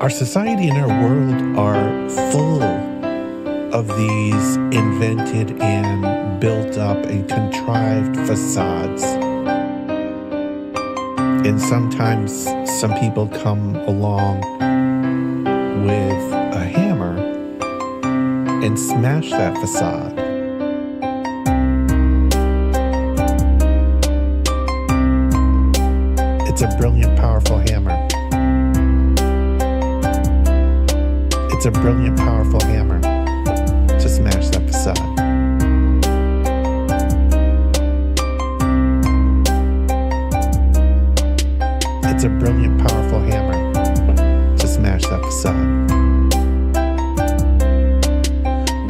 Our society and our world are full of these invented and built up and contrived facades. And sometimes some people come along with a hammer and smash that facade. It's a brilliant, powerful hammer. It's a brilliant, powerful hammer to smash that facade. It's a brilliant, powerful hammer to smash that facade.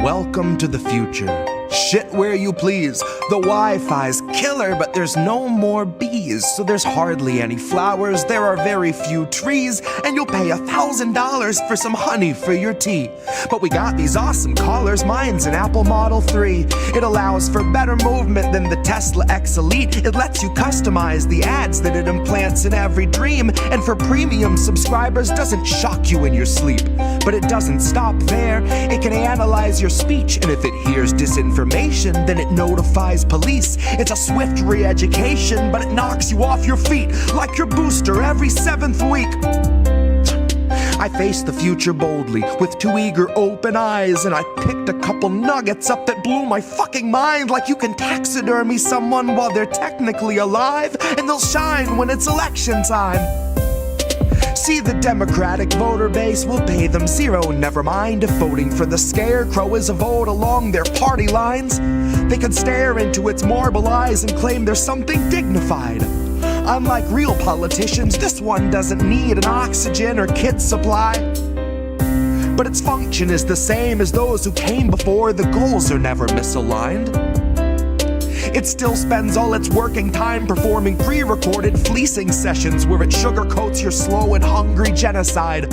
Welcome to the future. Shit where you please. The Wi-Fi's killer, but there's no more bees. So there's hardly any flowers, there are very few trees, and you'll pay $1,000 for some honey for your tea. But we got these awesome collars, mine's an Apple Model 3. It allows for better movement than the Tesla X Elite. It lets you customize the ads that it implants in every dream. And for premium subscribers, doesn't shock you in your sleep. But it doesn't stop there. It can analyze your speech, and if it hears disinformation, then it notifies police. It's a swift re-education, but it knocks you off your feet like your booster every 7th week. I faced the future boldly with 2 eager open eyes, and I picked a couple nuggets up that blew my fucking mind. Like you can taxidermy someone while they're technically alive, and they'll shine when it's election time. See, the Democratic voter base will pay them zero. Never mind if voting for the scarecrow is a vote along their party lines. They can stare into its marble eyes and claim there's something dignified. Unlike real politicians, this one doesn't need an oxygen or kit supply. But its function is the same as those who came before. The goals are never misaligned. It still spends all its working time performing pre-recorded fleecing sessions where it sugarcoats your slow and hungry genocide,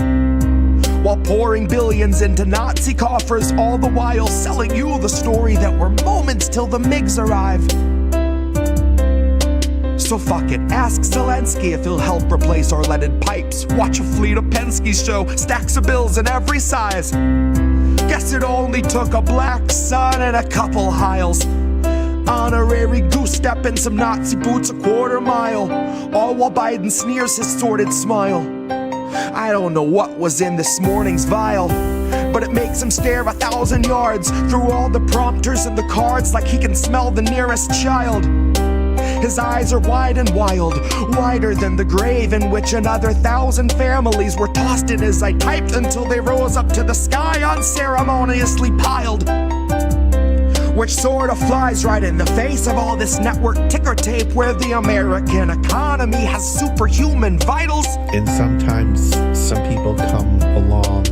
while pouring billions into Nazi coffers, all the while selling you the story that we're moments till the MiGs arrive. So fuck it, ask Zelensky if he'll help replace our leaded pipes. Watch a fleet of Penske's show, stacks of bills in every size. Guess it only took a black sun and a couple Heils. Honorary goose step and some Nazi boots a quarter mile, all while Biden sneers his sordid smile. I don't know what was in this morning's vial, but it makes him stare 1,000 yards through all the prompters and the cards like he can smell the nearest child. His eyes are wide and wild, wider than the grave in which another 1,000 families were tossed in as I typed until they rose up to the sky unceremoniously piled. Which sort of flies right in the face of all this network ticker tape where the American economy has superhuman vitals. And sometimes some people come along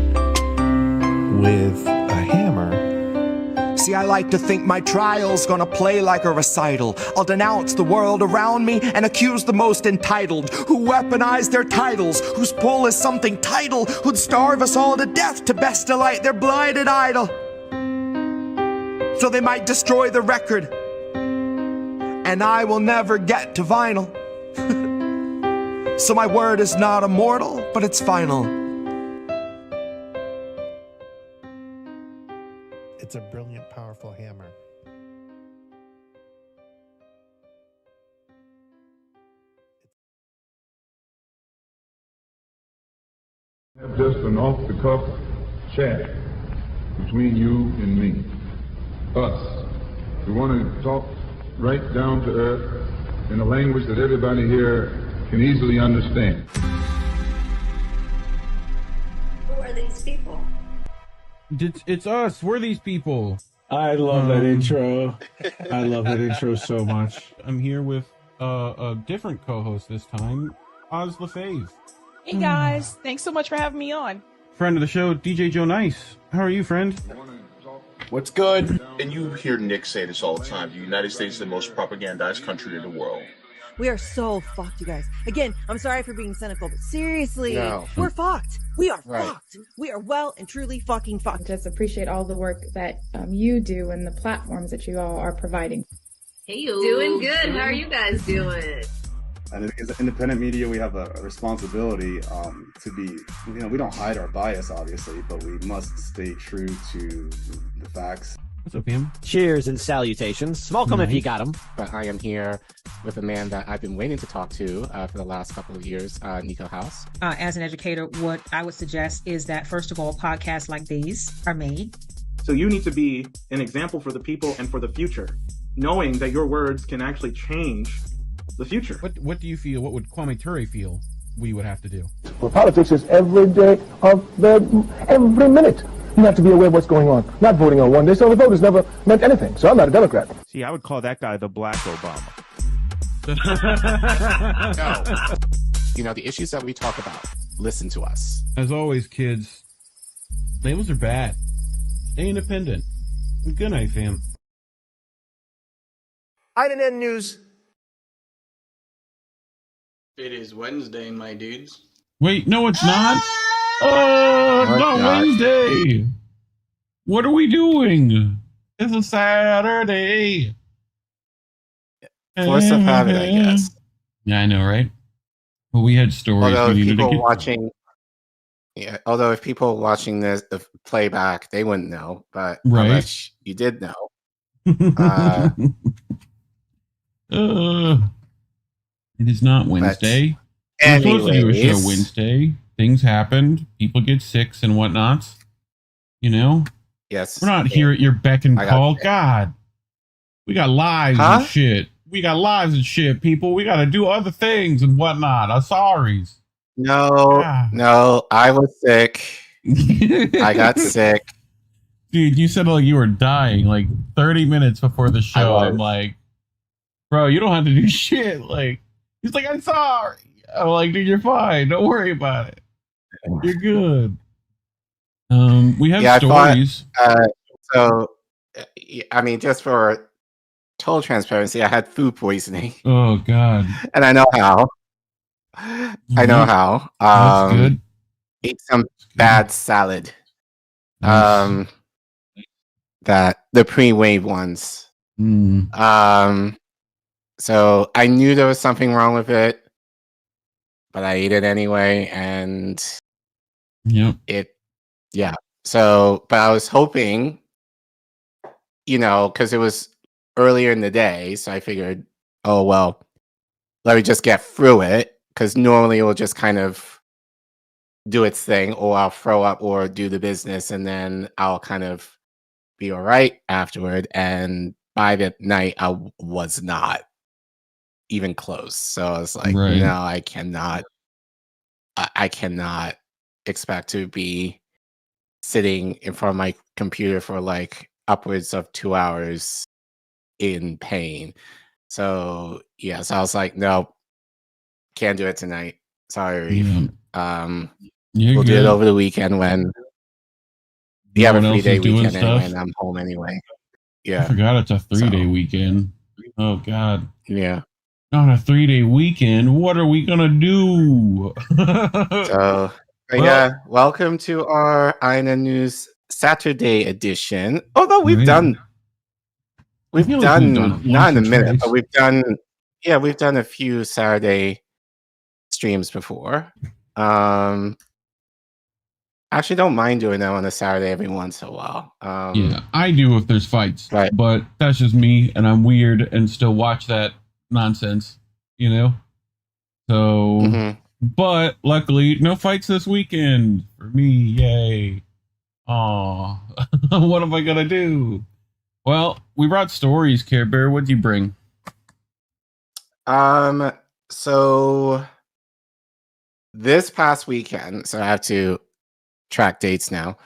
with a hammer. See, I like to think my trial's gonna play like a recital. I'll denounce the world around me and accuse the most entitled, who weaponize their titles, whose pull is something title, who'd starve us all to death to best delight their blighted idol. So they might destroy the record, and I will never get to vinyl. So my word is not immortal, but it's final. It's a brilliant, powerful hammer. Have just an off-the-cuff chat between you and me. Us. We want to talk right down to earth in a language that everybody here can easily understand. Who are these people? It's us. We're these people. I love that intro. I love that intro so much. I'm here with a different co-host this time, Oz LaFave. Hey guys, thanks so much for having me on. Friend of the show, DJ Joe Nice. How are you, friend? What's good? And you hear Nick say this all the time. The United States is the most propagandized country in the world. We are so fucked, you guys. Again, I'm sorry for being cynical, but seriously, we're fucked. We are fucked. We are well and truly fucking fucked. Just appreciate all the work that you do and the platforms that you all are providing. Hey, you. Doing good. How are you guys doing? And as independent media, we have a responsibility to be, we don't hide our bias, obviously, but we must stay true to the facts. What's up, Pam? Cheers and salutations. Smoke 'em if you got 'em. But I am here with a man that I've been waiting to talk to for the last couple of years, Nico House. As an educator, what I would suggest is that, first of all, podcasts like these are made. So you need to be an example for the people and for the future, knowing that your words can actually change the future. What do you feel? What would Kwame Ture feel we would have to do? Well, politics is every day of every minute. You have to be aware of what's going on. Not voting on one day, so the vote has never meant anything. So I'm not a Democrat. See, I would call that guy the Black Obama. No. The issues that we talk about, listen to us. As always, kids, labels are bad. Stay independent. Good night, fam. INN News. It is Wednesday, my dudes. Wait, no, it's not. Oh, it's not Wednesday. What are we doing? It's a Saturday. Force of habit, I guess. Yeah, I know, right? Well, we had stories. Although we needed people to get watching, although if people watching this the playback, they wouldn't know, but how Right. much you did know. It is not Wednesday. We're supposed to do a show anyways. Wednesday. Things happened. People get sick and whatnot. Yes. We're not here at your beck and I got call. sick. God. We got lives Huh? and shit. We got lives and shit, people. We got to do other things and whatnot. I'm sorry. No, I was sick. I got sick. Dude, you said like you were dying like 30 minutes before the show. I'm like, bro, you don't have to do shit. Like, he's like, I'm sorry. I'm like, dude, you're fine. Don't worry about it. You're good. We have stories. Just for total transparency, I had food poisoning. Oh God. And I know how. I know how. That's good. Ate some bad salad. Nice. That the pre-wave ones. So I knew there was something wrong with it, but I ate it anyway, and So, but I was hoping, because it was earlier in the day, so I figured, oh well, let me just get through it, because normally it will just kind of do its thing, or I'll throw up or do the business, and then I'll kind of be all right afterward. And by the night, I was not even close. So I was like, Right. no, I cannot expect to be sitting in front of my computer for like upwards of 2 hours in pain. So so I was like, no, can't do it tonight. Sorry, Reef. We'll do it over the weekend when we have a 3-day weekend anyway, and I'm home anyway. I forgot it's a 3-day weekend. Oh God. Yeah. On a 3-day weekend, what are we gonna do? So welcome to our INN News Saturday edition. Although we've done not in a minute, but we've done a few Saturday streams before. Actually don't mind doing that on a Saturday every once in a while. I do if there's fights, but that's just me, and I'm weird and still watch that nonsense, So, but luckily, no fights this weekend for me. Yay! Aw, what am I gonna do? Well, we brought stories, Care Bear. What'd you bring? So this past weekend, so I have to track dates now.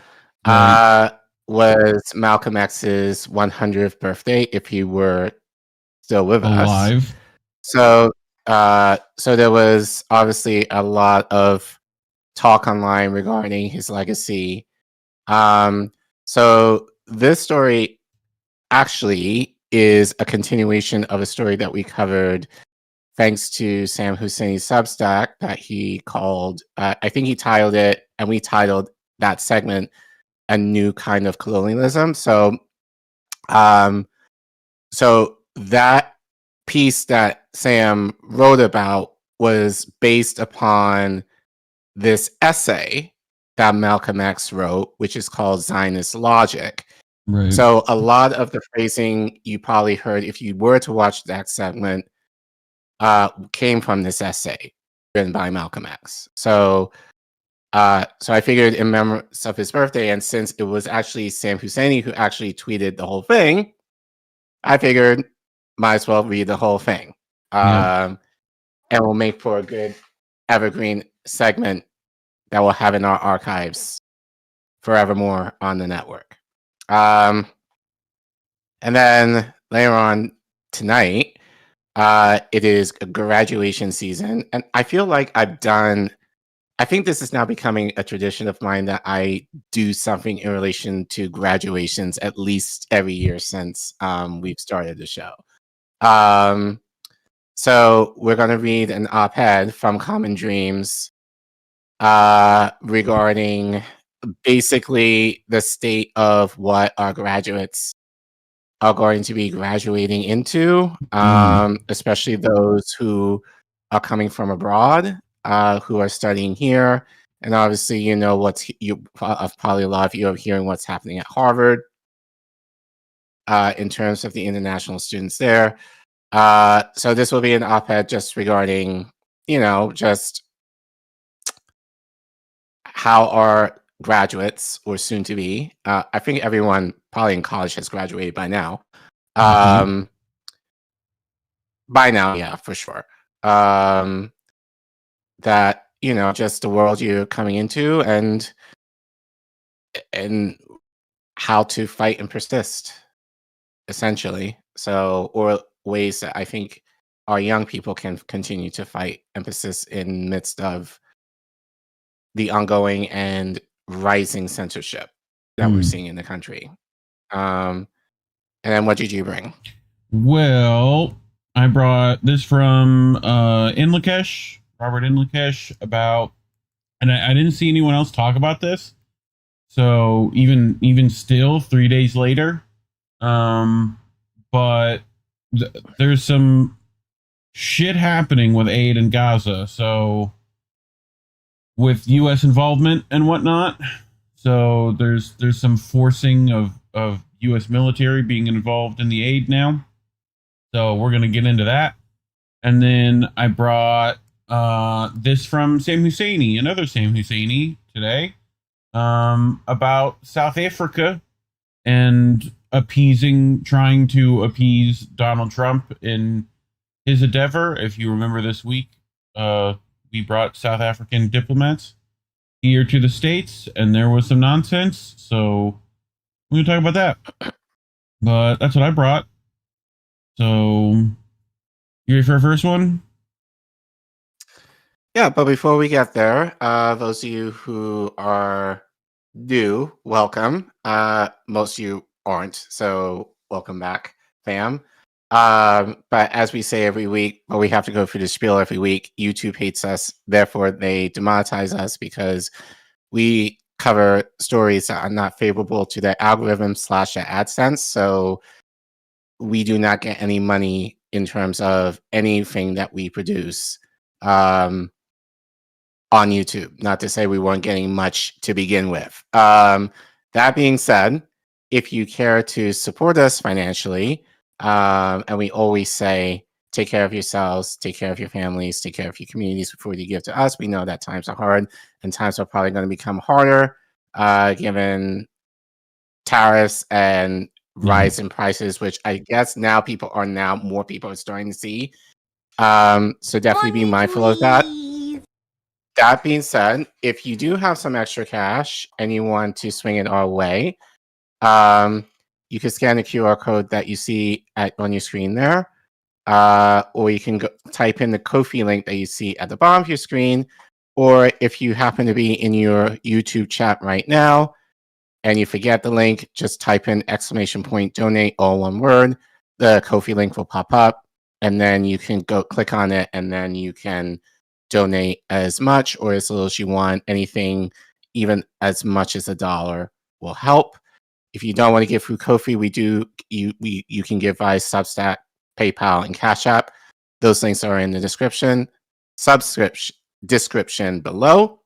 Was Malcolm X's 100th birthday, if he were still with Alive. us. So there was obviously a lot of talk online regarding his legacy. So this story actually is a continuation of a story that we covered thanks to Sam Husseini's Substack that he called, I think he titled it, and we titled that segment, A New Kind of Colonialism. So that piece that Sam wrote about was based upon this essay that Malcolm X wrote, which is called Zionist Logic. Right. So a lot of the phrasing you probably heard if you were to watch that segment came from this essay written by Malcolm X. So I figured in remembrance of his birthday, and since it was actually Sam Husseini who actually tweeted the whole thing, I figured might as well read the whole thing. And we'll make for a good evergreen segment that we'll have in our archives forevermore on the network. And then later on tonight, it is a graduation season. And I feel like I think this is now becoming a tradition of mine that I do something in relation to graduations at least every year since we've started the show. So we're going to read an op-ed from Common Dreams regarding basically the state of what our graduates are going to be graduating into, especially those who are coming from abroad, who are studying here. And obviously, you know, probably a lot of you are hearing what's happening at Harvard in terms of the international students there. So this will be an op-ed just regarding, you know, just how our graduates, or soon to be, I think everyone probably in college has graduated by now. By now, yeah, for sure. That, you know, just the world you're coming into and how to fight and persist, essentially. So, or ways that I think our young people can continue to fight and persist in midst of the ongoing and rising censorship that we're seeing in the country. And then what did you bring? Well, I brought this from Inlakesh, Robert Inlakesh, about, and I didn't see anyone else talk about this. So even still, 3 days later, but there's some shit happening with aid in Gaza. So with U.S. involvement and whatnot, so there's some forcing of U.S. military being involved in the aid now. So we're gonna get into that, and then I brought this from Sam Husseini, another Sam Husseini today, about South Africa and trying to appease Donald Trump in his endeavor. If you remember this week, we brought South African diplomats here to the States, and there was some nonsense. So we're going to talk about that. But that's what I brought. So, you ready for our first one? Yeah, but before we get there, those of you who are new, welcome. Most of you aren't, so welcome back, fam. But as we say every week, but we have to go through the spiel every week, YouTube hates us, therefore they demonetize us because we cover stories that are not favorable to their algorithm / their AdSense. So we do not get any money in terms of anything that we produce on YouTube. Not to say we weren't getting much to begin with. That being said, if you care to support us financially, and we always say, take care of yourselves, take care of your families, take care of your communities before you give to us. We know that times are hard, and times are probably going to become harder given tariffs and rise in prices, which I guess now more people are starting to see. So definitely be mindful of that. That being said, if you do have some extra cash and you want to swing it our way, you can scan the QR code that you see on your screen there, or you can type in the Ko-fi link that you see at the bottom of your screen, or if you happen to be in your YouTube chat right now and you forget the link, just type in !donate, all one word. The Ko-fi link will pop up, and then you can go click on it, and then you can donate as much or as little as you want. Anything, even as much as $1 will help. If you don't want to give through Ko-fi, you can give via Substack, PayPal, and CashApp. Those links are in the description. description below.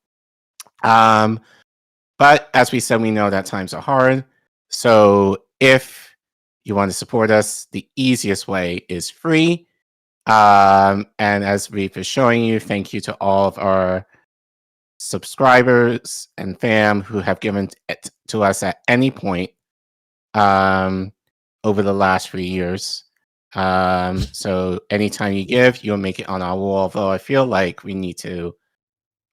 But as we said, we know that times are hard. So if you want to support us, the easiest way is free. And as Reef is showing you, thank you to all of our subscribers and fam who have given it to us at any point over the last 3 years. So anytime you give, you'll make it on our wall, though I feel like we need to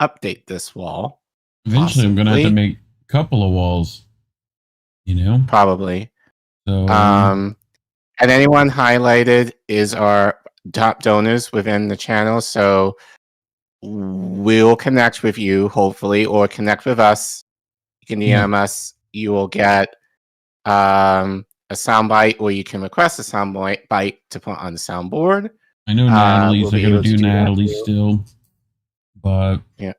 update this wall. Eventually, I'm going to have to make a couple of walls, Probably. So, and anyone highlighted is our top donors within the channel. So we'll connect with you, hopefully, or connect with us. You can DM us. You will get a soundbite, or you can request a soundbite to put on the soundboard. I know Natalie's going to do Natalie still, but yeah,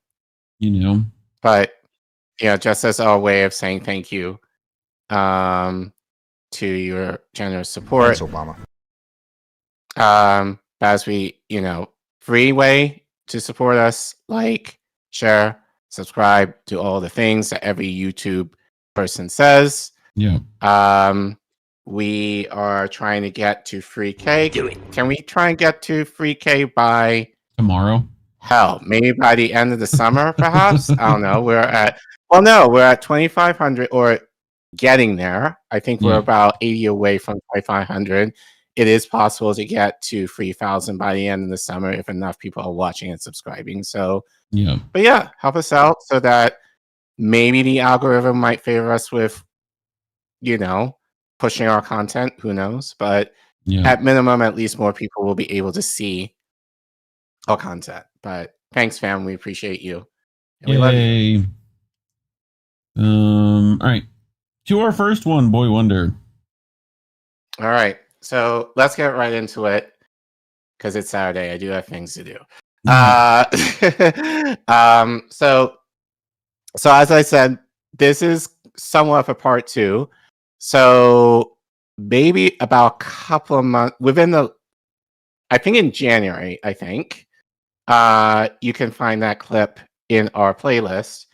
But just as our way of saying thank you to your generous support. Thanks, Obama. As we, free way to support us, like, share, subscribe, do all the things that every YouTube person says. Yeah. We are trying to get to 3K. Do it. Can we try and get to 3K by tomorrow? Hell, maybe by the end of the summer, perhaps. I don't know. We're at 2,500 or getting there. I think we're about 80 away from 2,500. It is possible to get to 3,000 by the end of the summer if enough people are watching and subscribing. So, but help us out so that maybe the algorithm might favor us with, pushing our content. Who knows? But at minimum, at least more people will be able to see our content. But thanks, fam. We appreciate you. And we love you. All right. To our first one, Boy Wonder. All right. So let's get right into it because it's Saturday. I do have things to do. So as I said, this is somewhat of a part two. So maybe about a couple of months I think in January, you can find that clip in our playlist.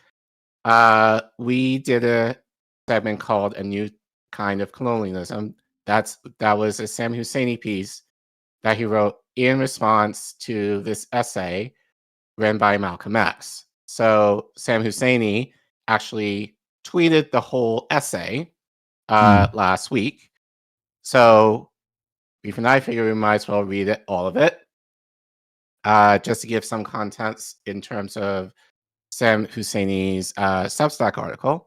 We did a segment called A New Kind of Colonialism. That was a Sam Husseini piece that he wrote in response to this essay written by Malcolm X. So Sam Husseini actually tweeted the whole essay last week. So Reef and I figured we might as well read it, all of it, just to give some context in terms of Sam Husseini's Substack article.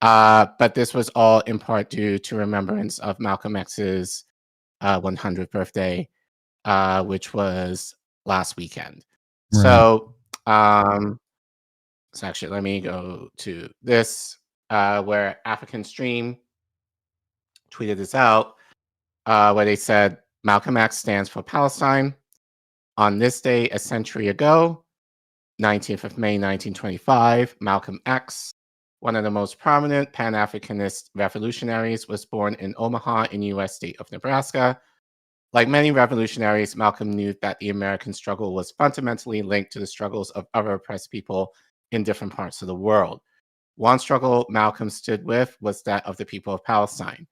But this was all in part due to remembrance of Malcolm X's 100th birthday, which was last weekend. Right. So actually, let me go to this, where African Stream tweeted this out, where they said, Malcolm X stands for Palestine. On this day, a century ago, 19th of May, 1925, Malcolm X, one of the most prominent Pan-Africanist revolutionaries, was born in Omaha in the U.S. state of Nebraska. Like many revolutionaries, Malcolm knew that the American struggle was fundamentally linked to the struggles of other oppressed people in different parts of the world. One struggle Malcolm stood with was that of the people of Palestine.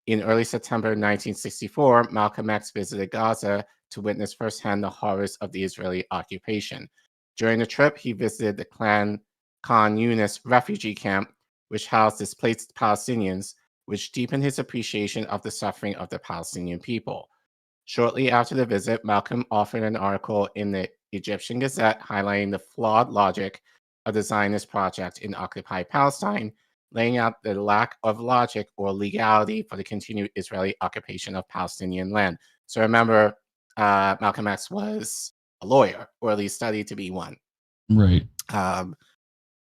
In early September 1964, Malcolm X visited Gaza to witness firsthand the horrors of the Israeli occupation. During the trip, he visited the Khan Yunis refugee camp, which housed displaced Palestinians, which deepened his appreciation of the suffering of the Palestinian people. Shortly after the visit, Malcolm authored an article in the Egyptian Gazette highlighting the flawed logic of the Zionist project in occupied Palestine, laying out the lack of logic or legality for the continued Israeli occupation of Palestinian land. So remember, Malcolm X was a lawyer, or at least studied to be one. Right.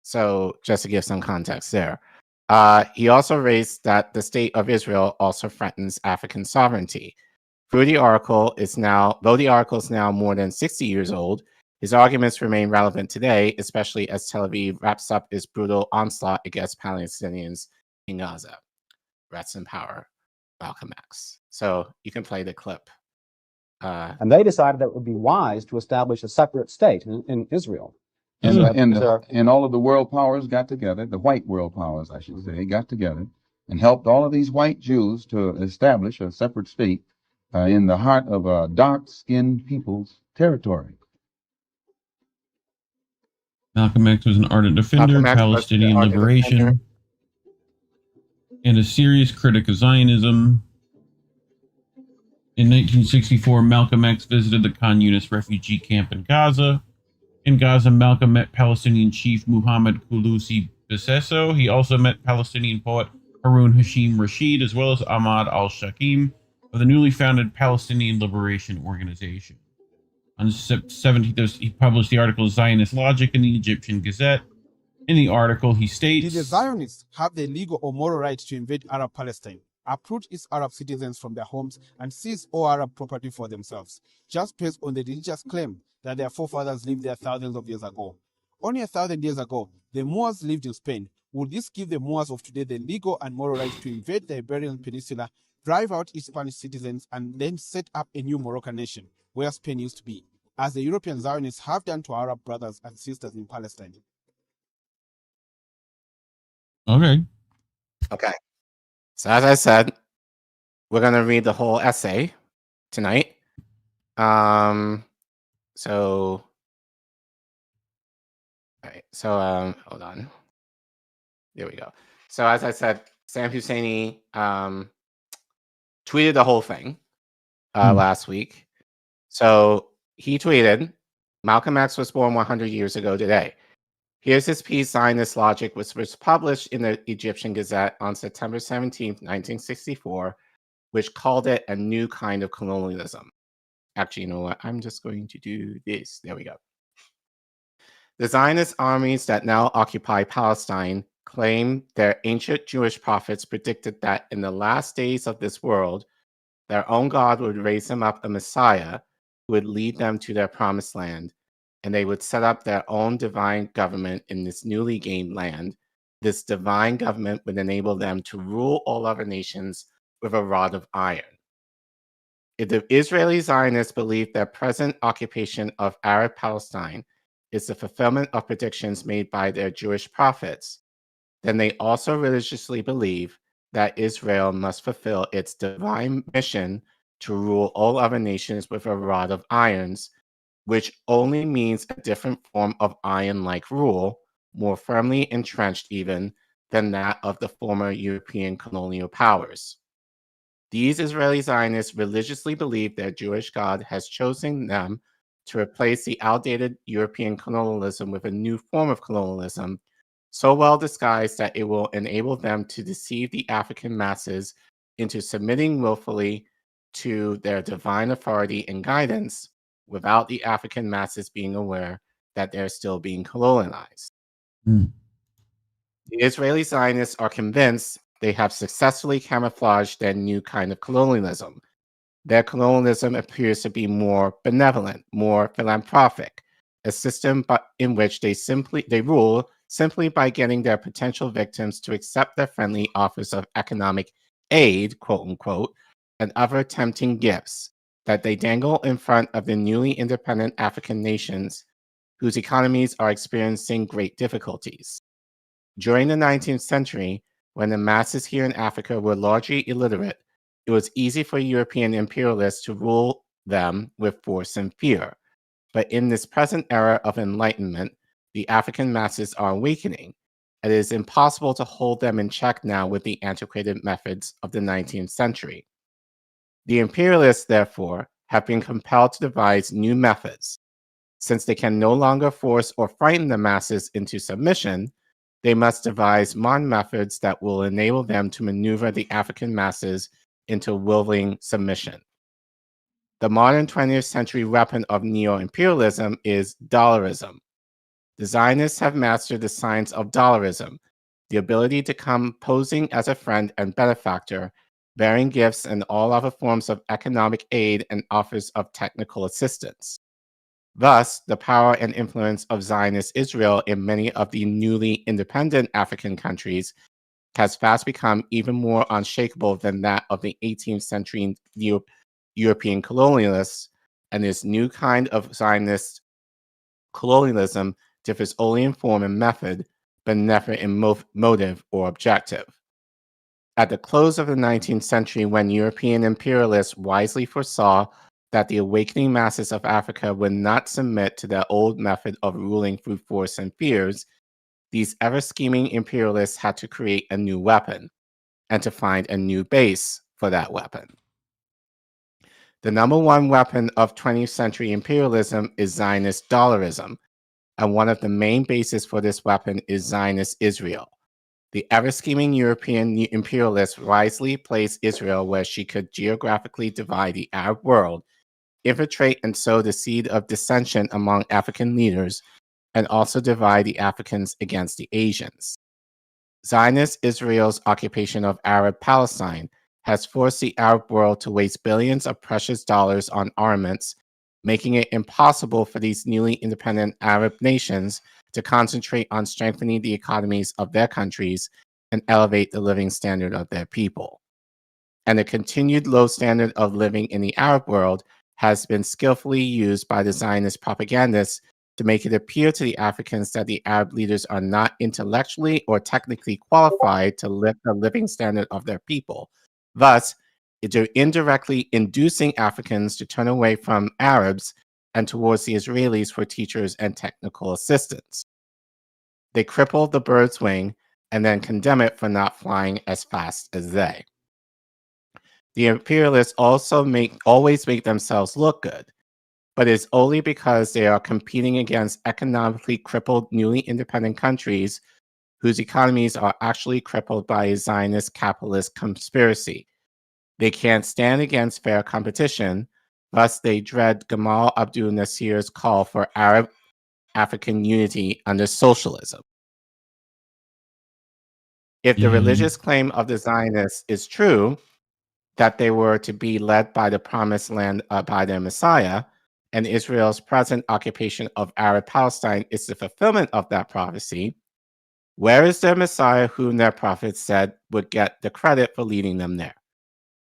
So just to give some context there. He also raised that the state of Israel also threatens African sovereignty. Though the article is now more than 60 years old, his arguments remain relevant today, especially as Tel Aviv wraps up its brutal onslaught against Palestinians in Gaza. Rest in power, Malcolm X. So you can play the clip And they decided that it would be wise to establish a separate state in Israel. And all of the world powers got together, the white world powers, I should say, got together and helped all of these white Jews to establish a separate state in the heart of dark-skinned people's territory. Malcolm X was an ardent defender of Palestinian liberation and a serious critic of Zionism. In 1964, Malcolm X visited the communist refugee camp in Gaza. In Gaza, Malcolm met Palestinian chief Muhammad Khulusi Besesso. He also met Palestinian poet Harun Hashim Rashid, as well as Ahmad al-Shakim of the newly founded Palestinian Liberation Organization. On September 17th, he published the article Zionist Logic in the Egyptian Gazette. In the article, he states, Did the Zionists have the legal or moral right to invade Arab Palestine, uproot its Arab citizens from their homes, and seize all Arab property for themselves, just based on the religious claim that their forefathers lived there thousands of years ago? Only 1,000 years ago, the Moors lived in Spain. Would this give the Moors of today the legal and moral right to invade the Iberian Peninsula, drive out its Spanish citizens, and then set up a new Moroccan nation where Spain used to be, as the European Zionists have done to Arab brothers and sisters in Palestine? Okay. So as I said, we're going to read the whole essay tonight. Hold on. There we go. So as I said, Sam Husseini tweeted the whole thing last week. So he tweeted, Malcolm X was born 100 years ago today. Here's his piece, Zionist Logic, which was published in the Egyptian Gazette on September 17th, 1964, which called it a new kind of colonialism. Actually, you know what? I'm just going to do this. There we go. The Zionist armies that now occupy Palestine claim their ancient Jewish prophets predicted that in the last days of this world, their own God would raise them up a Messiah who would lead them to their promised land, and they would set up their own divine government in this newly gained land. This divine government would enable them to rule all other nations with a rod of iron. If the Israeli Zionists believe their present occupation of Arab Palestine is the fulfillment of predictions made by their Jewish prophets, then they also religiously believe that Israel must fulfill its divine mission to rule all other nations with a rod of irons, which only means a different form of iron-like rule, more firmly entrenched even than that of the former European colonial powers. These Israeli Zionists religiously believe their Jewish God has chosen them to replace the outdated European colonialism with a new form of colonialism, so well disguised that it will enable them to deceive the African masses into submitting willfully to their divine authority and guidance, without the African masses being aware that they're still being colonized. The Israeli Zionists are convinced they have successfully camouflaged their new kind of colonialism. Their colonialism appears to be more benevolent, more philanthropic, a system in which they rule simply by getting their potential victims to accept their friendly offers of economic aid, quote unquote, and other tempting gifts that they dangle in front of the newly independent African nations whose economies are experiencing great difficulties. During the 19th century, when the masses here in Africa were largely illiterate, it was easy for European imperialists to rule them with force and fear. But in this present era of enlightenment, the African masses are awakening, and it is impossible to hold them in check now with the antiquated methods of the 19th century. The imperialists, therefore, have been compelled to devise new methods. Since they can no longer force or frighten the masses into submission, they must devise modern methods that will enable them to maneuver the African masses into willing submission. The modern 20th century weapon of neo-imperialism is dollarism. The Zionists have mastered the science of dollarism, the ability to come posing as a friend and benefactor, bearing gifts and all other forms of economic aid and offers of technical assistance. Thus, the power and influence of Zionist Israel in many of the newly independent African countries has fast become even more unshakable than that of the 18th century European colonialists, and this new kind of Zionist colonialism differs only in form and method, but never in motive or objective. At the close of the 19th century, when European imperialists wisely foresaw that the awakening masses of Africa would not submit to their old method of ruling through force and fears, these ever-scheming imperialists had to create a new weapon and to find a new base for that weapon. The number one weapon of 20th century imperialism is Zionist dollarism, and one of the main bases for this weapon is Zionist Israel. The ever-scheming European imperialists wisely placed Israel where she could geographically divide the Arab world, infiltrate and sow the seed of dissension among African leaders, and also divide the Africans against the Asians. Zionist Israel's occupation of Arab Palestine has forced the Arab world to waste billions of precious dollars on armaments, making it impossible for these newly independent Arab nations to concentrate on strengthening the economies of their countries and elevate the living standard of their people. And the continued low standard of living in the Arab world has been skillfully used by the Zionist propagandists to make it appear to the Africans that the Arab leaders are not intellectually or technically qualified to lift the living standard of their people. Thus, they're indirectly inducing Africans to turn away from Arabs and towards the Israelis for teachers and technical assistance. They cripple the bird's wing and then condemn it for not flying as fast as they. The imperialists also always make themselves look good, but it's only because they are competing against economically crippled, newly independent countries whose economies are actually crippled by a Zionist capitalist conspiracy. They can't stand against fair competition, thus they dread Gamal Abdel Nasser's call for Arab-African unity under socialism. If the religious claim of the Zionists is true, that they were to be led by the promised land by their Messiah, and Israel's present occupation of Arab Palestine is the fulfillment of that prophecy, where is their Messiah whom their prophets said would get the credit for leading them there?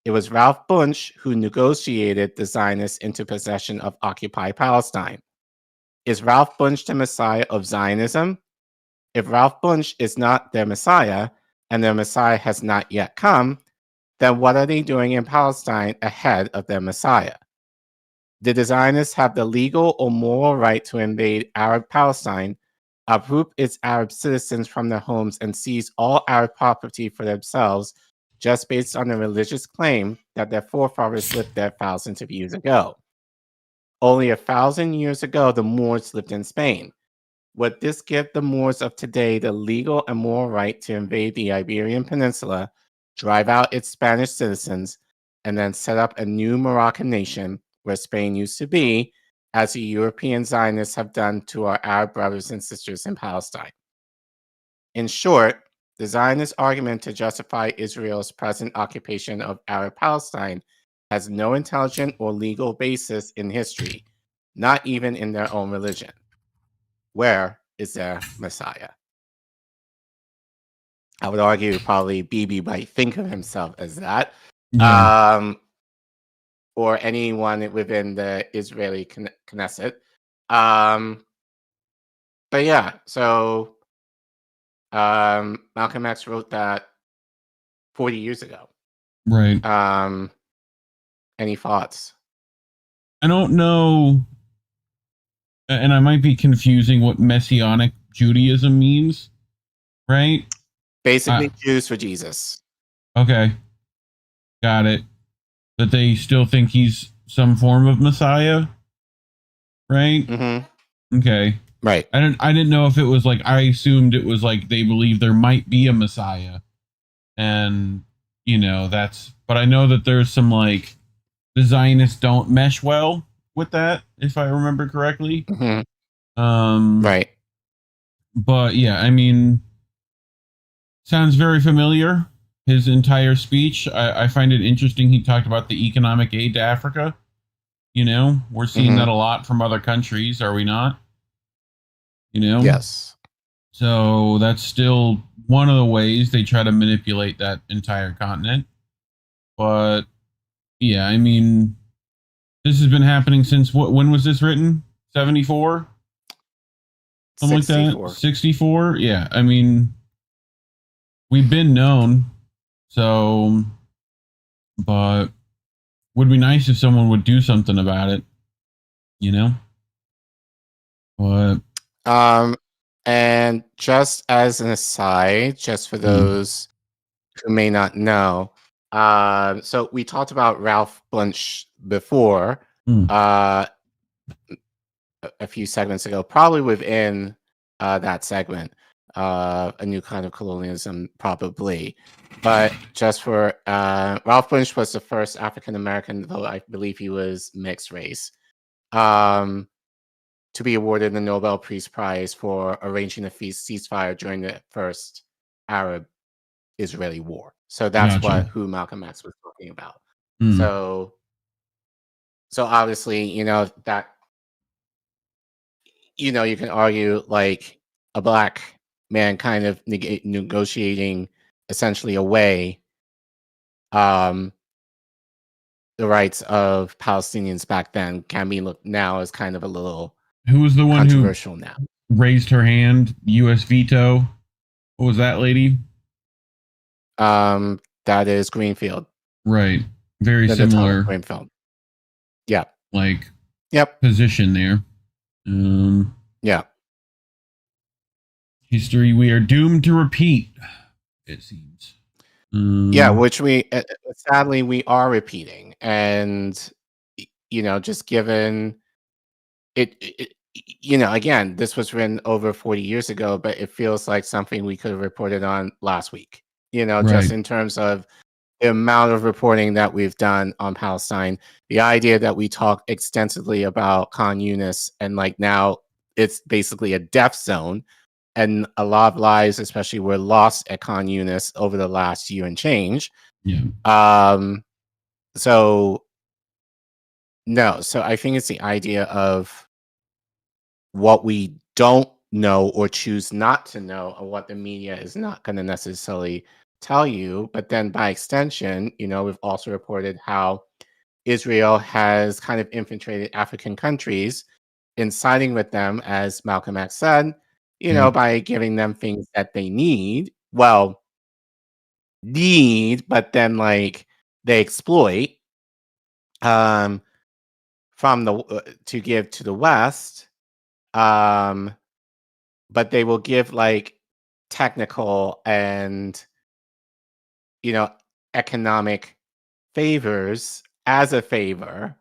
It was Ralph Bunche who negotiated the Zionists into possession of occupied Palestine. Is Ralph Bunche the Messiah of Zionism? If Ralph Bunche is not their Messiah, and their Messiah has not yet come, then what are they doing in Palestine ahead of their Messiah? Did the Zionists have the legal or moral right to invade Arab Palestine, uproot its Arab citizens from their homes, and seize all Arab property for themselves just based on the religious claim that their forefathers lived there thousands of years ago? Only 1,000 years ago, the Moors lived in Spain. Would this give the Moors of today the legal and moral right to invade the Iberian Peninsula, drive out its Spanish citizens, and then set up a new Moroccan nation where Spain used to be, as the European Zionists have done to our Arab brothers and sisters in Palestine? In short, the Zionist argument to justify Israel's present occupation of Arab Palestine has no intelligent or legal basis in history, not even in their own religion. Where is their Messiah? I would argue probably Bibi might think of himself as that. Yeah. Or anyone within the Israeli Knesset. But yeah, so Malcolm X wrote that 40 years ago. Right. Any thoughts? I don't know, and I might be confusing what Messianic Judaism means, right? Basically, Jews for Jesus. Okay. Got it. That they still think he's some form of Messiah, right? Mm-hmm. Okay. Right. I didn't know if it was like, I assumed it was like they believe there might be a Messiah. And, you know, but I know that there's some like, the Zionists don't mesh well with that, if I remember correctly. Mm-hmm. Right. But yeah, I mean, sounds very familiar. His entire speech, I find it interesting. He talked about the economic aid to Africa. You know, we're seeing that a lot from other countries, are we not? You know? Yes. So that's still one of the ways they try to manipulate that entire continent. But yeah, I mean, This has been happening since what? When was this written? 74? Something 64. like that? 64? Yeah. I mean, we've been known. So, but would be nice if someone would do something about it. You know? What? And just as an aside, just for those who may not know, so we talked about Ralph Bunche before, a few segments ago, probably within that segment, a new kind of colonialism, probably. But just for Ralph Bunche was the first African American, though I believe he was mixed race, to be awarded the Nobel Peace Prize for arranging a ceasefire during the first Arab-Israeli war. So that's who Malcolm X was talking about. So obviously, you know, that, you know, you can argue like a black man kind of negotiating essentially away the rights of Palestinians back then can be looked now as kind of a little who was the one controversial who now raised her hand? U.S. veto. What was that lady? That is Greenfield. Right. Very similar. Greenfield. Yeah. Like. Yep. Position there. Yeah. History we are doomed to repeat. It seems. Yeah, which we sadly we are repeating, and you know, just given it, you know, again, this was written over 40 years ago, but it feels like something we could have reported on last week. You know, just in terms of the amount of reporting that we've done on Palestine, the idea that we talk extensively about Khan Yunis, and like now it's basically a death zone. And a lot of lives, especially, were lost at Khan Yunis over the last year and change. Yeah. So I think it's the idea of what we don't know or choose not to know, or what the media is not going to necessarily tell you. But then by extension, you know, we've also reported how Israel has kind of infiltrated African countries, siding with them, as Malcolm X said, you know, by giving them things that they need. Well, but then like they exploit from the to give to the West. But they will give like technical and, you know, economic favors as a favor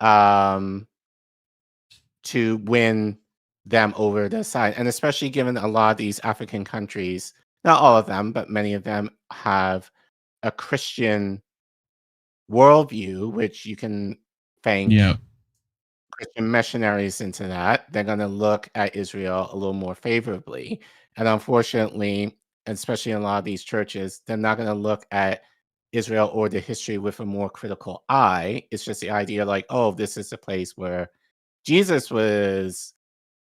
to win them over the side. And especially given a lot of these African countries, not all of them, but many of them have a Christian worldview, which you can thank Christian missionaries into that. They're going to look at Israel a little more favorably. And unfortunately, especially in a lot of these churches, they're not going to look at Israel or the history with a more critical eye. It's just the idea like, oh, this is the place where Jesus was,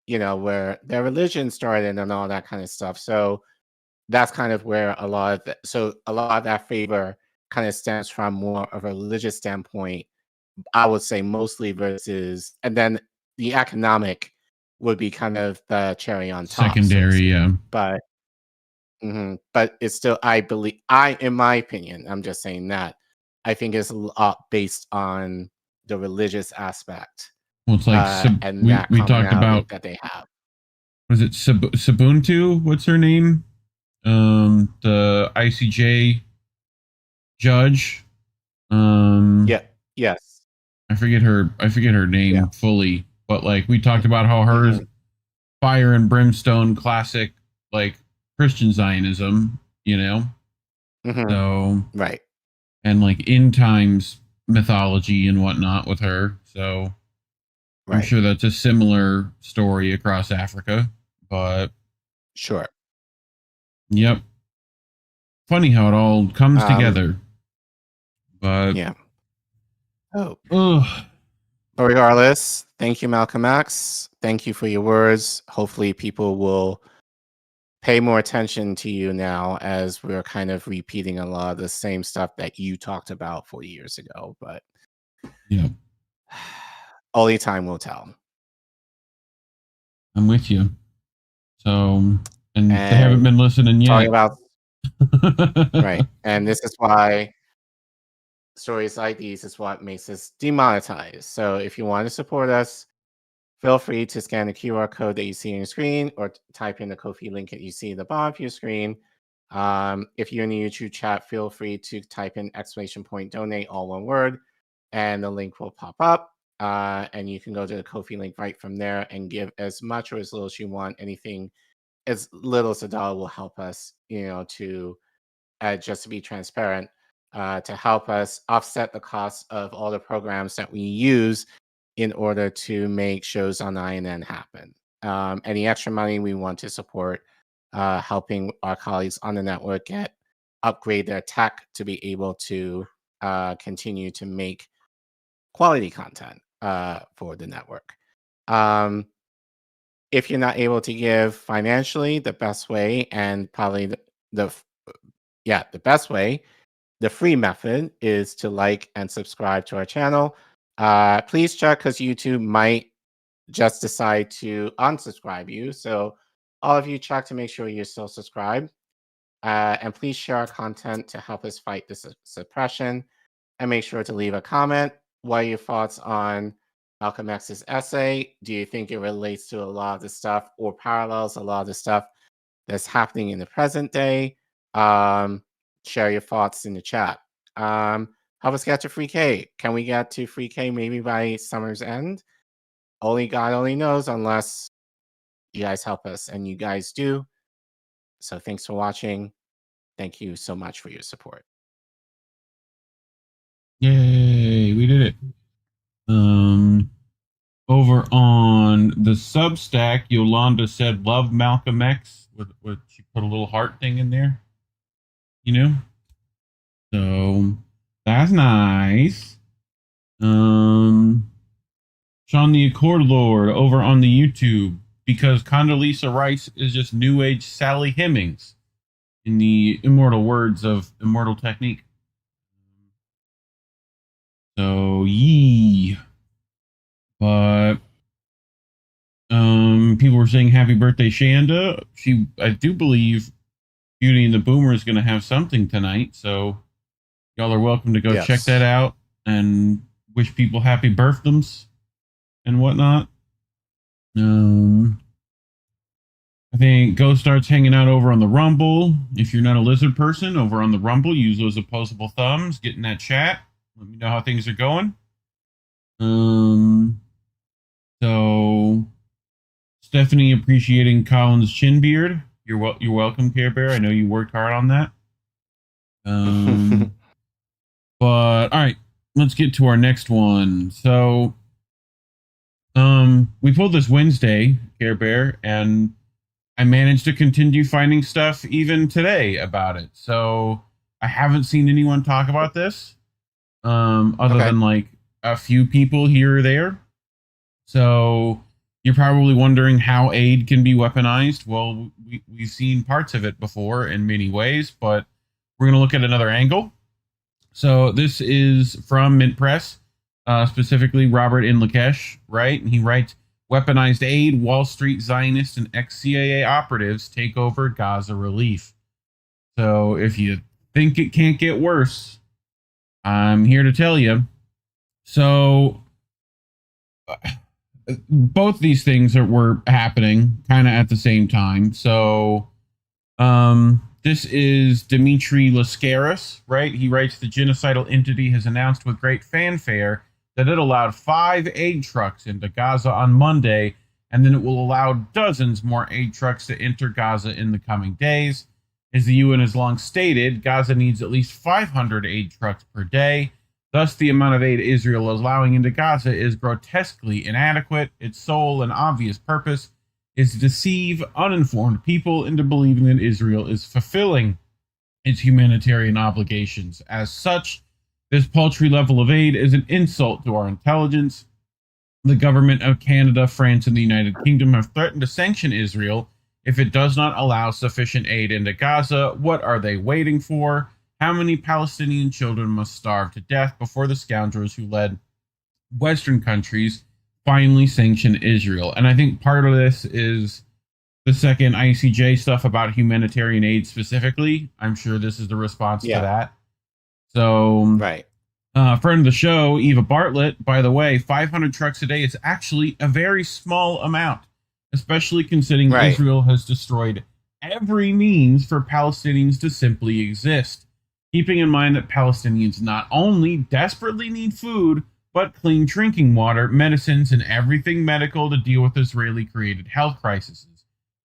you know, where their religion started and all that kind of stuff. So that's kind of where a lot of that favor kind of stems from more of a religious standpoint, I would say, mostly, versus, and then the economic would be kind of the cherry on top. Secondary, But but it's still, I believe, in my opinion, I'm just saying that I think it's a lot based on the religious aspect. Well, it's like and we talked about that they have. Was it Subuntu? What's her name? The ICJ judge. Yes. I forget her name fully, but like we talked about how hers fire and brimstone classic like Christian Zionism, you know. So right, and like end times mythology and whatnot with her. So I'm sure that's a similar story across Africa, but sure. Yep. Funny how it all comes together. But yeah. But regardless, thank you, Malcolm X. Thank you for your words. Hopefully people will pay more attention to you now, as we're kind of repeating a lot of the same stuff that you talked about 40 years ago. But yeah. only time will tell. I'm with you. So, and they haven't been listening yet. Talking about right, and this is why stories like these is what makes us demonetized. So if you want to support us, feel free to scan the QR code that you see on your screen or type in the Ko-fi link that you see at the bottom of your screen. If you're in the YouTube chat, feel free to type in !donate, all one word, and the link will pop up. And you can go to the Ko-fi link right from there and give as much or as little as you want. Anything as little as $1 will help us, to just to be transparent, to help us offset the cost of all the programs that we use in order to make shows on INN happen. Any extra money we want to support helping our colleagues on the network upgrade their tech to be able to continue to make quality content for the network. If you're not able to give financially, the best way, and probably the best way, the free method, is to like and subscribe to our channel. Please check, because YouTube might just decide to unsubscribe you. So all of you, check to make sure you're still subscribed. And please share our content to help us fight this suppression. And make sure to leave a comment. What are your thoughts on Malcolm X's essay? Do you think it relates to a lot of the stuff or parallels a lot of the stuff that's happening in the present day? Share your thoughts in the chat. Help us get to free K. Can we get to free K maybe by summer's end? Only God only knows, unless you guys help us, and you guys do. So thanks for watching. Thank you so much for your support. Yay, we did it. Over on the Substack, Yolanda said, "Love Malcolm X." With she put a little heart thing in there. So that's nice. Sean the Accord Lord over on the YouTube, because Condoleezza Rice is just New Age Sally Hemings, in the immortal words of Immortal Technique. So yee. But people were saying happy birthday, Shanda. I do believe Beauty and the Boomer is going to have something tonight, so y'all are welcome to go check that out and wish people happy birthdays and whatnot. I think Ghost starts hanging out over on the Rumble. If you're not a lizard person, over on the Rumble, use those opposable thumbs, get in that chat. Let me know how things are going. So Stephanie appreciating Colin's chin beard. You're welcome, Care Bear. I know you worked hard on that. But all right, let's get to our next one. So we pulled this Wednesday, Care Bear, and I managed to continue finding stuff even today about it. So I haven't seen anyone talk about this, other than like a few people here or there. So you're probably wondering how aid can be weaponized. Well, we've seen parts of it before in many ways, but we're going to look at another angle. So this is from MintPress, specifically Robert Inlakesh, right? And he writes, "Weaponized aid, Wall Street Zionists and ex-CIA operatives take over Gaza relief." So if you think it can't get worse, I'm here to tell you. So both these things were happening kind of at the same time. So this is Dimitri Lascaris, right? He writes, "The genocidal entity has announced with great fanfare that it allowed 5 aid trucks into Gaza on Monday, and then it will allow dozens more aid trucks to enter Gaza in the coming days. As the UN has long stated, Gaza needs at least 500 aid trucks per day. Thus, the amount of aid Israel is allowing into Gaza is grotesquely inadequate. Its sole and obvious purpose is to deceive uninformed people into believing that Israel is fulfilling its humanitarian obligations. As such, this paltry level of aid is an insult to our intelligence. The government of Canada, France, and the United Kingdom have threatened to sanction Israel if it does not allow sufficient aid into Gaza. What are they waiting for? How many Palestinian children must starve to death before the scoundrels who led Western countries finally sanction Israel. And I think part of this is the second ICJ stuff about humanitarian aid specifically. I'm sure this is the response to that. So, right. Friend of the show, Eva Bartlett, by the way, 500 trucks a day is actually a very small amount, especially considering Israel has destroyed every means for Palestinians to simply exist. Keeping in mind that Palestinians not only desperately need food, but clean drinking water, medicines, and everything medical to deal with Israeli-created health crises.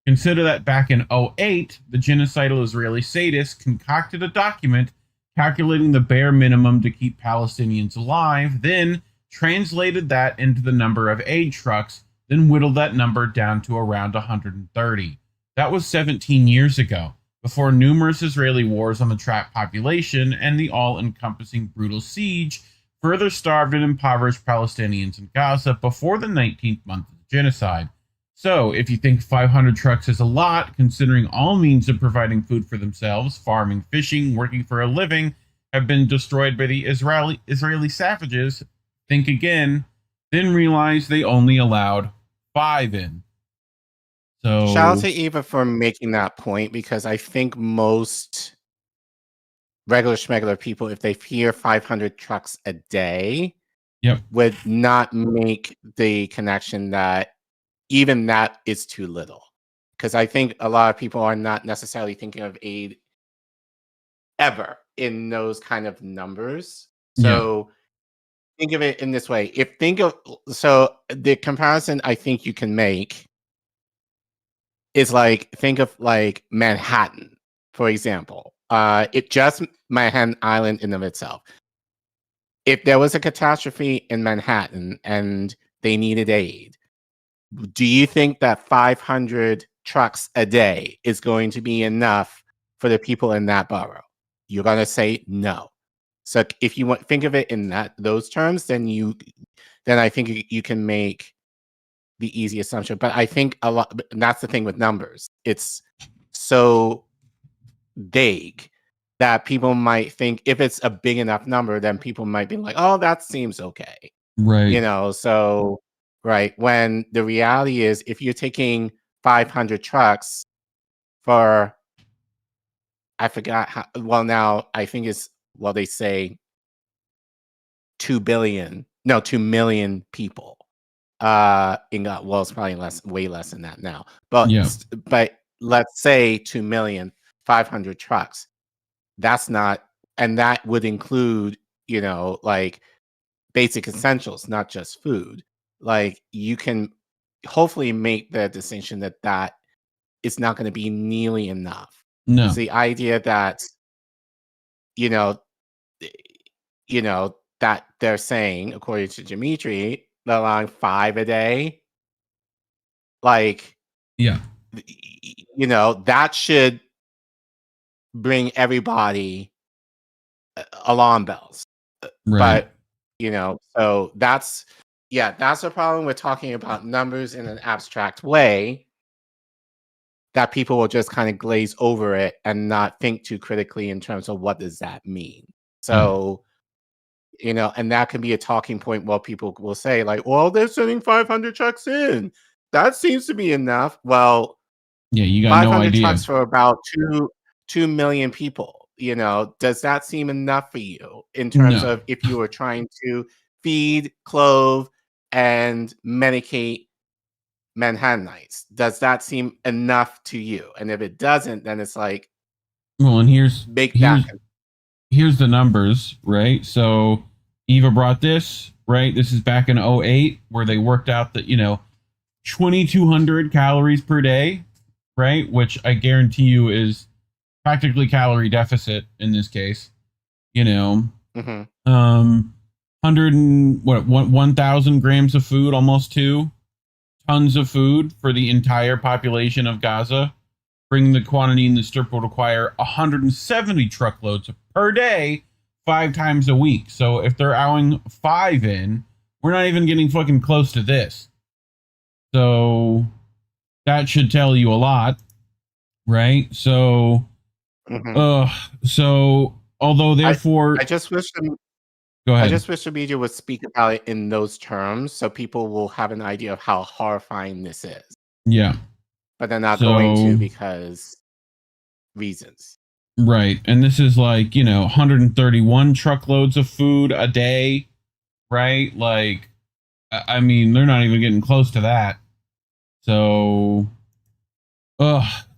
Consider that back in 2008, the genocidal Israeli sadists concocted a document calculating the bare minimum to keep Palestinians alive, then translated that into the number of aid trucks, then whittled that number down to around 130. That was 17 years ago, before numerous Israeli wars on the trapped population and the all-encompassing brutal siege further starved and impoverished Palestinians in Gaza before the 19th month of the genocide. So, if you think 500 trucks is a lot, considering all means of providing food for themselves, farming, fishing, working for a living, have been destroyed by the Israeli savages, think again, then realize they only allowed 5 in. So, shout out to Eva for making that point, because I think most regular schmegular people, if they hear 500 trucks a day, would not make the connection that even that is too little. Because I think a lot of people are not necessarily thinking of aid ever in those kind of numbers. So think of it in this way. So the comparison I think you can make is like, think of like Manhattan, for example. It just Manhattan Island in of itself. If there was a catastrophe in Manhattan and they needed aid, do you think that 500 trucks a day is going to be enough for the people in that borough? You're going to say no. So if you think of it in those terms, then I think you can make the easy assumption. But I think that's the thing with numbers. It's so vague that people might think if it's a big enough number, then people might be like, oh, that seems okay. Right. So right, when the reality is, if you're taking 500 trucks for, I forgot how, well, now I think they say 2 million people it's probably way less than that now. But let's say 2 million, 500 trucks. That's not, and that would include, like basic essentials, not just food. Like, you can hopefully make the distinction that it's not going to be nearly enough. No. It's the idea that, that they're saying, according to Dimitri, they're allowing 5 a day. Like, that should bring everybody alarm bells. Right. But, so that's the problem with talking about numbers in an abstract way, that people will just kind of glaze over it and not think too critically in terms of what does that mean. So, and that can be a talking point where people will say like, well, they're sending 500 trucks in. That seems to be enough. Well, you got 500 no idea. trucks for about 2 million people. Does that seem enough for you in terms of if you were trying to feed, clothe, and medicate Manhattanites? Does that seem enough to you? And if it doesn't, then it's like, well, and here's the numbers, right? So Eva brought this, right? This is back in 2008, where they worked out that 2,200 calories per day, right? Which I guarantee you is practically calorie deficit in this case. 1,000 grams of food, almost 2 tons of food for the entire population of Gaza. Bringing the quantity in the strip will require 170 truckloads per day, 5 times a week. So if they're allowing 5 in, we're not even getting fucking close to this. So that should tell you a lot, right? So, so although therefore, I just wish them Go ahead. I just wish the media would speak about it in those terms so people will have an idea of how horrifying this is. Yeah. But they're not going to because reasons. Right. And this is like, 131 truckloads of food a day, right? Like, I mean, they're not even getting close to that. So,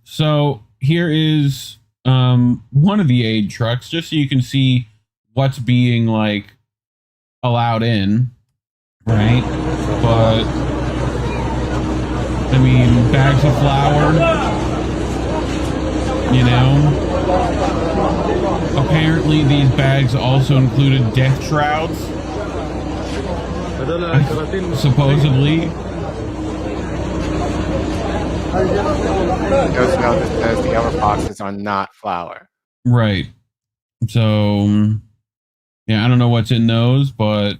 so here is one of the aid trucks, just so you can see what's being like allowed in, right? But I mean, bags of flour, apparently these bags also included death shrouds, supposedly. Those notice says the other boxes are not flour. Right. So, yeah, I don't know what's in those, but,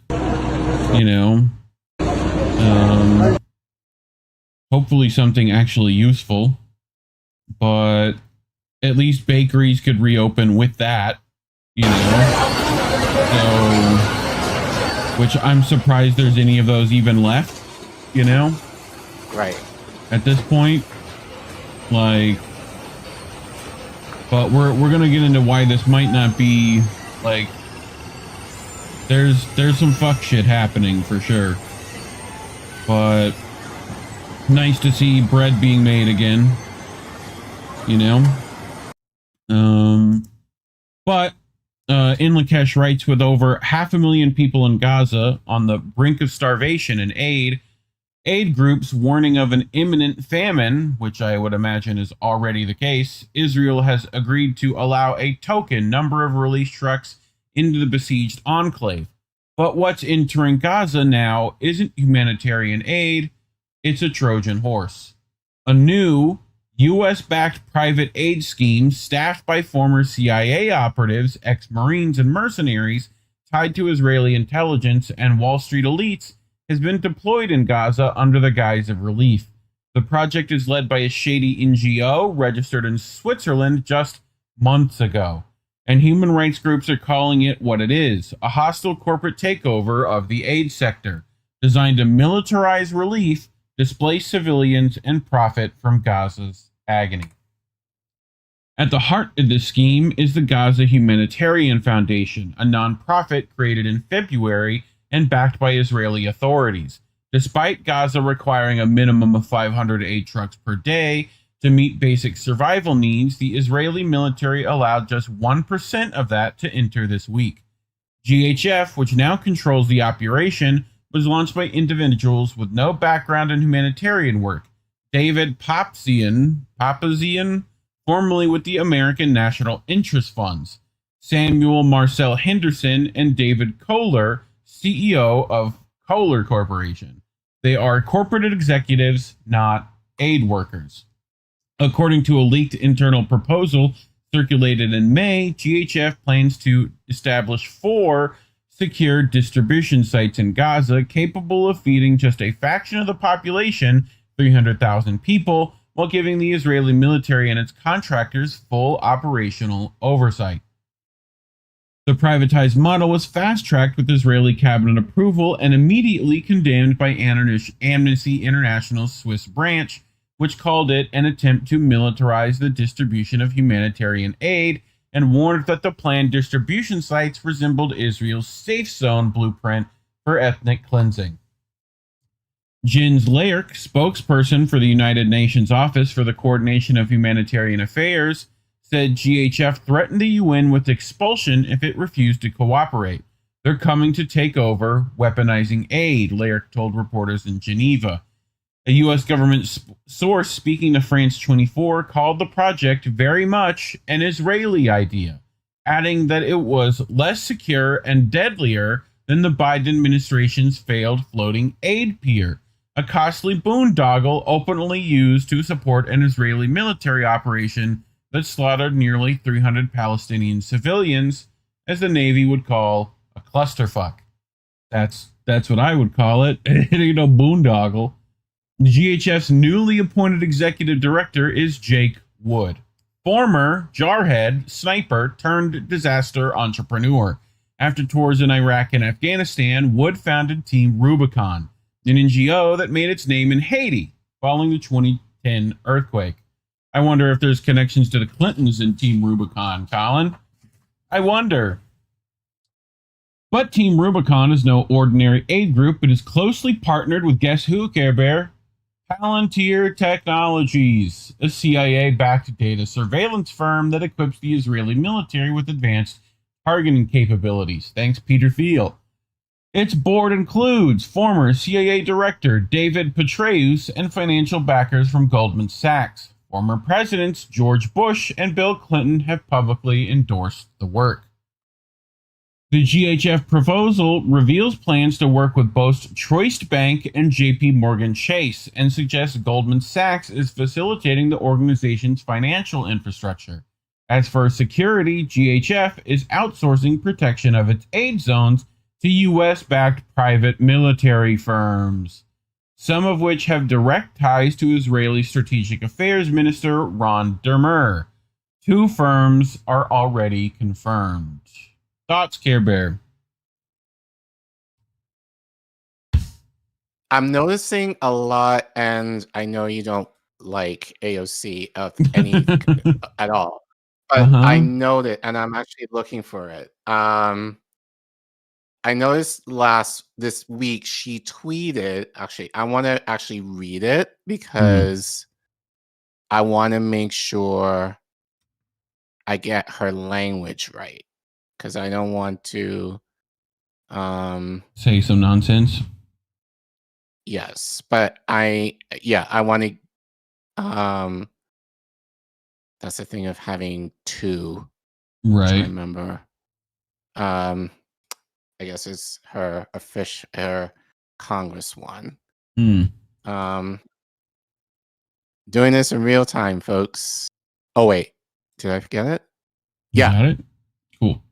hopefully something actually useful. But at least bakeries could reopen with that, So, which I'm surprised there's any of those even left, Right. At this point. Like, but we're gonna get into why this might not be like there's some fuck shit happening for sure, but nice to see bread being made again, but Inlakesh writes, with over 500,000 people in Gaza on the brink of starvation and aid groups warning of an imminent famine, which I would imagine is already the case, Israel has agreed to allow a token number of relief trucks into the besieged enclave. But what's entering Gaza now isn't humanitarian aid, it's a Trojan horse. A new U.S.-backed private aid scheme staffed by former CIA operatives, ex-Marines, and mercenaries tied to Israeli intelligence and Wall Street elites has been deployed in Gaza under the guise of relief. The project is led by a shady NGO registered in Switzerland just months ago, and human rights groups are calling it what it is, a hostile corporate takeover of the aid sector, designed to militarize relief, displace civilians, and profit from Gaza's agony. At the heart of this scheme is the Gaza Humanitarian Foundation, a nonprofit created in February and backed by Israeli authorities. Despite Gaza requiring a minimum of 500 aid trucks per day to meet basic survival needs, the Israeli military allowed just 1% of that to enter this week. GHF, which now controls the operation, was launched by individuals with no background in humanitarian work. David Papazian, formerly with the American National Interest Funds, Samuel Marcel Henderson, and David Kohler, CEO of Kohler Corporation. They are corporate executives, not aid workers. According to a leaked internal proposal circulated in May, GHF plans to establish 4 secure distribution sites in Gaza capable of feeding just a fraction of the population, 300,000 people, while giving the Israeli military and its contractors full operational oversight. The privatized model was fast-tracked with Israeli cabinet approval and immediately condemned by Amnesty International's Swiss branch, which called it an attempt to militarize the distribution of humanitarian aid and warned that the planned distribution sites resembled Israel's safe zone blueprint for ethnic cleansing. Jens Laerk, spokesperson for the United Nations Office for the Coordination of Humanitarian Affairs, said GHF threatened the UN with expulsion if it refused to cooperate. They're coming to take over, weaponizing aid, Laerk told reporters in Geneva. A U.S. government source speaking to France 24 called the project very much an Israeli idea, adding that it was less secure and deadlier than the Biden administration's failed floating aid pier, a costly boondoggle openly used to support an Israeli military operation that slaughtered nearly 300 Palestinian civilians, as the Navy would call a clusterfuck. That's what I would call it. It ain't no boondoggle. GHF's newly appointed executive director is Jake Wood, former jarhead, sniper turned disaster entrepreneur. After tours in Iraq and Afghanistan, Wood founded Team Rubicon, an NGO that made its name in Haiti following the 2010 earthquake. I wonder if there's connections to the Clintons in Team Rubicon, Collin. I wonder. But Team Rubicon is no ordinary aid group, but is closely partnered with guess who, Care Bear? Palantir Technologies, a CIA-backed data surveillance firm that equips the Israeli military with advanced targeting capabilities. Thanks, Peter Thiel. Its board includes former CIA Director David Petraeus and financial backers from Goldman Sachs. Former presidents George Bush and Bill Clinton have publicly endorsed the work. The GHF proposal reveals plans to work with both Truist Bank and JP Morgan Chase and suggests Goldman Sachs is facilitating the organization's financial infrastructure. As for security, GHF is outsourcing protection of its aid zones to U.S.-backed private military firms, some of which have direct ties to Israeli Strategic Affairs Minister Ron Dermer. 2 firms are already confirmed. Thoughts, Care Bear? I'm noticing a lot, and I know you don't like AOC of any at all, but I noted, and I'm actually looking for it. I noticed this week she tweeted. Actually, I want to actually read it because I want to make sure I get her language right. Because I don't want to say some nonsense. Yes, but I want to that's the thing of having 2. Right. I remember. I guess it's her Congress one. Doing this in real time, folks. Oh wait, did I forget it? You got it? Cool.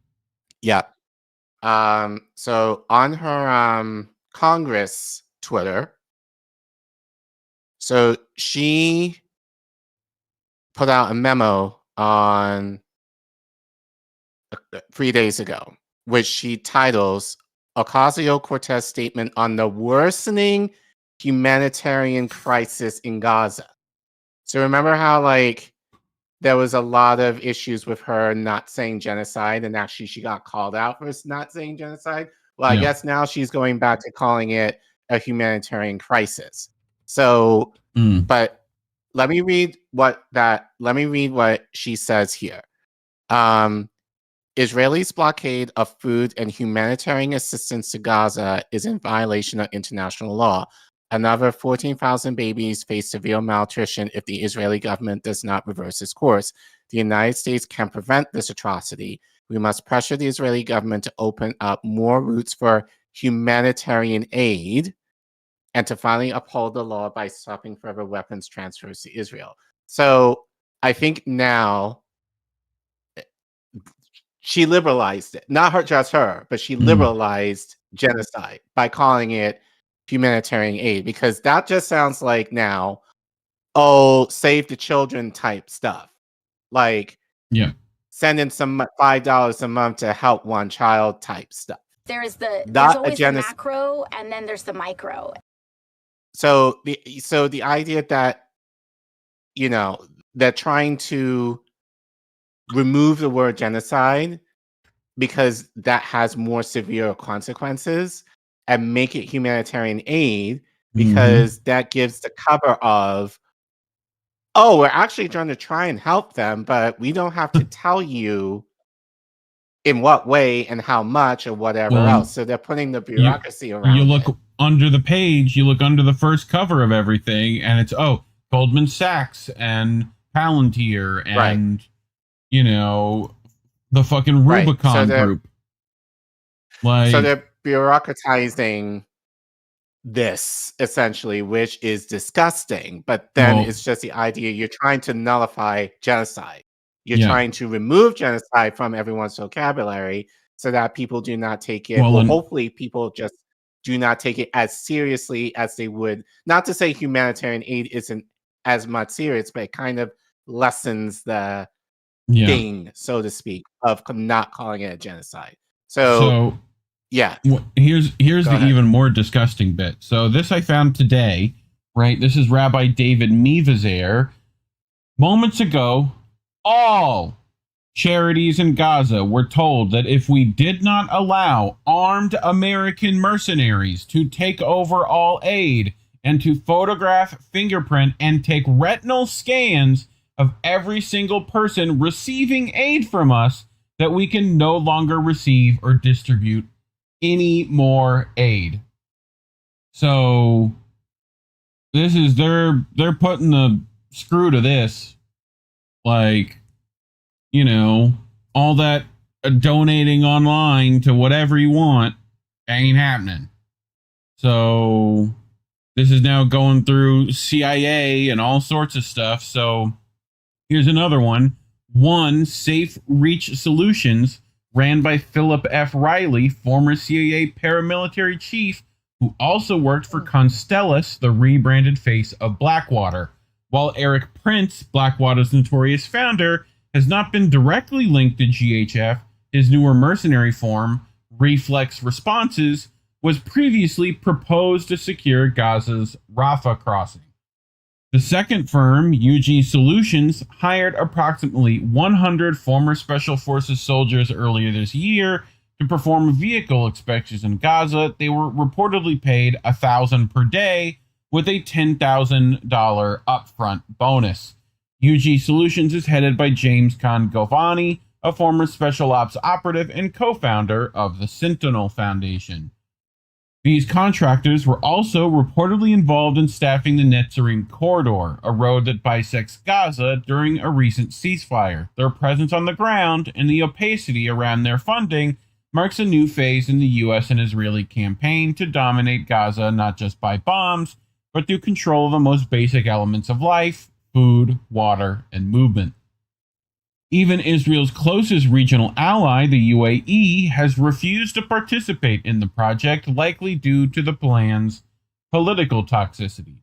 Yeah. So on her Congress Twitter, so she put out a memo on 3 days ago, which she titles Ocasio-Cortez Statement on the Worsening Humanitarian Crisis in Gaza. So remember how there was a lot of issues with her not saying genocide, and actually she got called out for not saying genocide. Well, I guess now she's going back to calling it a humanitarian crisis. So, but let me read what she says here. Israel's blockade of food and humanitarian assistance to Gaza is in violation of international law. Another 14,000 babies face severe malnutrition if the Israeli government does not reverse its course. The United States can prevent this atrocity. We must pressure the Israeli government to open up more routes for humanitarian aid and to finally uphold the law by stopping further weapons transfers to Israel. So I think now she liberalized it. Not just her, but she liberalized genocide by calling it humanitarian aid, because that just sounds like now, save the children type stuff. Sending some $5 a month to help one child type stuff. There's always the macro and then there's the micro. So the idea that, they're trying to remove the word genocide because that has more severe consequences and make it humanitarian aid because that gives the cover of, we're actually trying to try and help them, but we don't have to tell you in what way and how much or whatever else. So they're putting the bureaucracy around. You look under the page, you look under the first cover of everything, and it's, Goldman Sachs and Palantir and, the fucking Rubicon group. So they're bureaucratizing this, essentially, which is disgusting. But then it's just the idea you're trying to nullify genocide. You're trying to remove genocide from everyone's vocabulary so that people do not take it. Hopefully people just do not take it as seriously as they would. Not to say humanitarian aid isn't as much serious, but it kind of lessens the thing, so to speak, of not calling it a genocide. So yeah. Here's Go the ahead. even more disgusting bit. So this I found today, right? This is Rabbi David Mevazer. Moments ago, all charities in Gaza were told that if we did not allow armed American mercenaries to take over all aid and to photograph, fingerprint, and take retinal scans of every single person receiving aid from us, that we can no longer receive or distribute any more aid. So this is they're putting the screw to this. Like, you know, all that donating online to whatever you want ain't happening. So this is now going through CIA and all sorts of stuff. So here's another one. One, Safe Reach Solutions, ran by Philip F. Riley, former CIA paramilitary chief, who also worked for Constellus, the rebranded face of Blackwater. While Eric Prince, Blackwater's notorious founder, has not been directly linked to GHF, his newer mercenary form, Reflex Responses, was previously proposed to secure Gaza's Rafah crossing. The second firm, UG Solutions, hired approximately 100 former Special Forces soldiers earlier this year to perform vehicle inspections in Gaza. They were reportedly paid $1,000 per day with a $10,000 upfront bonus. UG Solutions is headed by James Khan Govani, a former special ops operative and co-founder of the Sentinel Foundation. These contractors were also reportedly involved in staffing the Netzarim corridor, a road that bisects Gaza during a recent ceasefire. Their presence on the ground and the opacity around their funding marks a new phase in the U.S. and Israeli campaign to dominate Gaza not just by bombs, but through control of the most basic elements of life: food, water, and movement. Even Israel's closest regional ally, the UAE, has refused to participate in the project, likely due to the plan's political toxicity.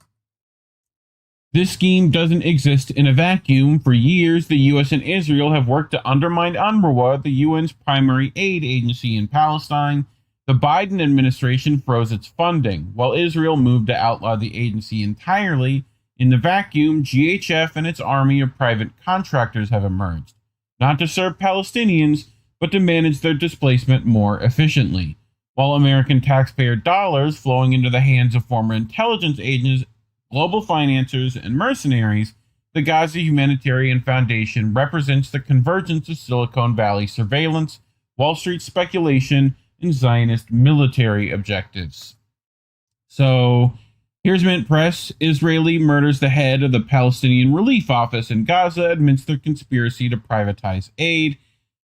This scheme doesn't exist in a vacuum. For years, the US and Israel have worked to undermine UNRWA, the UN's primary aid agency in Palestine. The Biden administration froze its funding, while Israel moved to outlaw the agency entirely. In the vacuum, GHF and its army of private contractors have emerged, not to serve Palestinians, but to manage their displacement more efficiently. While American taxpayer dollars flowing into the hands of former intelligence agents, global financiers, and mercenaries, the Gaza Humanitarian Foundation represents the convergence of Silicon Valley surveillance, Wall Street speculation, and Zionist military objectives. So, here's MintPress. Israeli murders the head of the Palestinian Relief Office in Gaza amidst their conspiracy to privatize aid.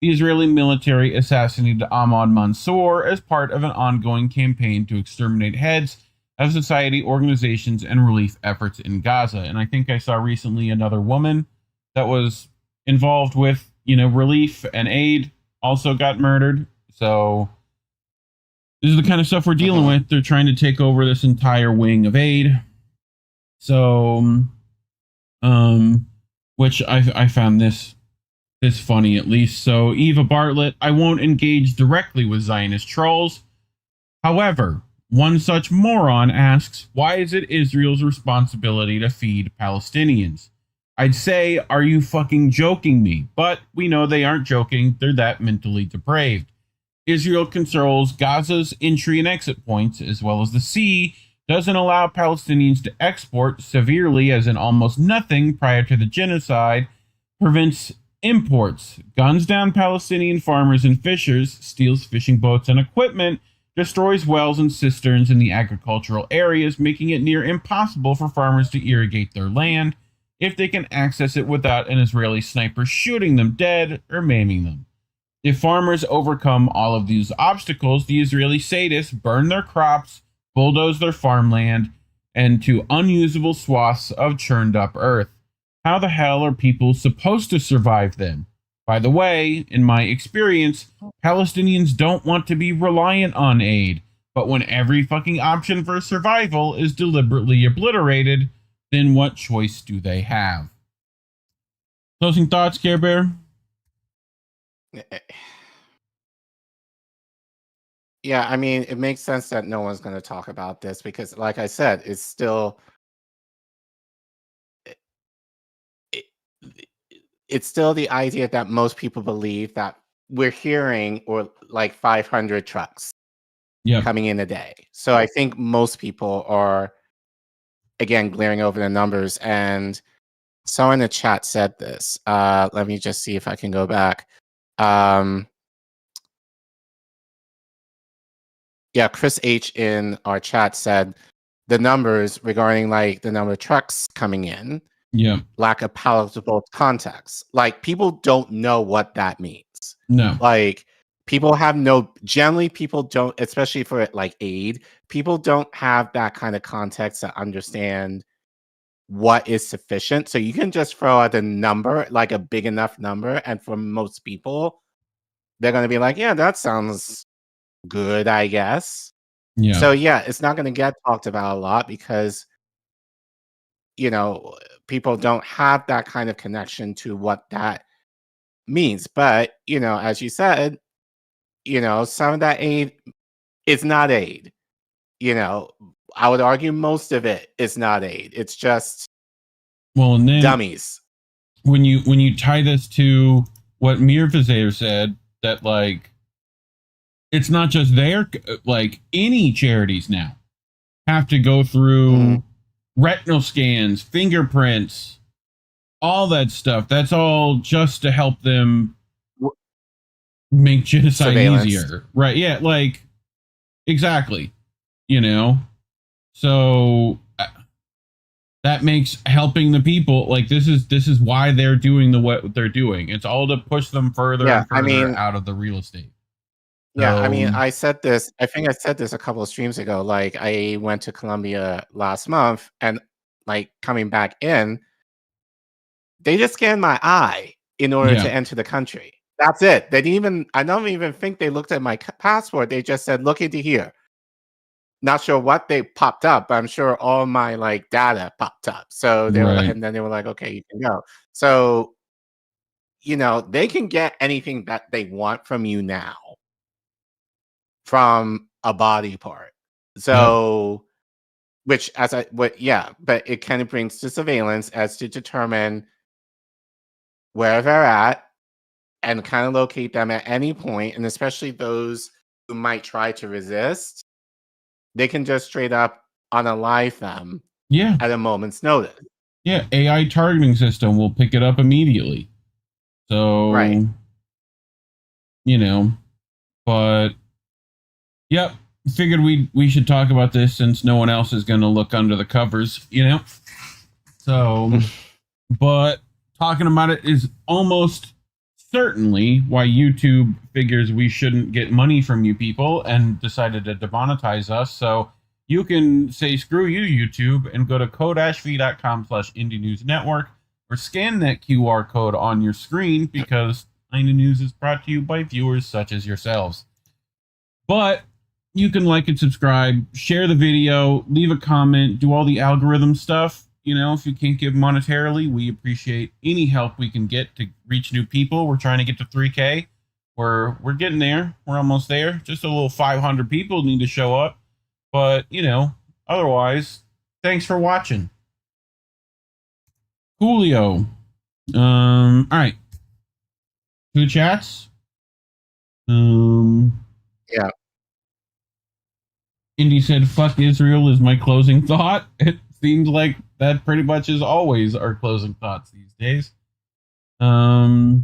The Israeli military assassinated Ahmad Mansour as part of an ongoing campaign to exterminate heads of society organizations and relief efforts in Gaza. And I think I saw recently another woman that was involved with, relief and aid also got murdered. So this is the kind of stuff we're dealing with. They're trying to take over this entire wing of aid. So, which I found this funny at least. So Eva Bartlett, I won't engage directly with Zionist trolls. However, one such moron asks, why is it Israel's responsibility to feed Palestinians? I'd say, are you fucking joking me? But we know they aren't joking. They're that mentally depraved. Israel controls Gaza's entry and exit points, as well as the sea, doesn't allow Palestinians to export severely, as in almost nothing prior to the genocide, prevents imports, guns down Palestinian farmers and fishers, steals fishing boats and equipment, destroys wells and cisterns in the agricultural areas, making it near impossible for farmers to irrigate their land if they can access it without an Israeli sniper shooting them dead or maiming them. If farmers overcome all of these obstacles, the Israeli sadists burn their crops, bulldoze their farmland, and to unusable swaths of churned up earth. How the hell are people supposed to survive then? By the way, in my experience, Palestinians don't want to be reliant on aid, but when every fucking option for survival is deliberately obliterated, then what choice do they have? Closing thoughts, Care Bear? Yeah, I mean, it makes sense that no one's going to talk about this because, like I said, it's still it, it's still the idea that most people believe that we're hearing or like 500 trucks coming in a day. So I think most people are again glaring over the numbers. And someone in the chat said this. Let me just see if I can go back. Yeah, Chris H in our chat said the numbers regarding like the number of trucks coming in lack a palatable context. Like people don't know what that means. No. Like people have generally people don't, especially for like aid, people don't have that kind of context to understand what is sufficient. So you can just throw out a number, like a big enough number, and for most people, they're going to be like, yeah, that sounds good, I guess. Yeah. So yeah, it's not going to get talked about a lot because, you know, people don't have that kind of connection to what that means. But, you know, as you said, you know, some of that aid is not aid. You know, I would argue most of it is not aid. It's just and then dummies. When you tie this to what Mirfazer said, that like it's not just their, like any charities now have to go through retinal scans, fingerprints, all that stuff. That's all just to help them make genocide easier. Right. Yeah. Like exactly. You know, so that makes helping the people like this is why they're doing what they're doing. It's all to push them further and further out of the real estate. Yeah, I mean, I said this. I think I said this a couple of streams ago. Like, I went to Colombia last month, and like coming back in, they just scanned my eye in order to enter the country. That's it. They didn't even. I don't even think they looked at my passport. They just said, "Look into here." Not sure what they popped up, but I'm sure all my like data popped up. So they were, and then they were like, "Okay, you can go." So, you know, they can get anything that they want from you now. From a body part. So, but it kind of brings to surveillance as to determine where they're at and kind of locate them at any point, and especially those who might try to resist, they can just straight up unalive them at a moment's notice. Yeah, AI targeting system will pick it up immediately. So, you know, but yep, figured we should talk about this since no one else is going to look under the covers, you know? So, but talking about it is almost certainly why YouTube figures we shouldn't get money from you people and decided to demonetize us. So you can say, screw you, YouTube, and go to ko-fi.com/indienewsnetwork or scan that QR code on your screen because Indie News is brought to you by viewers such as yourselves. But you can like and subscribe, share the video, leave a comment, do all the algorithm stuff. You know, if you can't give monetarily, we appreciate any help we can get to reach new people. We're trying to get to 3K. We're getting there. We're almost there. Just a little 500 people need to show up. But, you know, otherwise, thanks for watching. Coolio. All right. Two chats. Yeah. Indy said, fuck Israel is my closing thought. It seems like that pretty much is always our closing thoughts these days. I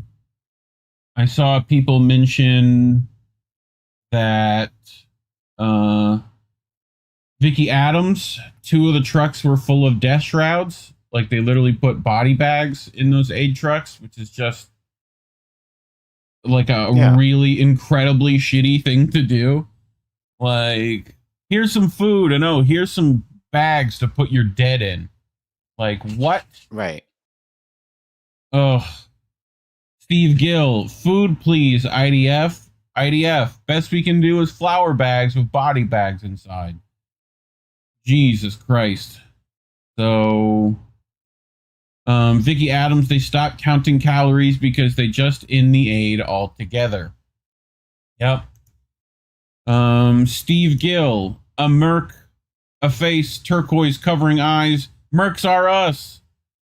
saw people mention that Vicky Adams, 2 of the trucks were full of death shrouds. Like they literally put body bags in those aid trucks, which is just like a really incredibly shitty thing to do. Like, here's some food, and oh, here's some bags to put your dead in. Like, what? Right. Ugh. Steve Gill, food please, IDF. IDF, best we can do is flour bags with body bags inside. Jesus Christ. So, Vicky Adams, they stopped counting calories because they just in the aid altogether. Yep. Steve Gill, a merc, a face, turquoise covering eyes. Mercs are us.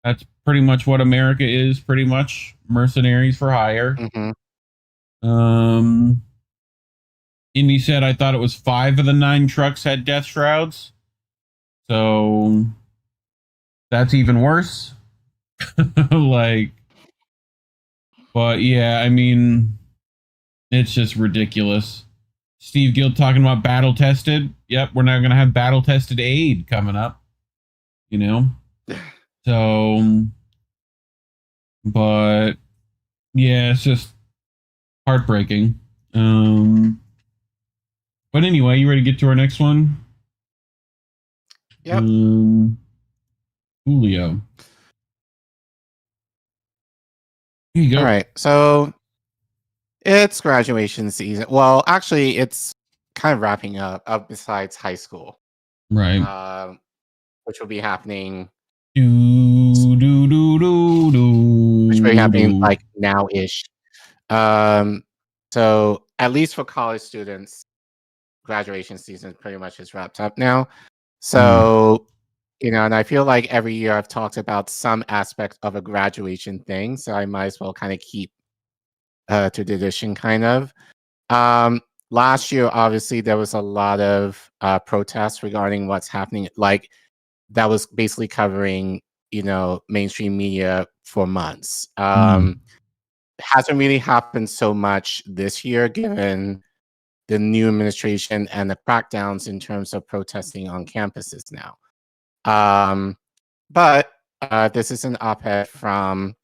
That's pretty much what America is, pretty much. Mercenaries for hire. Indy said, I thought it was 5 of the 9 trucks had death shrouds. So that's even worse. Like, but yeah, I mean, it's just ridiculous. Steve Gill talking about battle tested. Yep, we're now going to have battle tested aid coming up. You know? So, but yeah, it's just heartbreaking. But anyway, you ready to get to our next one? Yep. Julio. Here you go. All right. So it's graduation season. Well, actually, it's kind of wrapping up besides high school. Right. Which will be happening. Which will be happening like now-ish. So at least for college students, graduation season pretty much is wrapped up now. So, you know, and I feel like every year I've talked about some aspect of a graduation thing, so I might as well kind of keep to tradition, kind of. Last year, obviously, there was a lot of protests regarding what's happening. Like, that was basically covering, you know, mainstream media for months. Hasn't really happened so much this year, given the new administration and the crackdowns in terms of protesting on campuses now. But this is an op-ed from,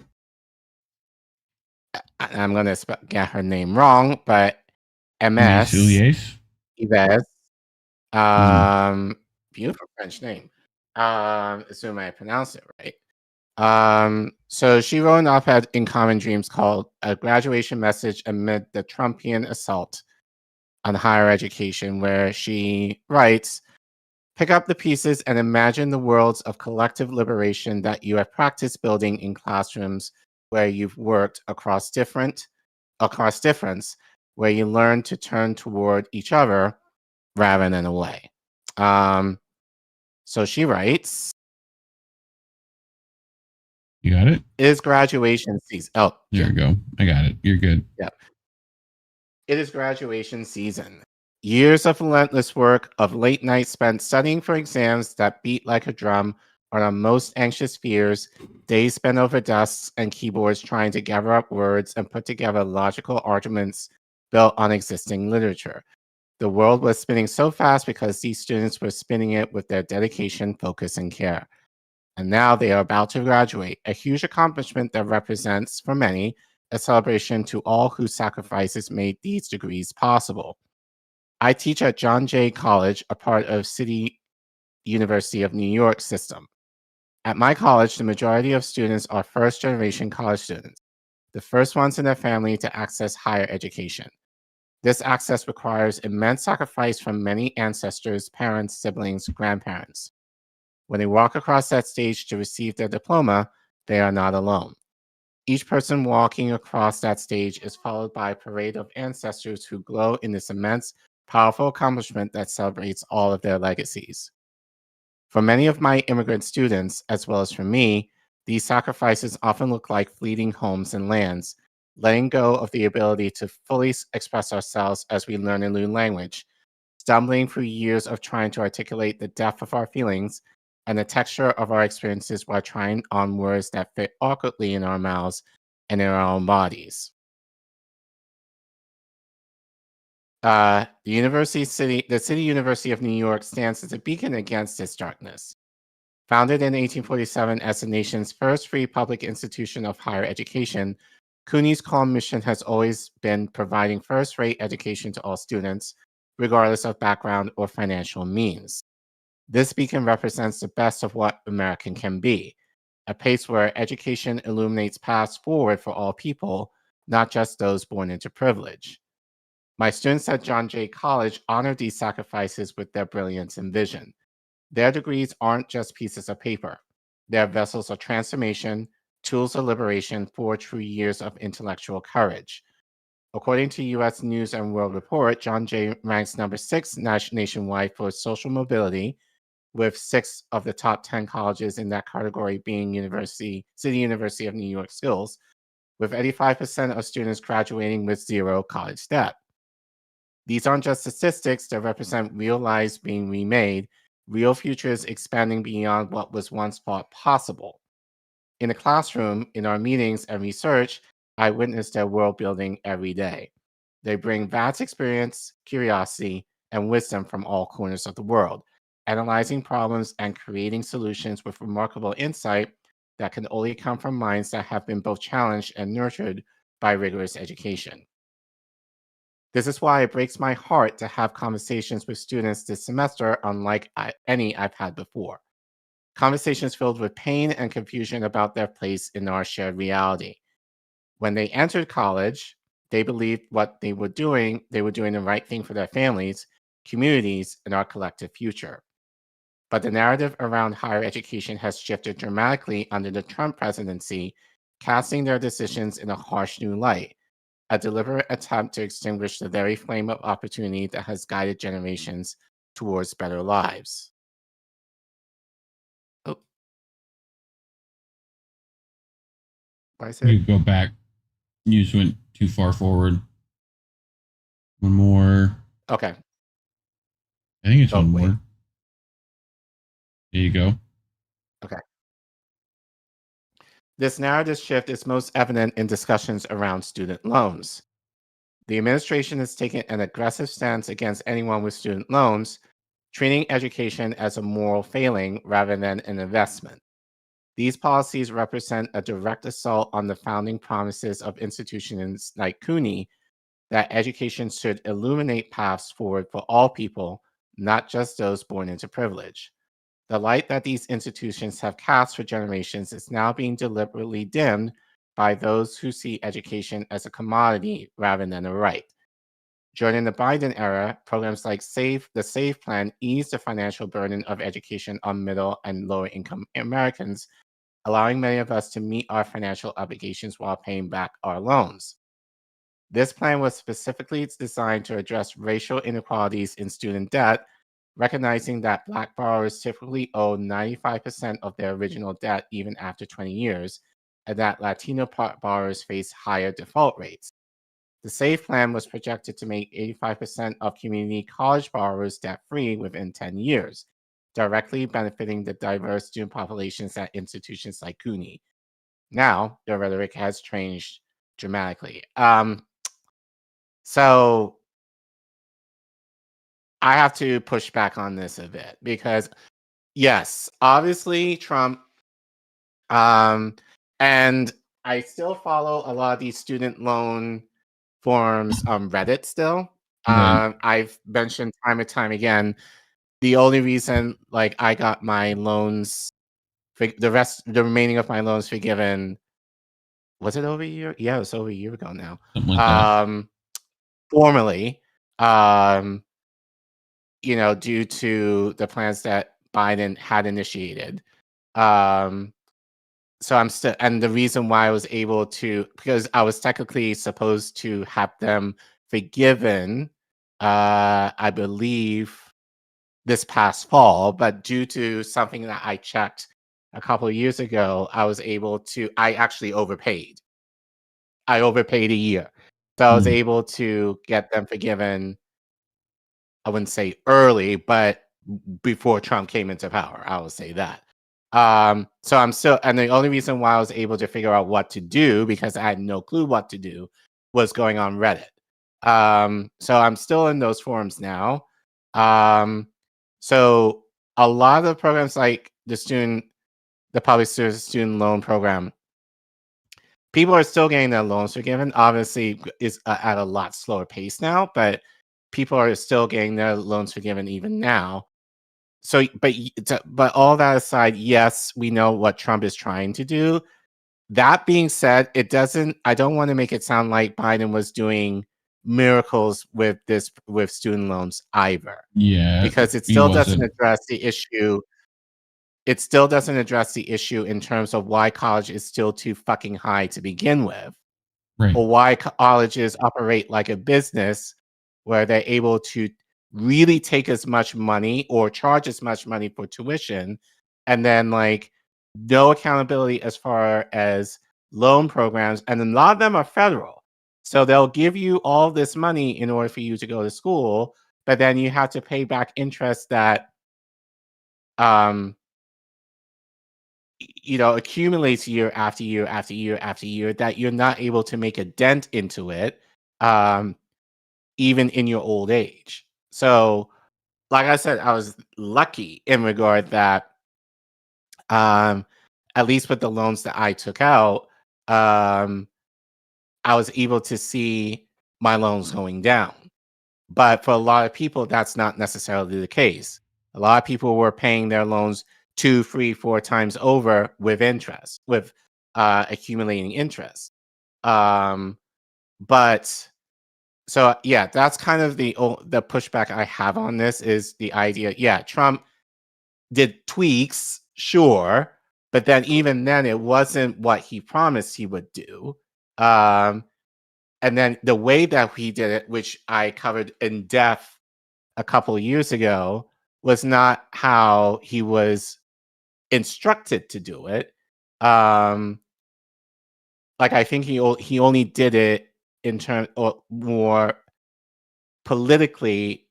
I'm going to get her name wrong, but MS Yves. Beautiful French name. Assume I pronounced it right. So she wrote an op-ed in Common Dreams called A Graduation Message Amid the Trumpian Assault on Higher Education, where she writes, pick up the pieces and imagine the worlds of collective liberation that you have practiced building in classrooms where you've worked across difference, where you learn to turn toward each other rather than away. So she writes, you got it? It is graduation season. Oh, there you go. I got it. You're good. Yep. It is graduation season. Years of relentless work, of late nights spent studying for exams that beat like a drum on our most anxious fears, days spent over desks and keyboards trying to gather up words and put together logical arguments built on existing literature. The world was spinning so fast because these students were spinning it with their dedication, focus, and care. And now they are about to graduate, a huge accomplishment that represents, for many, a celebration to all whose sacrifices made these degrees possible. I teach at John Jay College, a part of City University of New York system. At my college, the majority of students are first-generation college students, the first ones in their family to access higher education. This access requires immense sacrifice from many ancestors, parents, siblings, grandparents. When they walk across that stage to receive their diploma, they are not alone. Each person walking across that stage is followed by a parade of ancestors who glow in this immense, powerful accomplishment that celebrates all of their legacies. For many of my immigrant students, as well as for me, these sacrifices often look like fleeting homes and lands, letting go of the ability to fully express ourselves as we learn a new language, stumbling through years of trying to articulate the depth of our feelings and the texture of our experiences while trying on words that fit awkwardly in our mouths and in our own bodies. The City University of New York stands as a beacon against this darkness. Founded in 1847 as the nation's first free public institution of higher education, CUNY's core mission has always been providing first-rate education to all students, regardless of background or financial means. This beacon represents the best of what American can be, a place where education illuminates paths forward for all people, not just those born into privilege. My students at John Jay College honor these sacrifices with their brilliance and vision. Their degrees aren't just pieces of paper. They're vessels of transformation, tools of liberation, 4 true years of intellectual courage. According to U.S. News and World Report, John Jay ranks number 6 nationwide for social mobility, with 6 of the top 10 colleges in that category being City University of New York schools, with 85% of students graduating with 0 college debt. These aren't just statistics that represent real lives being remade, real futures expanding beyond what was once thought possible. In the classroom, in our meetings and research, I witness their world building every day. They bring vast experience, curiosity, and wisdom from all corners of the world, analyzing problems and creating solutions with remarkable insight that can only come from minds that have been both challenged and nurtured by rigorous education. This is why it breaks my heart to have conversations with students this semester unlike any I've had before. Conversations filled with pain and confusion about their place in our shared reality. When they entered college, they believed what they were doing the right thing for their families, communities, and our collective future. But the narrative around higher education has shifted dramatically under the Trump presidency, casting their decisions in a harsh new light, a deliberate attempt to extinguish the very flame of opportunity that has guided generations towards better lives. Oh. Why is it? You go back. You just went too far forward. One more. Okay. I think it's one more. There you go. Okay. This narrative shift is most evident in discussions around student loans. The administration has taken an aggressive stance against anyone with student loans, treating education as a moral failing rather than an investment. These policies represent a direct assault on the founding promises of institutions like CUNY that education should illuminate paths forward for all people, not just those born into privilege. The light that these institutions have cast for generations is now being deliberately dimmed by those who see education as a commodity rather than a right. During the Biden era, programs like the SAVE plan eased the financial burden of education on middle and lower income Americans, allowing many of us to meet our financial obligations while paying back our loans. This plan was specifically designed to address racial inequalities in student debt, recognizing that Black borrowers typically owe 95% of their original debt even after 20 years, and that Latino borrowers face higher default rates. The SAVE plan was projected to make 85% of community college borrowers debt-free within 10 years, directly benefiting the diverse student populations at institutions like CUNY. Now, the rhetoric has changed dramatically. So I have to push back on this a bit because, yes, obviously Trump, and I still follow a lot of these student loan forums on Reddit still. I've mentioned time and time again, the only reason like I got my loans, the remaining of my loans forgiven, was it over a year? Yeah, it was over a year ago now. Something like that. Formally, due to the plans that Biden had initiated. So I'm still, and the reason why I was able to, because I was technically supposed to have them forgiven, I believe this past fall, but due to something that I checked a couple of years ago, I actually overpaid. I overpaid a year. So I was able to get them forgiven, I wouldn't say early, but before Trump came into power, I will say that. So I'm still, and the only reason why I was able to figure out what to do, because I had no clue what to do, was going on Reddit. So I'm still in those forums now. So a lot of programs like the public student loan program, people are still getting their loans forgiven. Obviously, it's at a lot slower pace now, but people are still getting their loans forgiven even now. So, but all that aside, yes, we know what Trump is trying to do. That being said, I don't want to make it sound like Biden was doing miracles with student loans either. Yeah. Because it still doesn't address the issue. It still doesn't address the issue in terms of why college is still too fucking high to begin with. Right. or why colleges operate like a business where they're able to really take as much money or charge as much money for tuition, and then like no accountability as far as loan programs. And a lot of them are federal. So they'll give you all this money in order for you to go to school, but then you have to pay back interest that accumulates year after year after year after year, that you're not able to make a dent into it, even in your old age. So, like I said, I was lucky in regard that, at least with the loans that I took out, I was able to see my loans going down. But for a lot of people, that's not necessarily the case. A lot of people were paying their loans 2, 3, 4 times over with interest, with accumulating interest. But so yeah, that's kind of the pushback I have on this, is the idea. Yeah, Trump did tweaks, sure, but then even then, it wasn't what he promised he would do. And then the way that he did it, which I covered in depth a couple of years ago, was not how he was instructed to do it. Like, I think he only did it in terms, or more politically,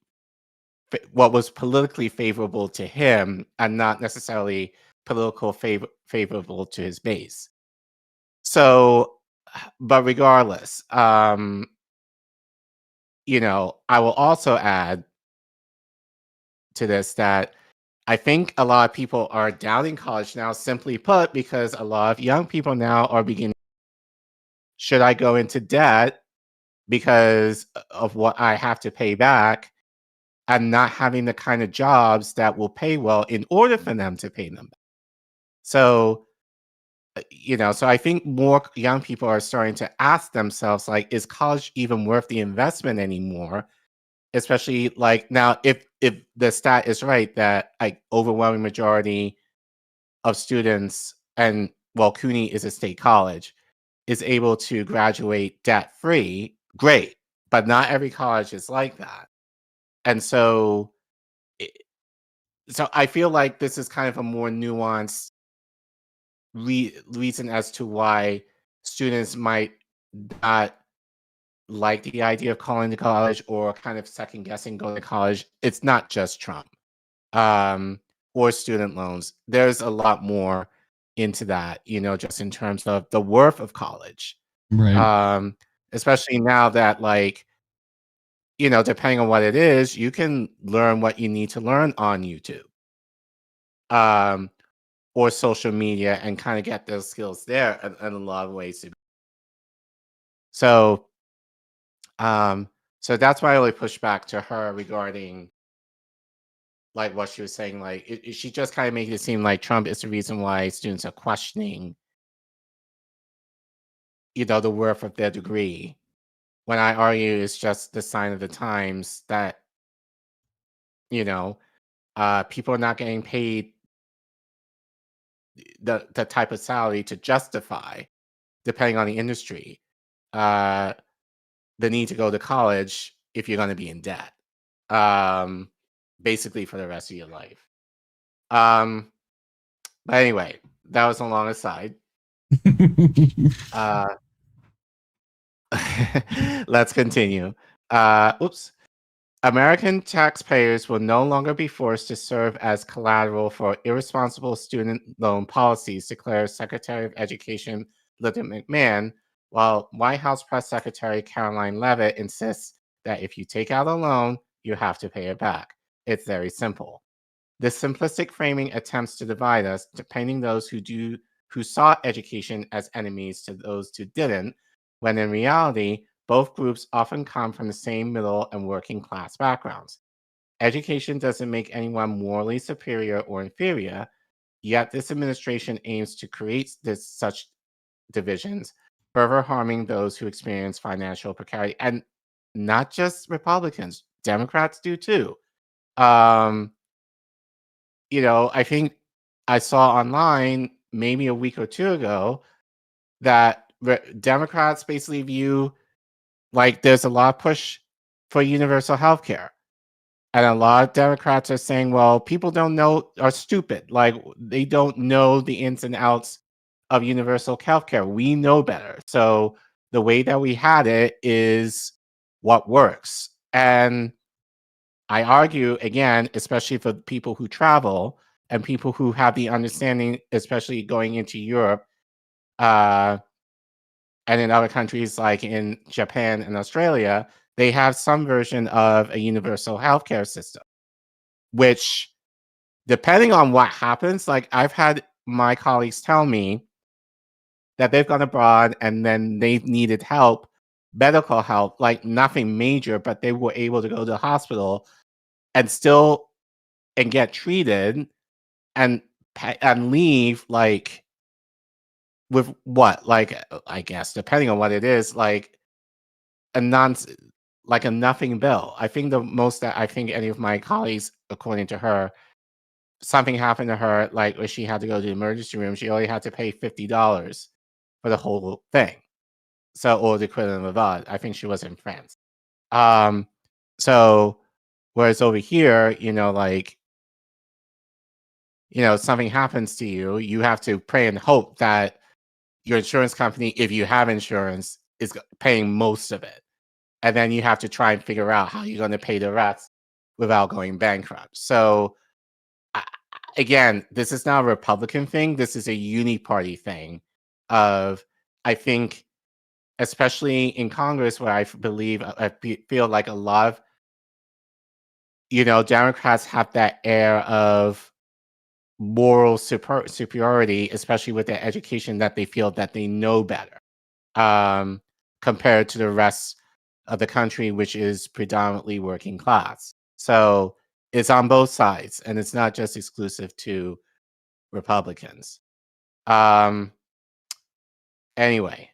what was politically favorable to him, and not necessarily favorable to his base. So, but regardless, I will also add to this that I think a lot of people are doubting college now, simply put, because a lot of young people now are beginning, should I go into debt because of what I have to pay back, and not having the kind of jobs that will pay well in order for them to pay them back. So, so I think more young people are starting to ask themselves, like, is college even worth the investment anymore? Especially like now, if the stat is right that like overwhelming majority of students, and well, CUNY is a state college, is able to graduate debt free, great. But not every college is like that. And so I feel like this is kind of a more nuanced reason as to why students might not like the idea of calling to college, or kind of second guessing going to college. It's not just Trump or student loans. There's a lot more into that, just in terms of the worth of college. Right. Especially now that, like, depending on what it is, you can learn what you need to learn on YouTube or social media, and kind of get those skills there in a lot of ways. So that's why I really push back to her regarding like what she was saying. Like, she just kind of made it seem like Trump is the reason why students are questioning, the worth of their degree. When I argue it's just the sign of the times that, people are not getting paid the type of salary to justify, depending on the industry, the need to go to college if you're going to be in debt, basically for the rest of your life. But anyway, that was a long aside. Let's continue. Oops. American taxpayers will no longer be forced to serve as collateral for irresponsible student loan policies, declares Secretary of Education Linda McMahon, while White House Press Secretary Caroline Leavitt insists that if you take out a loan, you have to pay it back. It's very simple. This simplistic framing attempts to divide us, painting those who sought education as enemies to those who didn't, when in reality, both groups often come from the same middle and working class backgrounds. Education doesn't make anyone morally superior or inferior, yet this administration aims to create such divisions, further harming those who experience financial precarity. And not just Republicans, Democrats do too. I think I saw online maybe a week or two ago that Democrats basically view like there's a lot of push for universal health care. And a lot of Democrats are saying, well, people are stupid. Like they don't know the ins and outs of universal health care. We know better. So the way that we had it is what works. And I argue, again, especially for people who travel and people who have the understanding, especially going into Europe and in other countries like in Japan and Australia, they have some version of a universal healthcare system, which, depending on what happens, like I've had my colleagues tell me that they've gone abroad and then they needed help, medical help, like nothing major, but they were able to go to the hospital and get treated and leave like with what, like I guess depending on what it is, like a nothing bill. I think the most that I think any of my colleagues, according to her, something happened to her, like where she had to go to the emergency room, she only had to pay $50 for the whole thing. So, or the equivalent of that. I think she was in France. So whereas over here, something happens to you, you have to pray and hope that your insurance company, if you have insurance, is paying most of it. And then you have to try and figure out how you're going to pay the rest without going bankrupt. So again, this is not a Republican thing. This is a uni-party thing of, I think, especially in Congress, where I feel like a lot of, Democrats have that air of moral superiority, especially with their education, that they feel that they know better compared to the rest of the country, which is predominantly working class. So it's on both sides, and it's not just exclusive to Republicans. Anyway,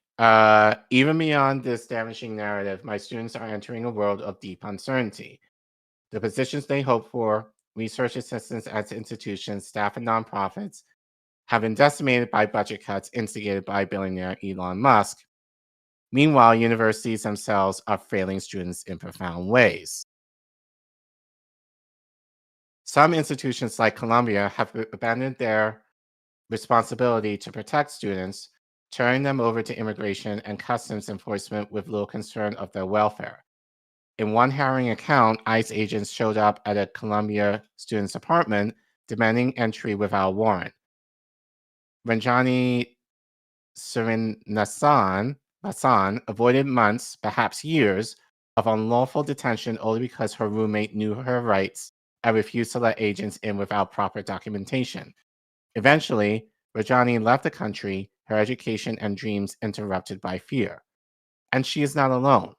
even beyond this damaging narrative, my students are entering a world of deep uncertainty. The positions they hope for, research assistants at institutions, staff, and nonprofits, have been decimated by budget cuts instigated by billionaire Elon Musk. Meanwhile, universities themselves are failing students in profound ways. Some institutions like Columbia have abandoned their responsibility to protect students, turning them over to immigration and customs enforcement with little concern of their welfare. In one harrowing account, ICE agents showed up at a Columbia student's apartment demanding entry without warrant. Ranjani Srinivasan avoided months, perhaps years, of unlawful detention only because her roommate knew her rights and refused to let agents in without proper documentation. Eventually, Ranjani left the country, her education and dreams interrupted by fear. And she is not alone.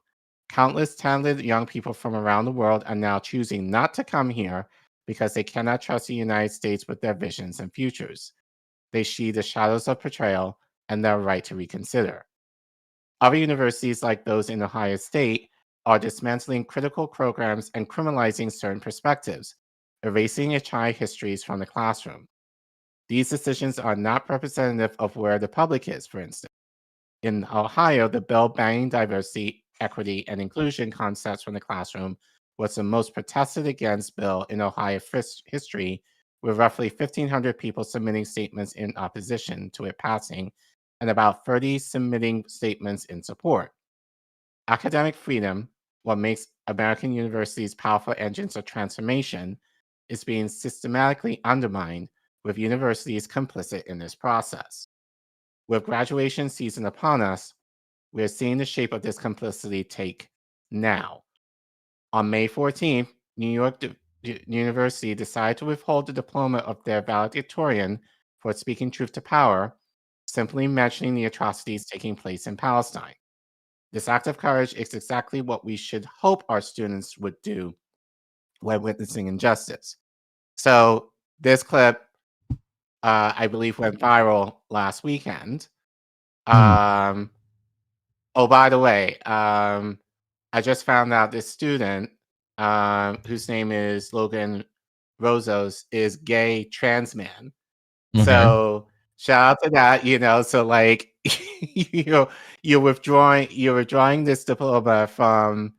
Countless talented young people from around the world are now choosing not to come here because they cannot trust the United States with their visions and futures. They see the shadows of betrayal and their right to reconsider. Other universities, like those in Ohio State, are dismantling critical programs and criminalizing certain perspectives, erasing child histories from the classroom. These decisions are not representative of where the public is, for instance. In Ohio, the bill banning diversity, equity, and inclusion concepts from the classroom was the most protested against bill in Ohio history, with roughly 1,500 people submitting statements in opposition to it passing and about 30 submitting statements in support. Academic freedom, what makes American universities powerful engines of transformation, is being systematically undermined, with universities complicit in this process. With graduation season upon us, we are seeing the shape of this complicity take now. On May 14th, New York University decided to withhold the diploma of their valedictorian for speaking truth to power, simply mentioning the atrocities taking place in Palestine. This act of courage is exactly what we should hope our students would do when witnessing injustice. So this clip, I believe, went viral last weekend. Oh, by the way, I just found out this student, whose name is Logan Rosos, is gay trans man. Okay. So shout out to that, you know. So like you're withdrawing this diploma from,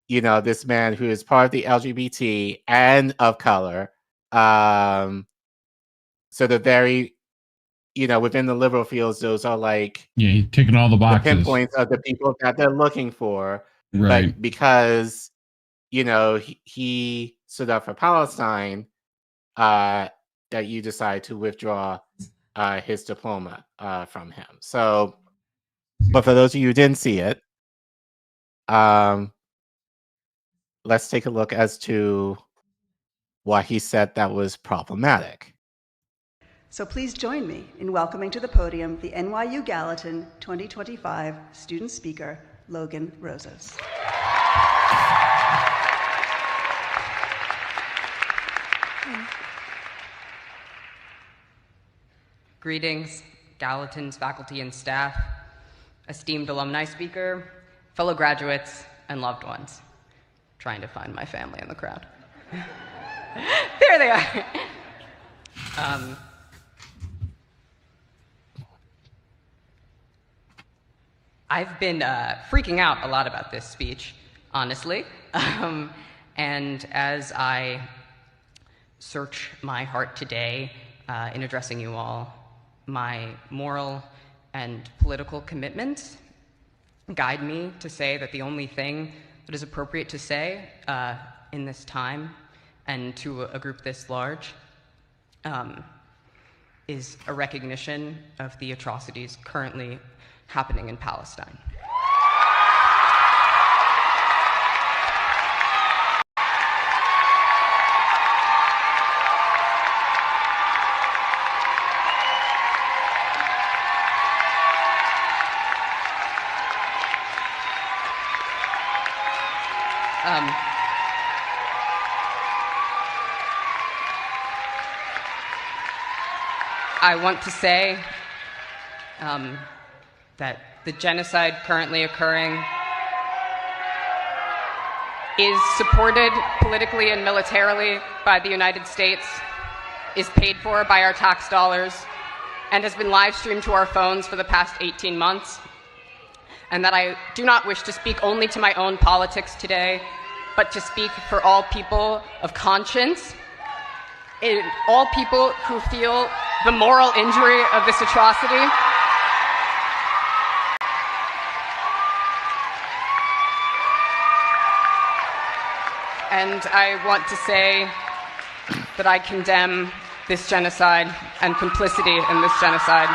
you know, this man who is part of the LGBT and of color. So the very, you know, within the liberal fields, those are like Yeah, he's ticking all the the boxes. pinpoints of the people that they're looking for. Right. But because, you know, he stood up for Palestine, that you decide to withdraw his diploma from him. So, but for those of you who didn't see it, let's take a look as to why he said that was problematic. So please join me in welcoming to the podium the NYU Gallatin 2025 student speaker, Logan Rosas. Greetings, Gallatin's faculty and staff, esteemed alumni speaker, fellow graduates, and loved ones. Trying to find my family in the crowd. There they are. I've been freaking out a lot about this speech, honestly. And as I search my heart today in addressing you all, my moral and political commitments guide me to say that the only thing that is appropriate to say in this time and to a group this large is a recognition of the atrocities currently happening in Palestine. I want to say that the genocide currently occurring is supported politically and militarily by the United States, is paid for by our tax dollars, and has been live streamed to our phones for the past 18 months, and that I do not wish to speak only to my own politics today, but to speak for all people of conscience, all people who feel the moral injury of this atrocity. And I want to say that I condemn this genocide and complicity in this genocide.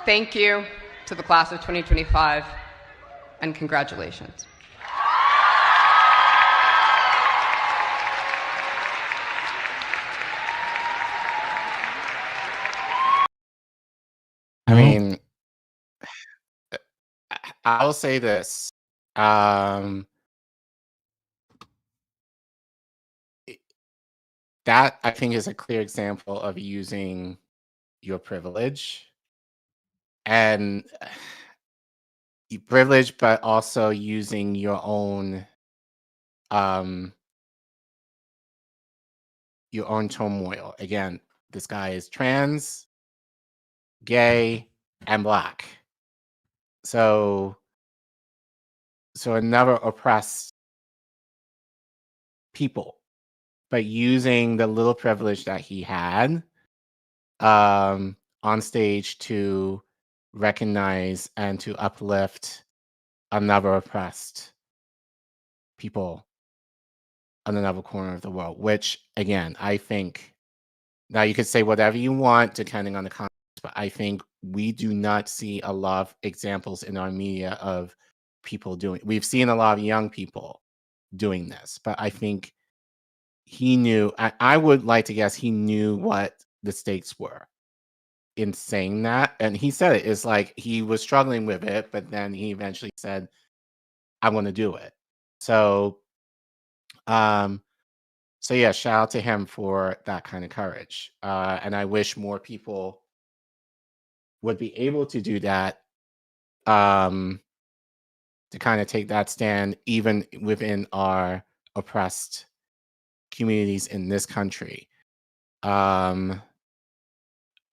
Thank you to the class of 2025, and congratulations. I mean, I'll say this. That I think is a clear example of using your privilege. And privilege, but also using your own turmoil. Again, this guy is trans, gay, and black. So another oppressed people, but using the little privilege that he had on stage to recognize and to uplift another oppressed people on another corner of the world, which again, I think now you could say whatever you want depending on the context, but I think we do not see a lot of examples in our media of people doing. We've seen a lot of young people doing this, but I think he knew, I would like to guess he knew what the stakes were. in saying that, and he said it is like he was struggling with it, but then he eventually said, "I want to do it." So, so yeah, shout out to him for that kind of courage, and I wish more people would be able to do that, to kind of take that stand, even within our oppressed communities in this country.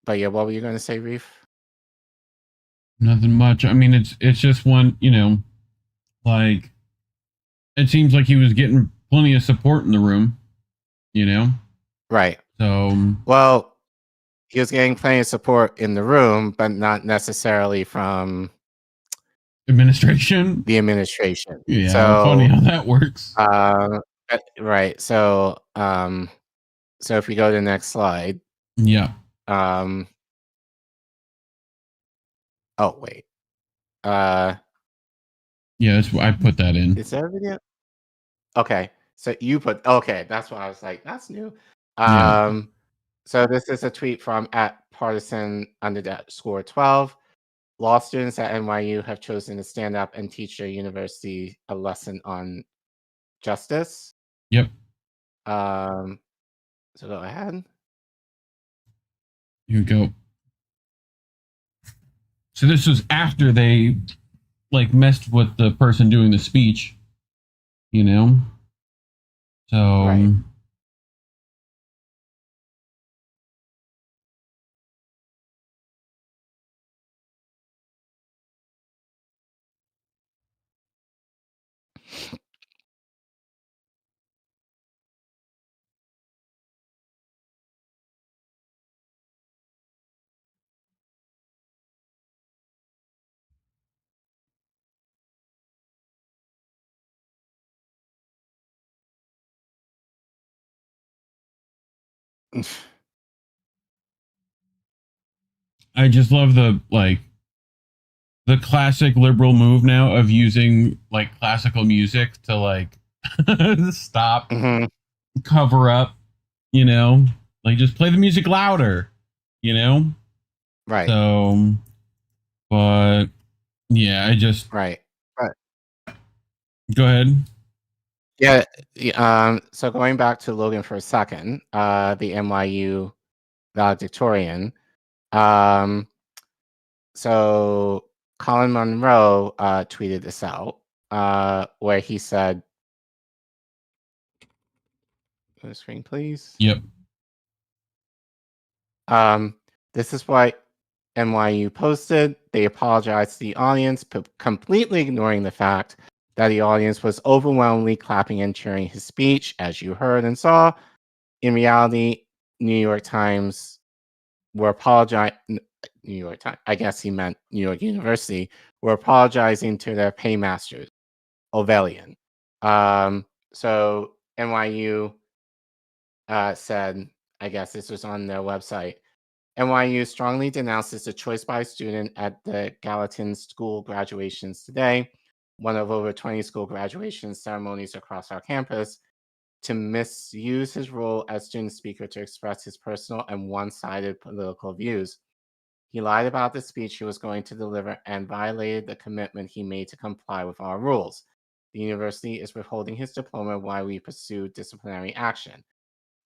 But yeah, what were you going to say, Reef? Nothing much. I mean, it's just one, like, it seems like he was getting plenty of support in the room, Right. So, well, he was getting plenty of support in the room, but not necessarily from administration. The administration. Yeah, so funny how that works. Right. So, so if we go to the next slide. Yeah. Oh wait. Yeah, I put that in. Is that a video? Okay. So you put that's why I was like, that's new. Yeah. So this is a tweet from @partisan_12. Law students at NYU have chosen to stand up and teach their university a lesson on justice. Yep. So go ahead. Here we go. So this was after they messed with the person doing the speech, So right. I just love the classic liberal move now of using classical music to stop, cover up, just play the music louder, Right. So, but yeah, I just right. Go ahead. Yeah. So going back to Logan for a second, the NYU valedictorian. So Colin Monroe tweeted this out, where he said, "Go to screen, please." Yep. This is what NYU posted. They apologized to the audience, completely ignoring the fact that the audience was overwhelmingly clapping and cheering his speech, as you heard and saw. In reality, New York Times were apologizing. New York Times, I guess he meant New York University, were apologizing to their paymasters, Ovelian. So NYU said, I guess this was on their website, NYU strongly denounces the choice by a student at the Gallatin School graduations today, one of over 20 school graduation ceremonies across our campus, to misuse his role as student speaker to express his personal and one-sided political views. He lied about the speech he was going to deliver and violated the commitment he made to comply with our rules. The university is withholding his diploma while we pursue disciplinary action.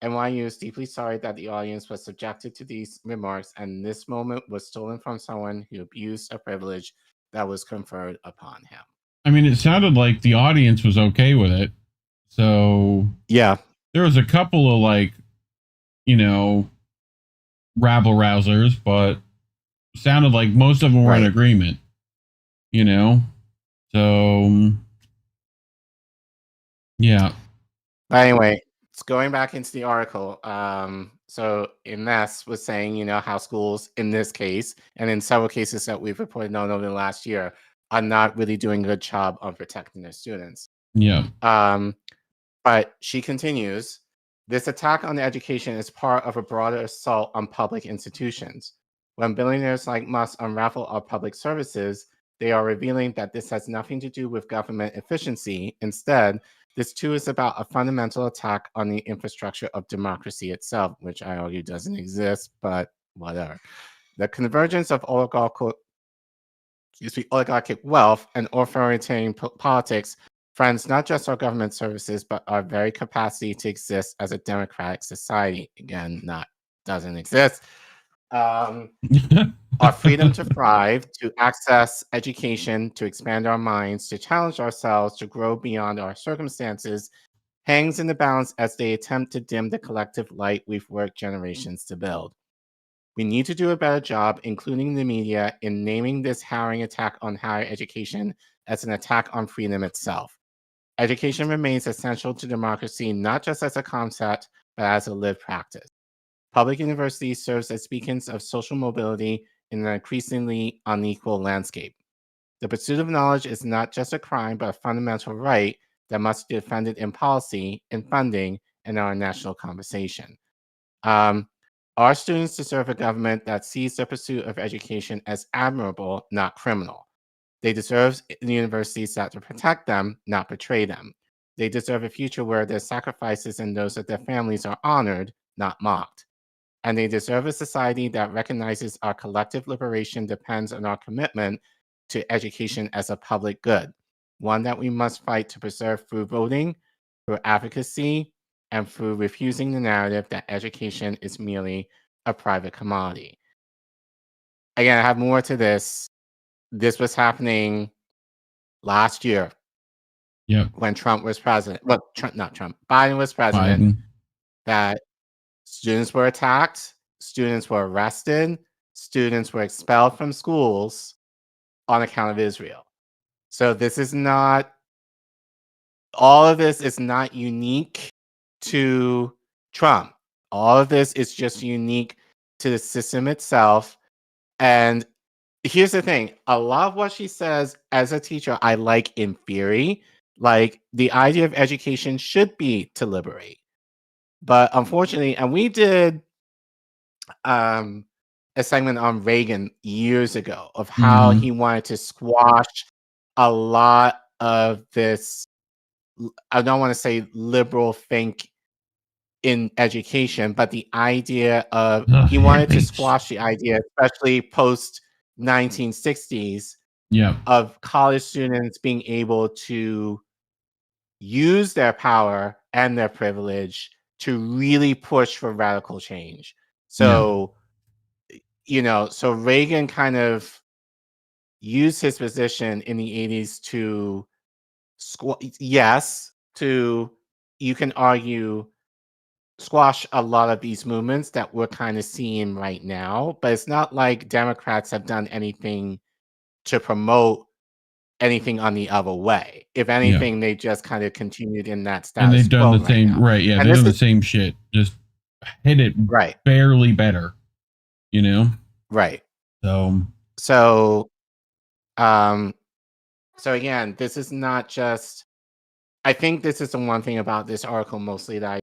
NYU is deeply sorry that the audience was subjected to these remarks, and this moment was stolen from someone who abused a privilege that was conferred upon him. I mean, it sounded like the audience was okay with it. So yeah, there was a couple of rabble rousers, but sounded like most of them were in agreement. So yeah. But anyway, it's going back into the article. So Ines was saying, how schools in this case, and in several cases that we've reported on over the last year, are not really doing a good job on protecting their students. Yeah. But she continues, this attack on education is part of a broader assault on public institutions. When billionaires like Musk unravel our public services, they are revealing that this has nothing to do with government efficiency. Instead, this too is about a fundamental attack on the infrastructure of democracy itself, which I argue doesn't exist, but whatever. The convergence of oligarchic wealth and authoritarian politics threatens not just our government services, but our very capacity to exist as a democratic society. Again, doesn't exist. Our freedom to thrive, to access education, to expand our minds, to challenge ourselves, to grow beyond our circumstances, hangs in the balance as they attempt to dim the collective light we've worked generations to build. We need to do a better job, including the media, in naming this harrowing attack on higher education as an attack on freedom itself. Education remains essential to democracy, not just as a concept, but as a lived practice. Public universities serve as beacons of social mobility in an increasingly unequal landscape. The pursuit of knowledge is not just a crime, but a fundamental right that must be defended in policy, in funding, and in our national conversation. Our students deserve a government that sees the pursuit of education as admirable, not criminal. They deserve universities that to protect them, not betray them. They deserve a future where their sacrifices and those of their families are honored, not mocked. And they deserve a society that recognizes our collective liberation depends on our commitment to education as a public good, one that we must fight to preserve through voting, through advocacy, and through refusing the narrative that education is merely a private commodity. Again, I have more to this. This was happening last year. Yep. When Trump was president. Well, Biden was president. That students were attacked, students were arrested, students were expelled from schools on account of Israel. So this is not, all of this is not unique to Trump. All of this is just unique to the system itself. And here's the thing, a lot of what she says as a teacher, I like in theory. Like, the idea of education should be to liberate. But unfortunately, and we did a segment on Reagan years ago of how he wanted to squash a lot of this, I don't want to say liberal think in education, but the idea of, he wanted to squash the idea, especially post 1960s, of college students being able to use their power and their privilege to really push for radical change. So, so Reagan kind of used his position in the 80s to, you can argue, squash a lot of these movements that we're kind of seeing right now. But it's not like Democrats have done anything to promote anything on the other way. If anything, they just kind of continued in that status and they've done the same, now. right? Yeah, they've done the same shit. Just hit it barely better, Right. So again, this is not just. I think this is the one thing about this article mostly that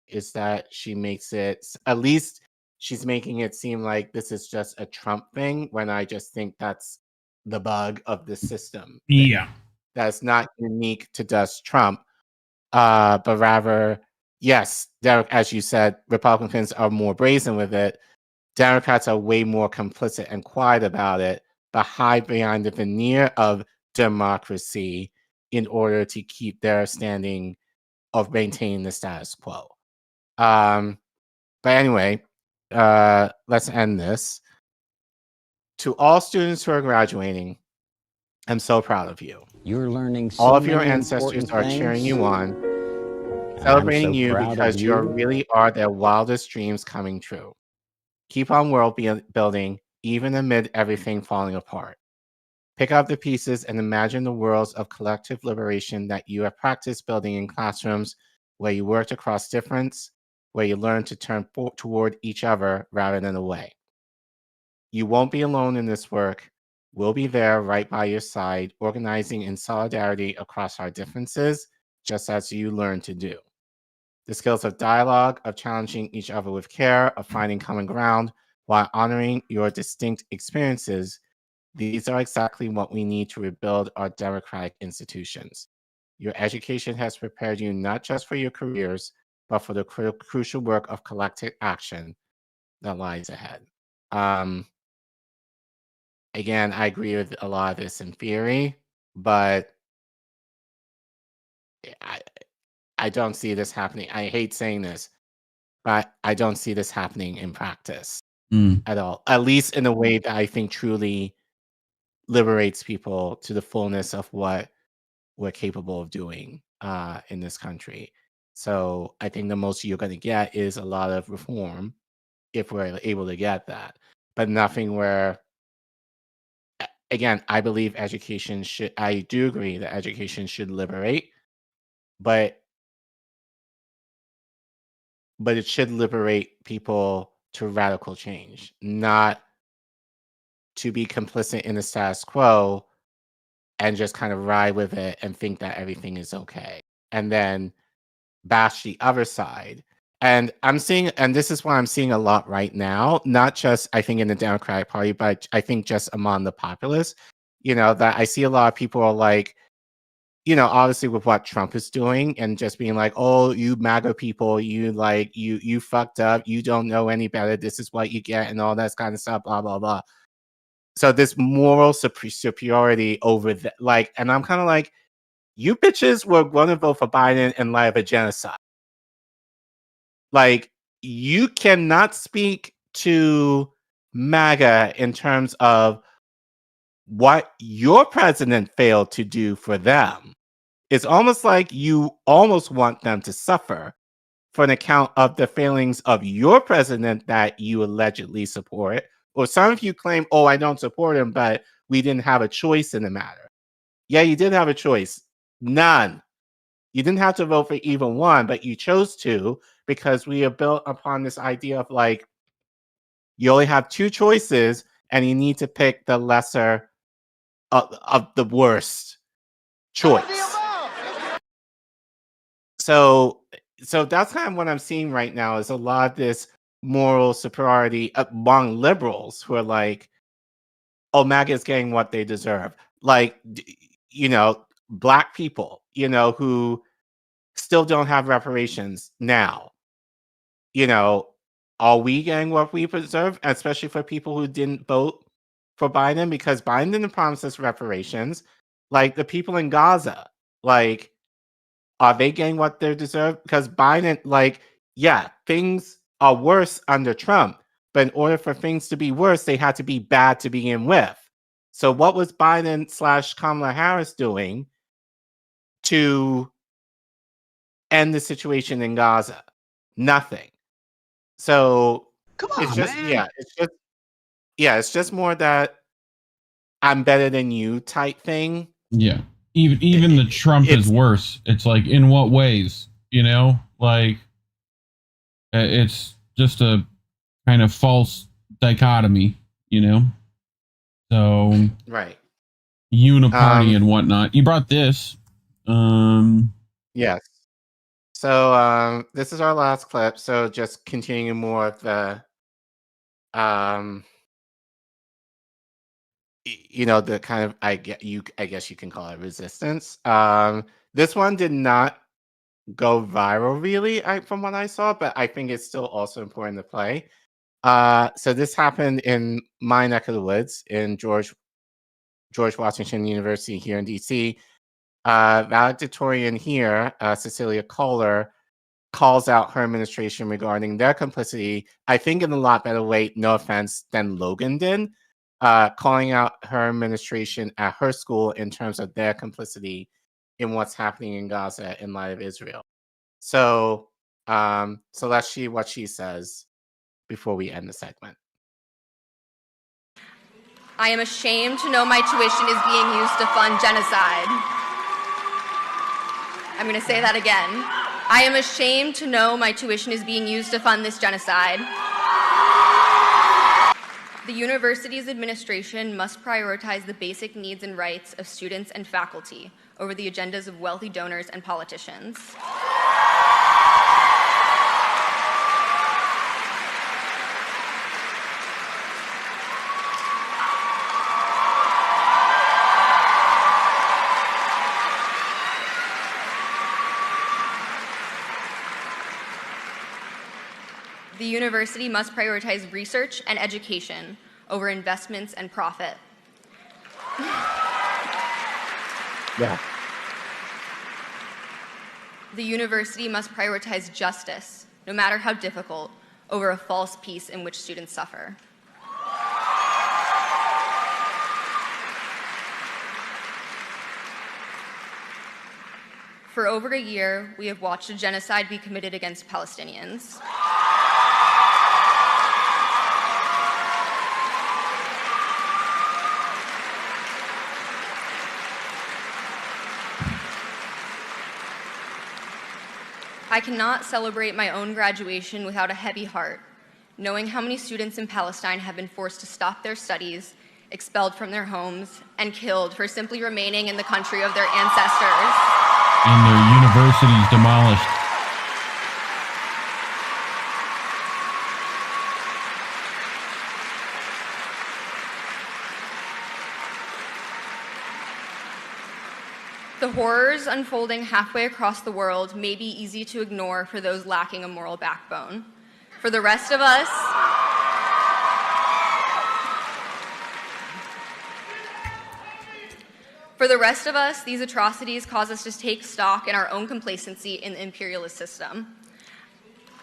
is that she makes it, at least she's making it seem like this is just a Trump thing, when I just think that's the bug of the system. Yeah. That's not unique to just Trump, but rather, yes, as you said, Republicans are more brazen with it. Democrats are way more complicit and quiet about it, but hide behind the veneer of democracy in order to keep their standing of maintaining the status quo. But anyway, let's end this. To all students who are graduating, I'm so proud of you. You're learning so all of your many ancestors important are cheering things. you on, I'm celebrating so you proud of because you you. really are their wildest dreams coming true. Keep on world building, even amid everything falling apart. Pick up the pieces and imagine the worlds of collective liberation that you have practiced building in classrooms where you worked across difference, where you learn to turn toward each other rather than away. You won't be alone in this work. We'll be there right by your side, organizing in solidarity across our differences, just as you learn to do. The skills of dialogue, of challenging each other with care, of finding common ground while honoring your distinct experiences, these are exactly what we need to rebuild our democratic institutions. Your education has prepared you not just for your careers, but for the crucial work of collective action that lies ahead. again, I agree with a lot of this in theory, but I don't see this happening. I hate saying this, but I don't see this happening in practice at all. At least in a way that I think truly liberates people to the fullness of what we're capable of doing in this country. So I think the most you're going to get is a lot of reform if we're able to get that, but nothing where, again, I believe education should, I do agree that education should liberate, but it should liberate people to radical change, not to be complicit in the status quo and just kind of ride with it and think that everything is okay. And then bash the other side. And I'm seeing, and this is what I'm seeing a lot right now, not just, I think, in the Democratic Party, but I think just among the populace, that I see a lot of people are like, obviously with what Trump is doing and just being like, oh, you MAGA people, you fucked up, you don't know any better, this is what you get, and all that kind of stuff, blah, blah, blah. So this moral superiority over that, and I'm kind of like, you bitches were going to vote for Biden in light of a genocide. You cannot speak to MAGA in terms of what your president failed to do for them. It's almost like you almost want them to suffer for an account of the failings of your president that you allegedly support. Or some of you claim, oh, I don't support him, but we didn't have a choice in the matter. Yeah, you did have a choice. None. You didn't have to vote for even one, but you chose to because we are built upon this idea of you only have two choices and you need to pick the lesser of the worst choice. So that's kind of what I'm seeing right now is a lot of this moral superiority among liberals who are like, oh, MAGA is getting what they deserve. Black people, who still don't have reparations now. Are we getting what we deserve? Especially for people who didn't vote for Biden, because Biden didn't promise us reparations. The people in Gaza, are they getting what they deserve? Because Biden, things are worse under Trump, but in order for things to be worse, they had to be bad to begin with. So what was Biden / Kamala Harris doing to end the situation in Gaza? Nothing. So it's just more that I'm better than you type thing. Yeah. Even the Trump is worse. It's like, in what ways? It's just a kind of false dichotomy, So right. Uniparty and whatnot. You brought this. Yes. So this is our last clip. So just continuing more of the the kind of I guess you can call it resistance. This one did not go viral really, from what I saw, but I think it's still also important to play. So this happened in my neck of the woods in George Washington University here in DC. Valedictorian here, Cecilia Kohler, calls out her administration regarding their complicity, I think in a lot better way, no offense, than Logan did, calling out her administration at her school in terms of their complicity in what's happening in Gaza in light of Israel. So let's see what she says before we end the segment. I am ashamed to know my tuition is being used to fund genocide. I'm going to say that again. I am ashamed to know my tuition is being used to fund this genocide. The university's administration must prioritize the basic needs and rights of students and faculty over the agendas of wealthy donors and politicians. The university must prioritize research and education over investments and profit. Yeah. The university must prioritize justice, no matter how difficult, over a false peace in which students suffer. For over a year, we have watched a genocide be committed against Palestinians. I cannot celebrate my own graduation without a heavy heart, knowing how many students in Palestine have been forced to stop their studies, expelled from their homes, and killed for simply remaining in the country of their ancestors. And their universities demolished. The horrors unfolding halfway across the world may be easy to ignore for those lacking a moral backbone. For the rest of us, these atrocities cause us to take stock in our own complacency in the imperialist system.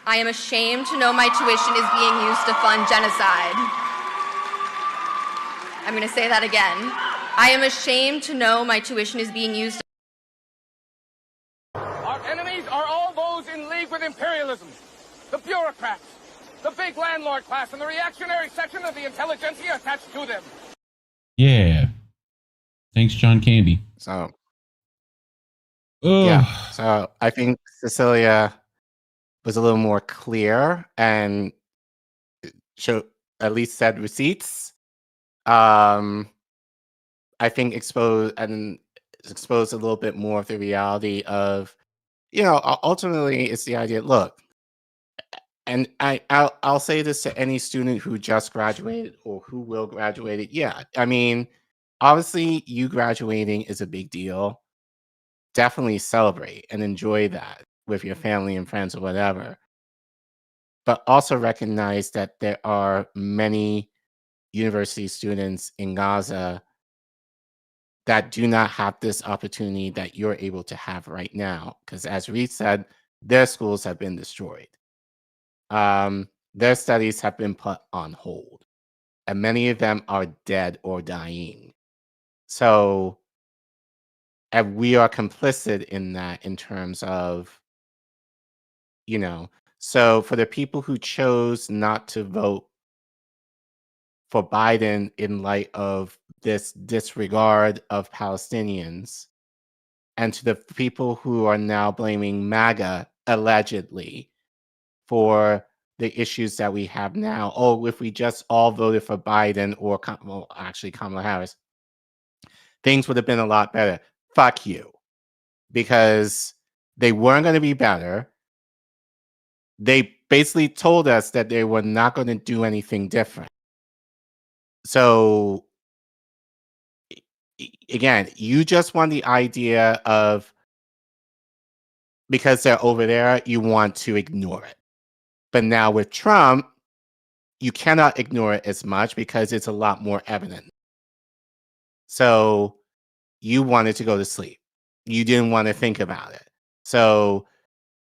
I am ashamed to know my tuition is being used to fund genocide. I'm going to say that again. I am ashamed to know my tuition is being used to Our enemies are all those in league with imperialism, the bureaucrats, the big landlord class, and the reactionary section of the intelligentsia attached to them. Yeah. Thanks, John Candy. So, Ugh. yeah. So I think Cecilia was a little more clear and showed, at least said receipts. I think exposed a little bit more of the reality of, ultimately it's the idea, look, and I'll say this to any student who just graduated or who will graduate. Yeah, I mean, obviously you graduating is a big deal. Definitely celebrate and enjoy that with your family and friends or whatever. But also recognize that there are many university students in Gaza that do not have this opportunity that you're able to have right now. Because as Reef said, their schools have been destroyed. Their studies have been put on hold. And many of them are dead or dying. So, and we are complicit in that in terms of, so for the people who chose not to vote for Biden in light of this disregard of Palestinians, and to the people who are now blaming MAGA allegedly for the issues that we have now. Oh, if we just all voted for Biden or, actually Kamala Harris, things would have been a lot better. Fuck you. Because they weren't going to be better. They basically told us that they were not going to do anything different. So, again, you just want the idea of, because they're over there, you want to ignore it. But now with Trump, you cannot ignore it as much because it's a lot more evident. So you wanted to go to sleep. You didn't want to think about it. So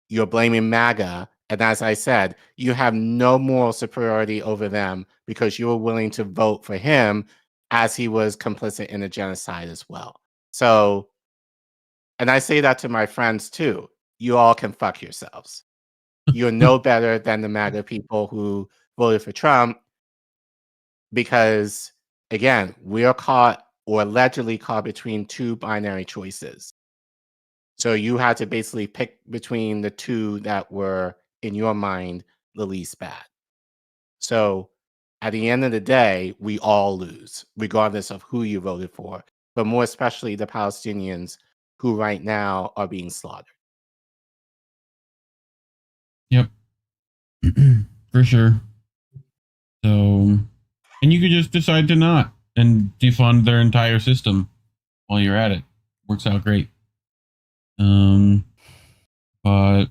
you're blaming MAGA. And as I said, you have no moral superiority over them because you were willing to vote for him as he was complicit in a genocide as well. So, and I say that to my friends too. You all can fuck yourselves. You're no better than the MAGA people who voted for Trump because, again, we are caught or allegedly caught between two binary choices. So you had to basically pick between the two that were, in your mind, the least bad. So at the end of the day, we all lose, regardless of who you voted for, but more especially the Palestinians who right now are being slaughtered. Yep. For sure. So, and you could just decide to not and defund their entire system while you're at it. Works out great. But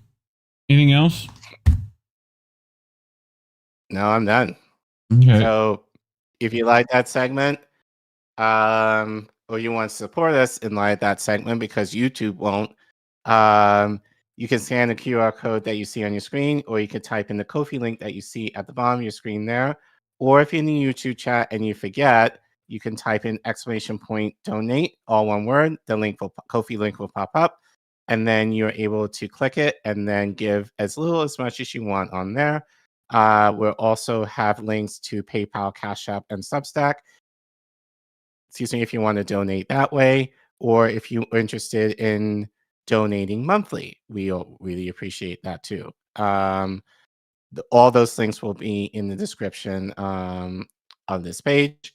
anything else? No, I'm done. Okay. So if you like that segment, or you want to support us in like that segment because YouTube won't, you can scan the QR code that you see on your screen, or you can type in the Ko-fi link that you see at the bottom of your screen there. Or if you're in the YouTube chat and you forget, you can type in !donate, all one word. The Ko-fi link will pop up, and then you're able to click it and then give as little as much as you want on there. We'll also have links to PayPal, Cash App, and Substack. Excuse me, if you want to donate that way, or if you're interested in donating monthly, we'll really appreciate that too. All those links will be in the description of this page.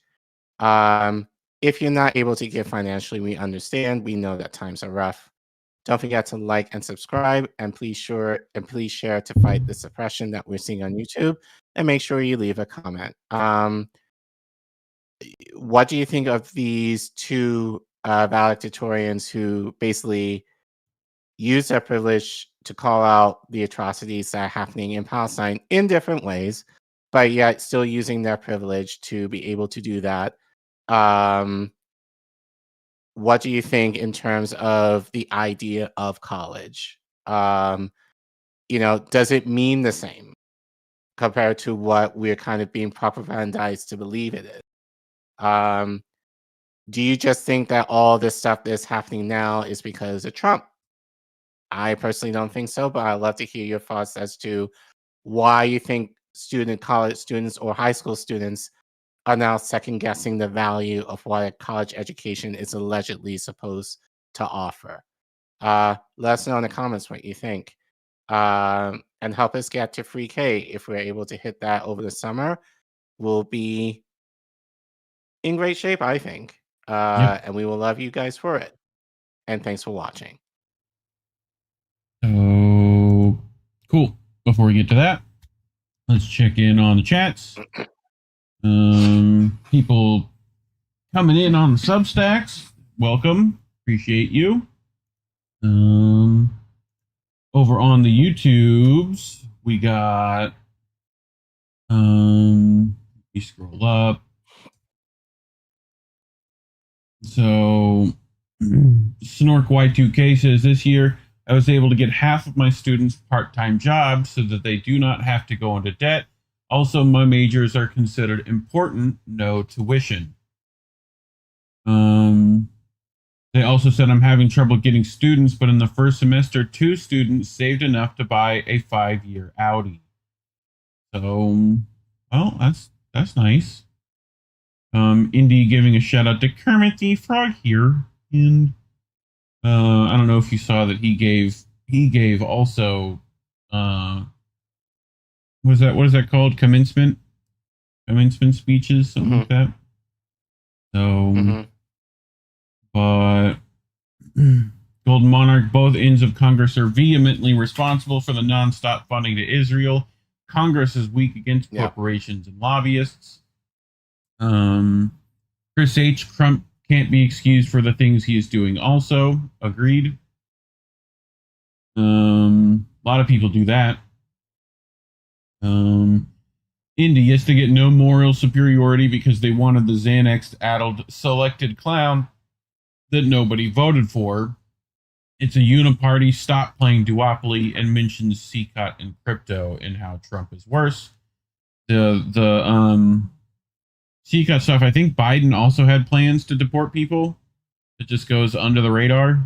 If you're not able to give financially, we understand. We know that times are rough. Don't forget to like and subscribe, and please share to fight the suppression that we're seeing on YouTube. And make sure you leave a comment. What do you think of these two valedictorians who basically use their privilege to call out the atrocities that are happening in Palestine in different ways, but yet still using their privilege to be able to do that? What do you think in terms of the idea of college? Does it mean the same compared to what we're kind of being propagandized to believe it is? Do you just think that all this stuff that's happening now is because of Trump? I personally don't think so, but I'd love to hear your thoughts as to why you think college students or high school students are now second guessing the value of what a college education is allegedly supposed to offer. Let us know in the comments what you think. And help us get to free K. If we're able to hit that over the summer, we'll be in great shape, I think. And we will love you guys for it. And thanks for watching. Oh, cool. Before we get to that, let's check in on the chats. People coming in on the Substacks, welcome. Appreciate you. Over on the YouTubes, we got we scroll up. So Snork Y2K says, this year I was able to get half of my students part-time jobs so that they do not have to go into debt. Also, my majors are considered important, no tuition. They also said, I'm having trouble getting students, but in the first semester, 2 students saved enough to buy a 5-year Audi. So, well, that's nice. Indy giving a shout out to Kermit the Frog here, and I don't know if you saw that he gave also what is that called? Commencement speeches, something like that. So, but Golden Monarch, both ends of Congress are vehemently responsible for the nonstop funding to Israel. Congress is weak against corporations and lobbyists. Chris H. Trump can't be excused for the things he is doing also. Agreed. A lot of people do that. Indy is to get no moral superiority because they wanted the Xanax-addled selected clown that nobody voted for. It's a uniparty. Stop playing duopoly and mentions CCOT and crypto and how Trump is worse. The CCOT stuff, I think Biden also had plans to deport people. It just goes under the radar,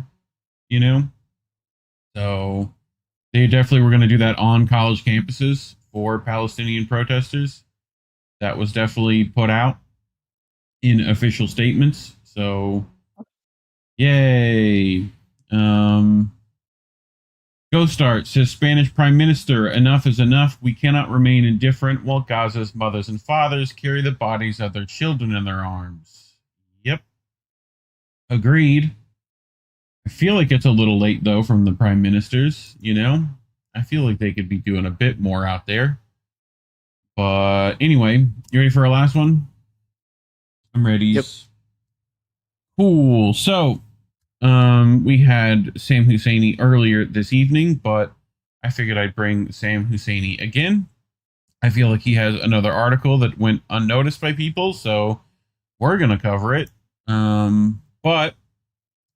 So they definitely were going to do that on college campuses for Palestinian protesters. That was definitely put out in official statements. So, yay. Start says, Spanish Prime Minister, enough is enough. We cannot remain indifferent while Gaza's mothers and fathers carry the bodies of their children in their arms. Yep. Agreed. I feel like it's a little late, though, from the prime ministers, I feel like they could be doing a bit more out there. But anyway, you ready for our last one? I'm ready. Yep. Cool. So, we had Sam Husseini earlier this evening, but I figured I'd bring Sam Husseini again. I feel like he has another article that went unnoticed by people, so we're going to cover it. But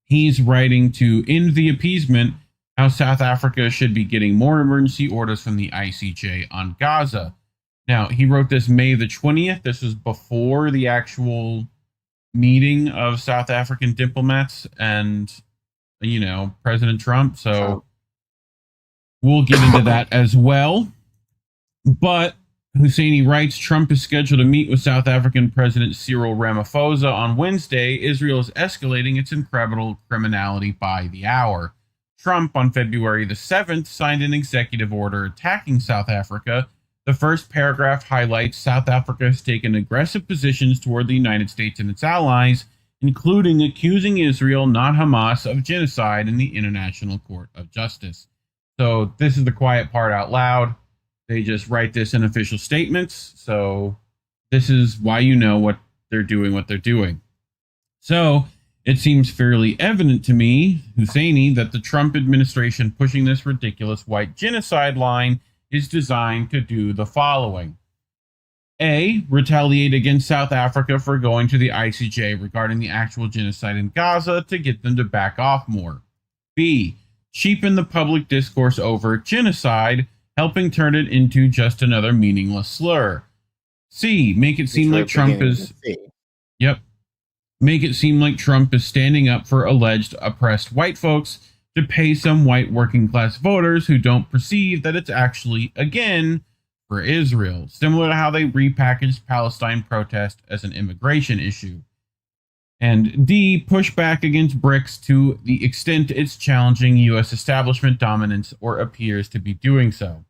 he's writing to end the appeasement how South Africa should be getting more emergency orders from the ICJ on Gaza. Now, he wrote this May the 20th. This was before the actual meeting of South African diplomats and, President Trump. So we'll get into that as well. But Husseini writes, Trump is scheduled to meet with South African President Cyril Ramaphosa on Wednesday. Israel is escalating its incredible criminality by the hour. Trump, on February the 7th, signed an executive order attacking South Africa. The first paragraph highlights South Africa has taken aggressive positions toward the United States and its allies, including accusing Israel, not Hamas, of genocide in the International Court of Justice. So this is the quiet part out loud. They just write this in official statements. So this is why you know what they're doing. So it seems fairly evident to me, Husseini, that the Trump administration pushing this ridiculous white genocide line is designed to do the following. A, retaliate against South Africa for going to the ICJ regarding the actual genocide in Gaza to get them to back off more. B, cheapen the public discourse over genocide, helping turn it into just another meaningless slur. C, make it seem like Trump is... Make it seem like Trump is standing up for alleged oppressed white folks to pay some white working class voters who don't perceive that it's actually, again, for Israel, similar to how they repackaged Palestine protest as an immigration issue. And D, push back against BRICS to the extent it's challenging U.S. establishment dominance or appears to be doing so.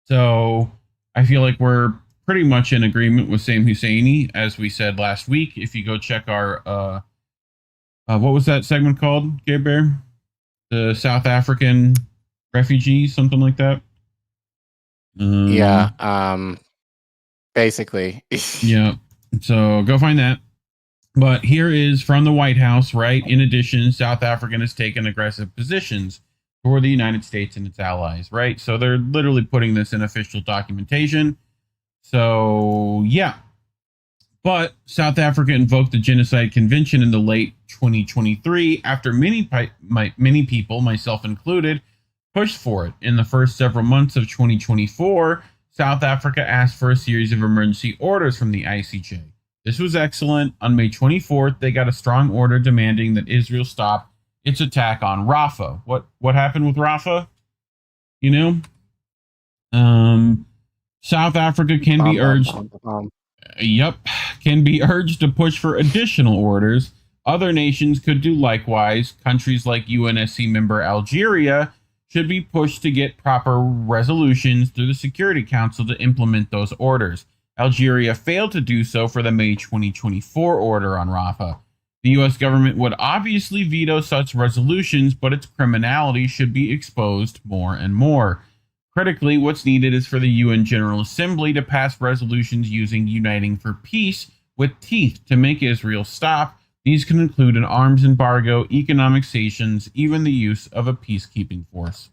So I feel like we're pretty much in agreement with Sam Husseini, as we said last week. If you go check our, what was that segment called, Gay Bear? The South African refugees, something like that. Basically. Yeah. So go find that. But here is from the White House, right? In addition, South Africa has taken aggressive positions for the United States and its allies, right? So they're literally putting this in official documentation. So, yeah. But South Africa invoked the Genocide Convention in the late 2023 after many people, myself included, pushed for it. In the first several months of 2024, South Africa asked for a series of emergency orders from the ICJ. This was excellent. On May 24th, they got a strong order demanding that Israel stop its attack on Rafah. What happened with Rafah? South Africa can be urged... can be urged to push for additional orders. Other nations could do likewise. Countries like UNSC member Algeria should be pushed to get proper resolutions through the Security Council to implement those orders. Algeria failed to do so for the May 2024 order on Rafah. The U.S. government would obviously veto such resolutions, but its criminality should be exposed more and more. Critically, what's needed is for the UN General Assembly to pass resolutions using Uniting for Peace with teeth to make Israel stop. These can include an arms embargo, economic sanctions, even the use of a peacekeeping force.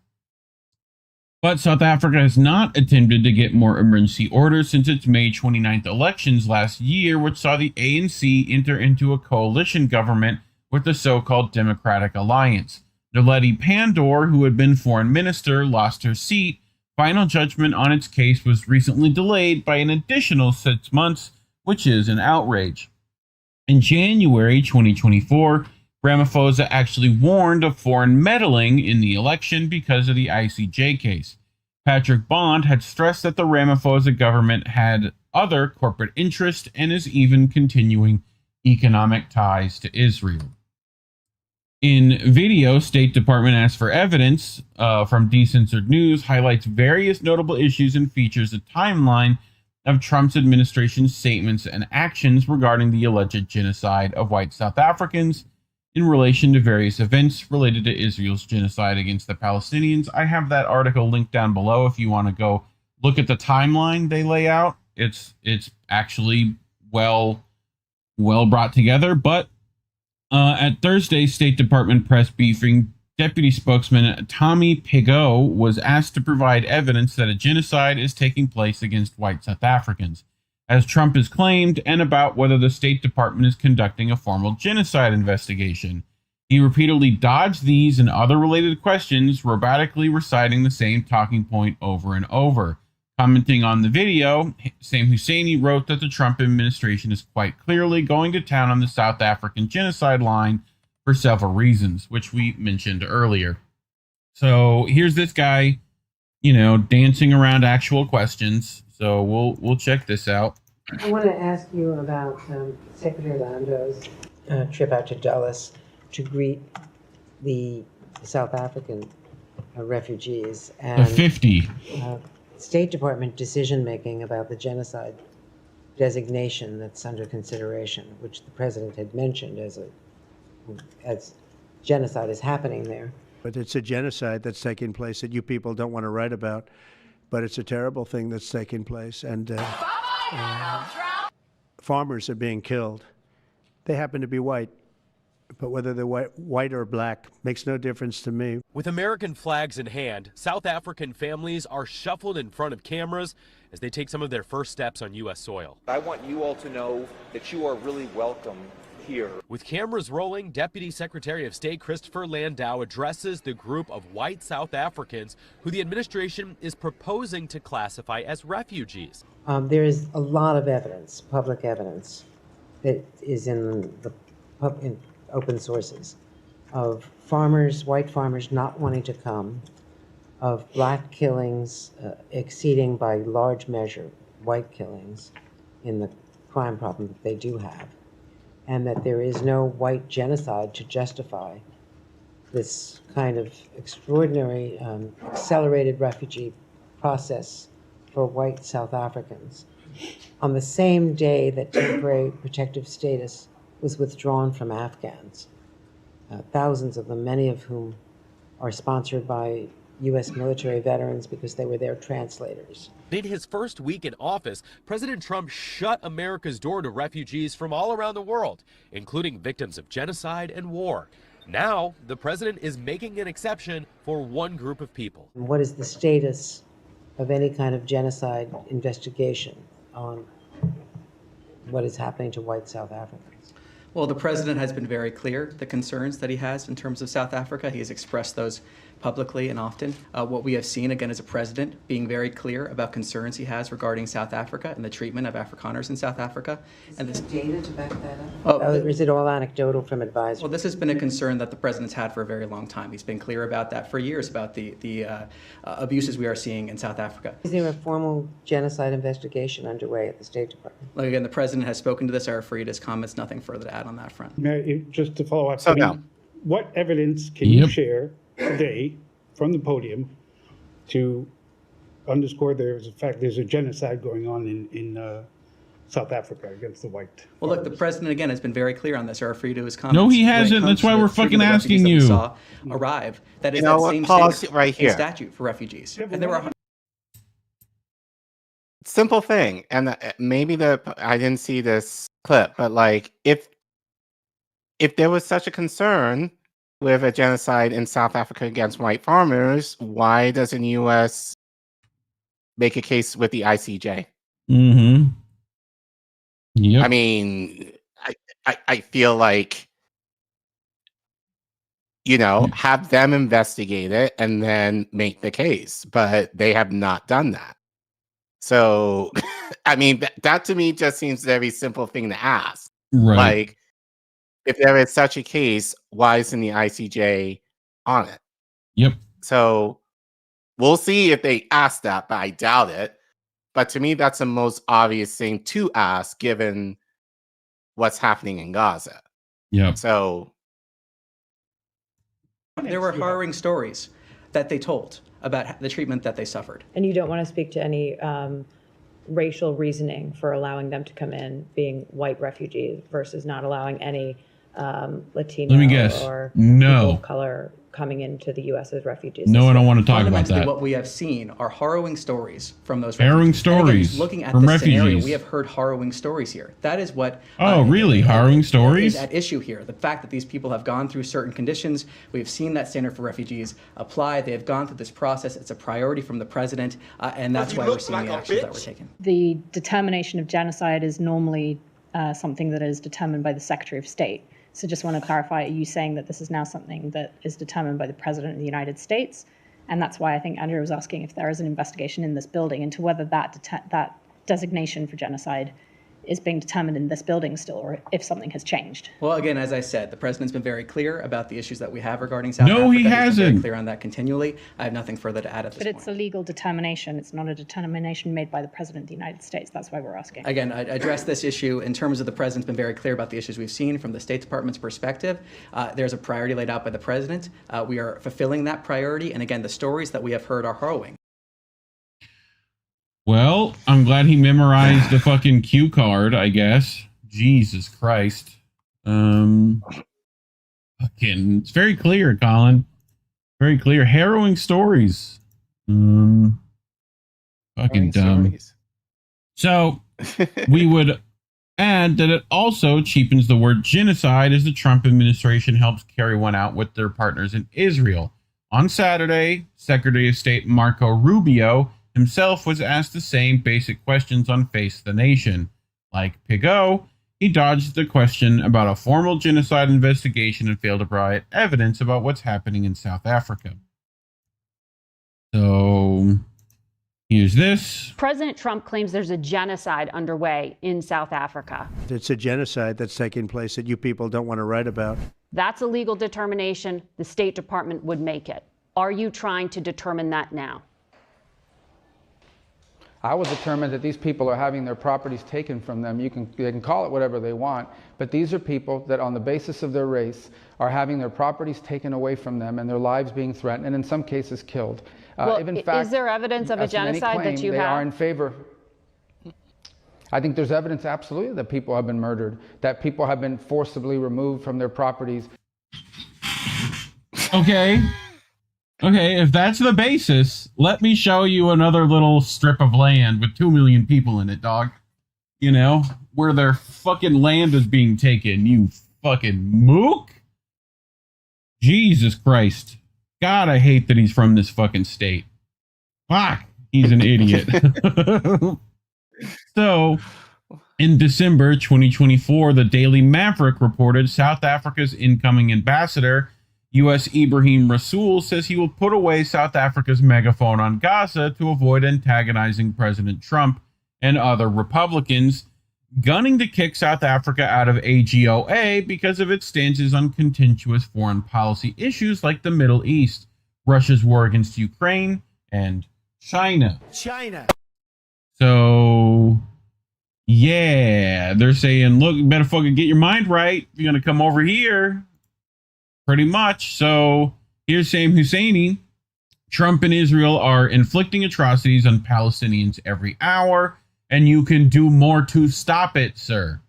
But South Africa has not attempted to get more emergency orders since its May 29th elections last year, which saw the ANC enter into a coalition government with the so-called Democratic Alliance. Naledi Pandor, who had been foreign minister, lost her seat. Final judgment on its case was recently delayed by an additional 6 months, which is an outrage. In January 2024, Ramaphosa actually warned of foreign meddling in the election because of the ICJ case. Patrick Bond had stressed that the Ramaphosa government had other corporate interests and is even continuing economic ties to Israel. In video, State Department asked for evidence from Decensored News, highlights various notable issues and features a timeline of Trump's administration's statements and actions regarding the alleged genocide of white South Africans in relation to various events related to Israel's genocide against the Palestinians. I have that article linked down below if you want to go look at the timeline they lay out. It's actually well brought together, but at Thursday's State Department press briefing, Deputy Spokesman Tommy Pigot was asked to provide evidence that a genocide is taking place against white South Africans. as Trump has claimed, and about whether the State Department is conducting a formal genocide investigation. He repeatedly dodged these and other related questions, robotically reciting the same talking point over and over. Commenting on the video, Sam Husseini wrote that the Trump administration is quite clearly going to town on the South African genocide line for several reasons, which we mentioned earlier. So here's this guy, dancing around actual questions. So we'll check this out. I want to ask you about Secretary Lando's trip out to Dulles to greet the South African refugees and the 50. State Department decision-making about the genocide designation that's under consideration, which the president had mentioned as genocide is happening there. But it's a genocide that's taking place that you people don't want to write about, but it's a terrible thing that's taking place, and farmers are being killed. They happen to be white, but whether they're white or black makes no difference to me. With American flags in hand, South African families are shuffled in front of cameras as they take some of their first steps on U.S. soil. I want you all to know that you are really welcome here. With cameras rolling, Deputy Secretary of State Christopher Landau addresses the group of white South Africans who the administration is proposing to classify as refugees. There is a lot of evidence, public evidence, that is in open sources of farmers, white farmers not wanting to come, of black killings exceeding by large measure white killings in the crime problem that they do have, and that there is no white genocide to justify this kind of extraordinary accelerated refugee process for white South Africans. On the same day that temporary protective status was withdrawn from Afghans, thousands of them, many of whom are sponsored by U.S. military veterans because they were their translators. In his first week in office, President Trump shut America's door to refugees from all around the world, including victims of genocide and war. Now, the president is making an exception for one group of people. What is the status of any kind of genocide investigation on what is happening to white South Africans? Well, the president has been very clear, the concerns that he has in terms of South Africa. He has expressed those publicly and often. What we have seen, again, as a president, being very clear about concerns he has regarding South Africa and the treatment of Afrikaners in South Africa. Is there data to back that up? Or is it all anecdotal from advisors? Well, this has been a concern that the president's had for a very long time. He's been clear about that for years, about the abuses we are seeing in South Africa. Is there a formal genocide investigation underway at the State Department? Like, again, the president has spoken to this. I refer you to his comments. Nothing further to add on that front. Just to follow up, So now, what evidence can you share today from the podium to underscore there's a genocide going on in South Africa against the white? Well, look, the president, again, has been very clear on this. I refer you to his comments. No, he hasn't. That's why we're fucking asking you. Saw arrive. That is that same Pause right here. statute for refugees. And there were Simple thing, and maybe I didn't see this clip, but like if there was such a concern with a genocide in South Africa against white farmers, why doesn't the U.S. make a case with the ICJ? Mm-hmm. Yep. I mean, I feel like, have them investigate it and then make the case, but they have not done that. So, I mean, that to me just seems a very simple thing to ask. Right. Like, if there is such a case, why isn't the ICJ on it? Yep. So we'll see if they ask that, but I doubt it. But to me, that's the most obvious thing to ask, given what's happening in Gaza. Yeah. So there were harrowing stories that they told about the treatment that they suffered. And you don't want to speak to any racial reasoning for allowing them to come in being white refugees versus not allowing any Latino Let me guess. or No. people of color coming into the U.S. as refugees. No, I don't want to talk about Fundamentally, that. what we have seen are harrowing stories from those Harrowing refugees. And again, stories looking at from this scenario, refugees. we have heard harrowing stories here. That is what. Oh, really? Harrowing stories? Is at issue here. The fact that these people have gone through certain conditions. We have seen that standard for refugees apply. They have gone through this process. It's a priority from the president, and that's why we're seeing the actions that were taken. The determination of genocide is normally something that is determined by the Secretary of State. So just want to clarify, are you saying that this is now something that is determined by the President of the United States? And that's why I think Andrew was asking if there is an investigation in this building into whether that designation for genocide is being determined in this building still, or if something has changed. Well, again, as I said, the president's been very clear about the issues that we have regarding South Africa. No, he He's been hasn't. very clear on that continually. I have nothing further to add at this But point. it's a legal determination. It's not a determination made by the President of the United States. That's why we're asking. Again, I addressed this issue in terms of the president's been very clear about the issues we've seen from the State Department's perspective. There's a priority laid out by the president. We are fulfilling that priority. And again, the stories that we have heard are harrowing. Well, I'm glad he memorized the fucking cue card, I guess. Jesus Christ. Fucking, it's very clear, Collin. Very clear. Harrowing stories. Fucking dumb. Stories. So, we would add that it also cheapens the word genocide as the Trump administration helps carry one out with their partners in Israel. On Saturday, Secretary of State Marco Rubio himself was asked the same basic questions on Face the Nation. Like Pigou, he dodged the question about a formal genocide investigation and failed to provide evidence about what's happening in South Africa. So, here's this. President Trump claims there's a genocide underway in South Africa. It's a genocide that's taking place that you people don't want to write about. That's a legal determination. The State Department would make it. Are you trying to determine that now? I will determine that these people are having their properties taken from them. They can call it whatever they want, but these are people that on the basis of their race are having their properties taken away from them and their lives being threatened and in some cases killed. Well, in fact, is there evidence of a as many genocide claim, that you they have? are in favor. I think there's evidence absolutely that people have been murdered, that people have been forcibly removed from their properties. Okay. Okay, if that's the basis, let me show you another little strip of land with 2 million people in it, dog. You know, where their fucking land is being taken, you fucking mook. Jesus Christ. God, I hate that he's from this fucking state. Fuck, he's an idiot. So, in December 2024, the Daily Maverick reported South Africa's incoming ambassador, U.S. Ibrahim Rasool, says he will put away South Africa's megaphone on Gaza to avoid antagonizing President Trump and other Republicans, gunning to kick South Africa out of AGOA because of its stances on contentious foreign policy issues like the Middle East, Russia's war against Ukraine, and China. So, yeah, they're saying, look, you better fucking get your mind right. You're going to come over here. Pretty much. So here's Sam Husseini. Trump and Israel are inflicting atrocities on Palestinians every hour, and you can do more to stop it, sir.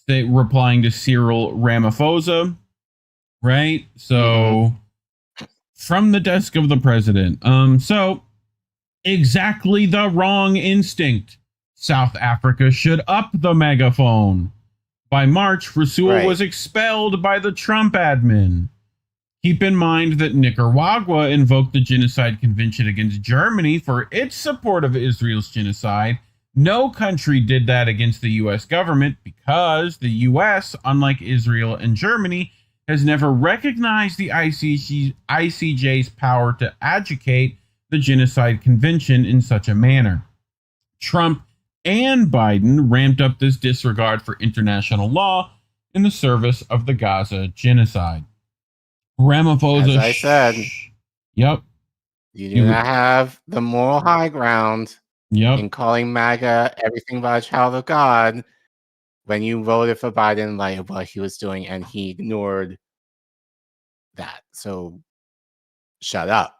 They replying to Cyril Ramaphosa, right? So from the desk of the president. So exactly the wrong instinct. South Africa should up the megaphone. By March, Rasool was expelled by the Trump admin. Keep in mind that Nicaragua invoked the Genocide Convention against Germany for its support of Israel's genocide. No country did that against the U.S. government because the U.S., unlike Israel and Germany, has never recognized the ICJ's power to adjudicate the Genocide Convention in such a manner. Trump and Biden ramped up this disregard for international law in the service of the Gaza genocide. Ramaphosa, as I said, yep, you do not have the moral high ground in calling MAGA everything but a child of God when you voted for Biden, like what he was doing, and he ignored that. So shut up.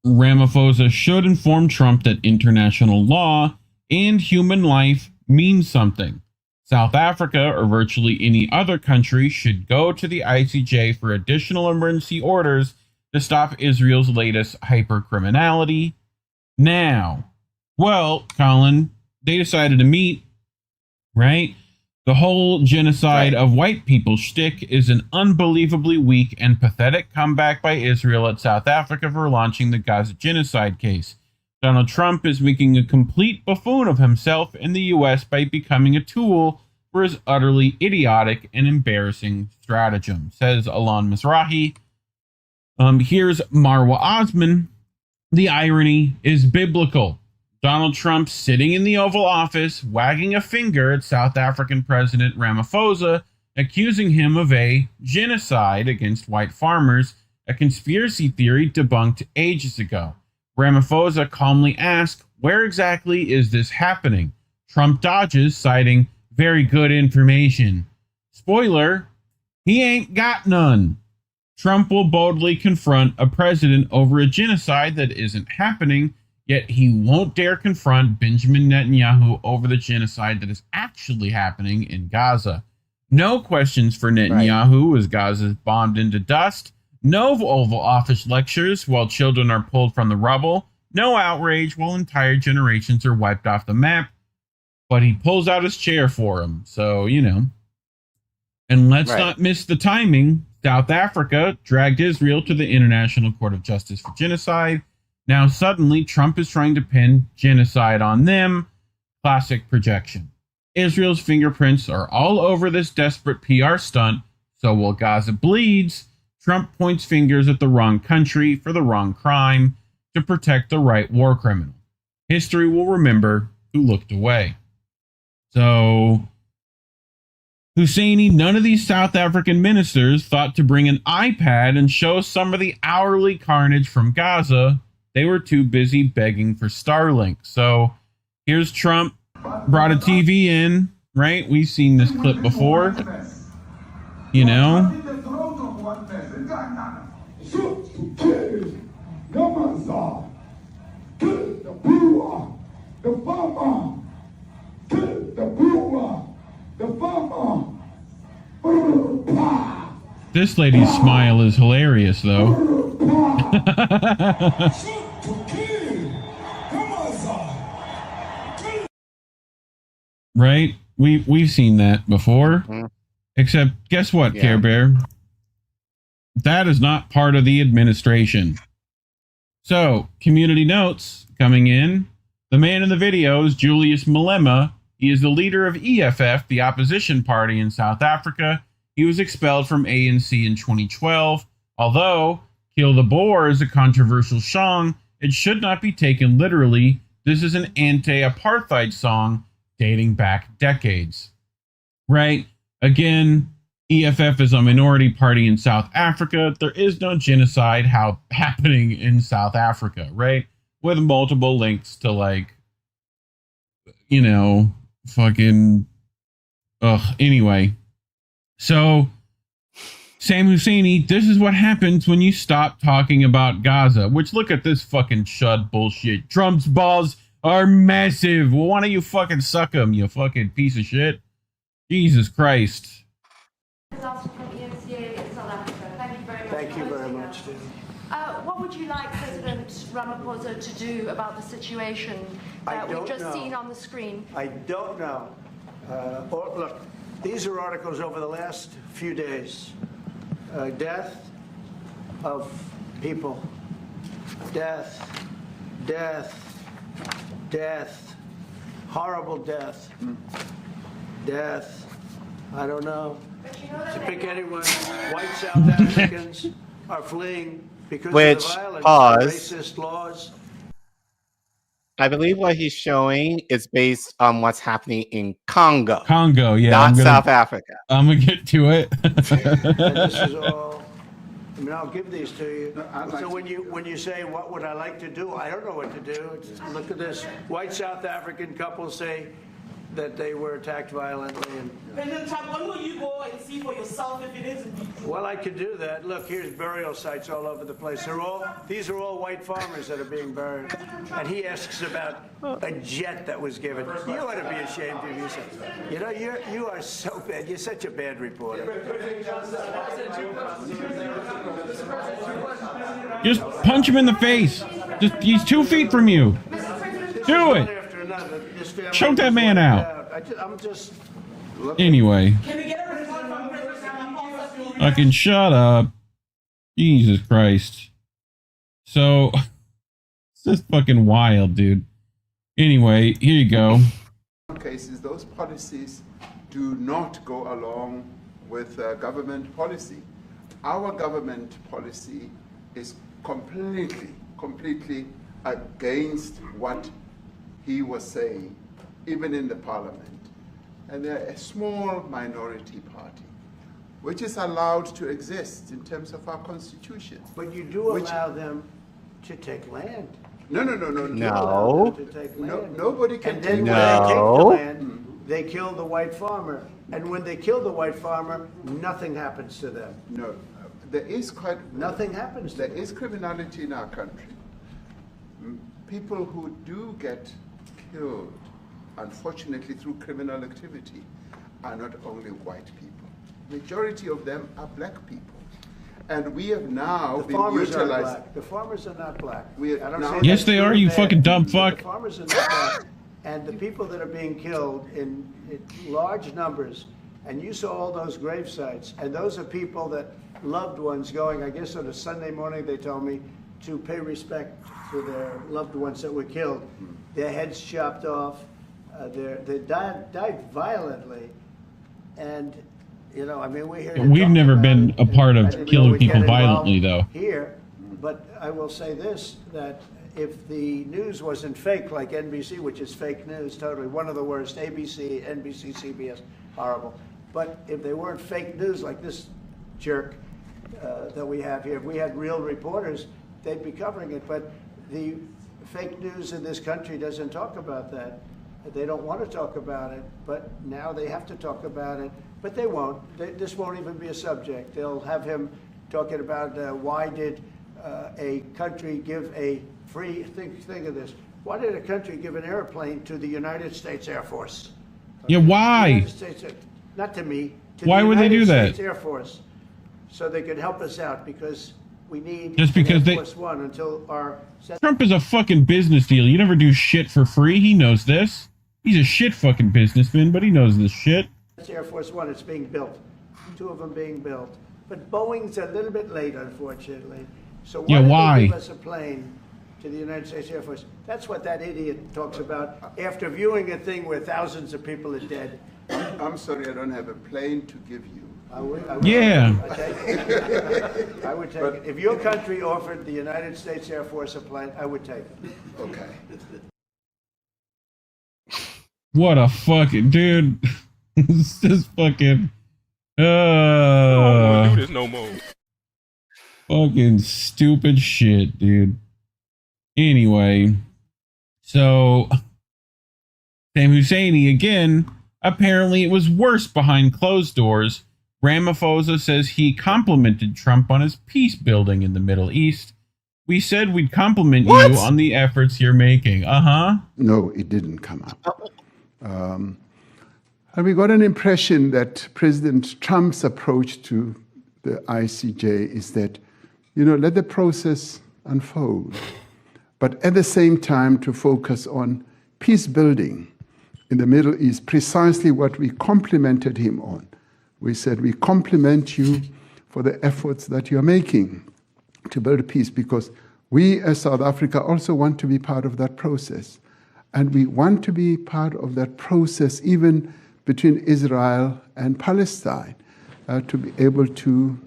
Ramaphosa should inform Trump that international law and human life means something. South Africa or virtually any other country should go to the ICJ for additional emergency orders to stop Israel's latest hypercriminality. Now, well, Collin, they decided to meet, right? The whole genocide of white people shtick is an unbelievably weak and pathetic comeback by Israel at South Africa for launching the Gaza genocide case. Donald Trump is making a complete buffoon of himself in the U.S. by becoming a tool for his utterly idiotic and embarrassing stratagem, says Alon Mizrahi. Here's Marwa Osman. The irony is biblical. Donald Trump sitting in the Oval Office, wagging a finger at South African President Ramaphosa, accusing him of a genocide against white farmers, a conspiracy theory debunked ages ago. Ramaphosa calmly asked, where exactly is this happening? Trump dodges, citing very good information. Spoiler, he ain't got none. Trump will boldly confront a president over a genocide that isn't happening, yet he won't dare confront Benjamin Netanyahu over the genocide that is actually happening in Gaza. No questions for Netanyahu as Gaza is bombed into dust. No Oval Office lectures while children are pulled from the rubble. No outrage while entire generations are wiped off the map. But he pulls out his chair for him, so, you know. And let's not miss the timing. South Africa dragged Israel to the International Court of Justice for Genocide. Now suddenly Trump is trying to pin genocide on them. Classic projection. Israel's fingerprints are all over this desperate PR stunt, so while Gaza bleeds, Trump points fingers at the wrong country for the wrong crime to protect the right war criminal. History will remember who looked away. So, Husseini, none of these South African ministers thought to bring an iPad and show some of the hourly carnage from Gaza. They were too busy begging for Starlink. So, here's Trump, brought a TV in, right? We've seen this clip before. You know? This lady's smile is hilarious, though. Right? We've seen that before. Except, guess what, Care Bear? That is not part of the administration. So, community notes coming in. The man in the video is Julius Malema. He is the leader of EFF, the opposition party in South Africa. He was expelled from ANC in 2012. Although Kill the Boer is a controversial song, it should not be taken literally. This is an anti-apartheid song dating back decades. Right? Again, EFF is a minority party in South Africa. There is no genocide happening in South Africa, right? With multiple links to, like, you know, fucking, anyway. So, Sam Husseini, this is what happens when you stop talking about Gaza, which, look at this fucking chud bullshit. Trump's balls are massive. Well, why don't you fucking suck them, you fucking piece of shit? Jesus Christ. Thank you very much. What would you like President Ramaphosa to do about the situation that we've just seen on the screen? I don't know. Look, these are articles over the last few days. Death of people. Death. Death. Death. Horrible death. Death. I don't know. To pick anyone, white South Africans are fleeing because of the violence of racist laws. I believe what he's showing is based on what's happening in Congo. Congo, yeah. Not South Africa. I'm going to get to it. And this is all, I mean, I'll give these to you. So when you say, what would I like to do? I don't know what to do. Look at this. White South African couples say, that they were attacked violently. And President Trump, when will you go and see for yourself if it is indeed true? well, I could do that. Look, here's burial sites all over the place. These are all white farmers that are being buried. And he asks about a jet that was given. You ought to be ashamed of yourself. You know, you are so bad. You're such a bad reporter. Just punch him in the face. He's 2 feet from you. Do it. Choke that man out. I'm just. Anyway. Can we get a report from President Trump? Fucking shut up. Jesus Christ. So, it's just fucking wild, dude. Anyway, here you go. In some cases, those policies do not go along with government policy. Our government policy is completely against what he was saying, even in the parliament. And they're a small minority party, which is allowed to exist in terms of our constitution. But you do allow them to take land. No. Nobody can and then take when land. they take the land, they kill the white farmer. And when they kill the white farmer, nothing happens to them. No, there is nothing happens. There is criminality in our country. People who do get killed, unfortunately, through criminal activity, are not only white people. Majority of them are black people. And we have now The been farmers are utilized. black. The farmers are not black. Yes, they are, you fucking dumb fuck. The farmers are not black. And the people that are being killed in large numbers, and you saw all those grave sites, and those are people that loved ones going, I guess on a Sunday morning, they told me, to pay respect to their loved ones that were killed. Their heads chopped off. They died violently. And, you know, I mean, we're here. We've never been a part of killing people violently, though. Here, but I will say this, that if the news wasn't fake, like NBC, which is fake news, totally, one of the worst, ABC, NBC, CBS, horrible. But if they weren't fake news like this jerk that we have here, if we had real reporters, they'd be covering it. But the fake news in this country doesn't talk about that. They don't want to talk about it, but now they have to talk about it. But they won't. This won't even be a subject. They'll have him talking about why did a country give a free, think of this, why did a country give an airplane to the United States Air Force? Yeah, why? United States, not to me. To Why the would they do United that? States Air Force, so they could help us out because we need Just because Air they- Force One until our. Trump is a fucking business deal. You never do shit for free. He knows this. He's a shit fucking businessman, but he knows this shit. That's Air Force One. It's being built. 2 of them being built. But Boeing's a little bit late, unfortunately. So why Yeah, did why? they give us a plane to the United States Air Force? That's what that idiot talks about after viewing a thing where thousands of people are dead. I'm sorry, I don't have a plane to give you. I would Yeah. take it. I would take it. If your country offered the United States Air Force a plane, I would take it. Okay. What a fucking dude. It's just fucking. I don't want to do this no more. Fucking stupid shit, dude. Anyway, so Sam Husseini again. Apparently, it was worse behind closed doors. Ramaphosa says he complimented Trump on his peace building in the Middle East. We said we'd compliment you on the efforts you're making. No, it didn't come up. And we got an impression that President Trump's approach to the ICJ is that, you know, let the process unfold, but at the same time to focus on peace building in the Middle East, precisely what we complimented him on. We said, we compliment you for the efforts that you're making to build peace, because we as South Africa also want to be part of that process. And we want to be part of that process even between Israel and Palestine, to be able to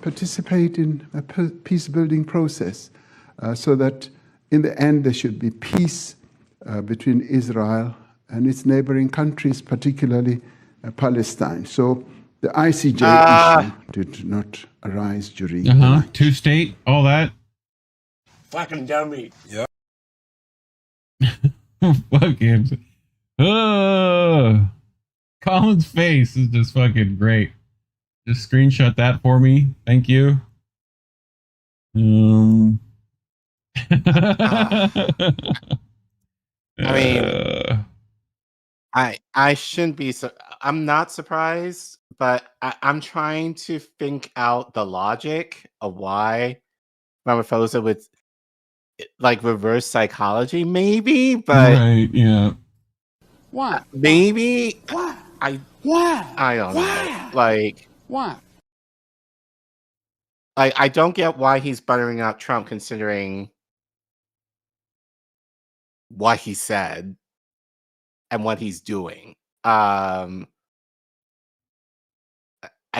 participate in a peace-building process, so that in the end there should be peace between Israel and its neighboring countries, particularly Palestine. So the ICJ issue did not arise during the night. Two-state, all that. Fucking dummy. Fucking. Colin's face is just fucking great. Just screenshot that for me. Thank you. I mean, I shouldn't be. I'm not surprised, but I'm trying to think out the logic of why Ramaphosa would like reverse psychology, maybe. But right, yeah. Why? Maybe. Why? I don't know. Like why? I don't get why he's buttering up Trump, considering what he said and what he's doing. I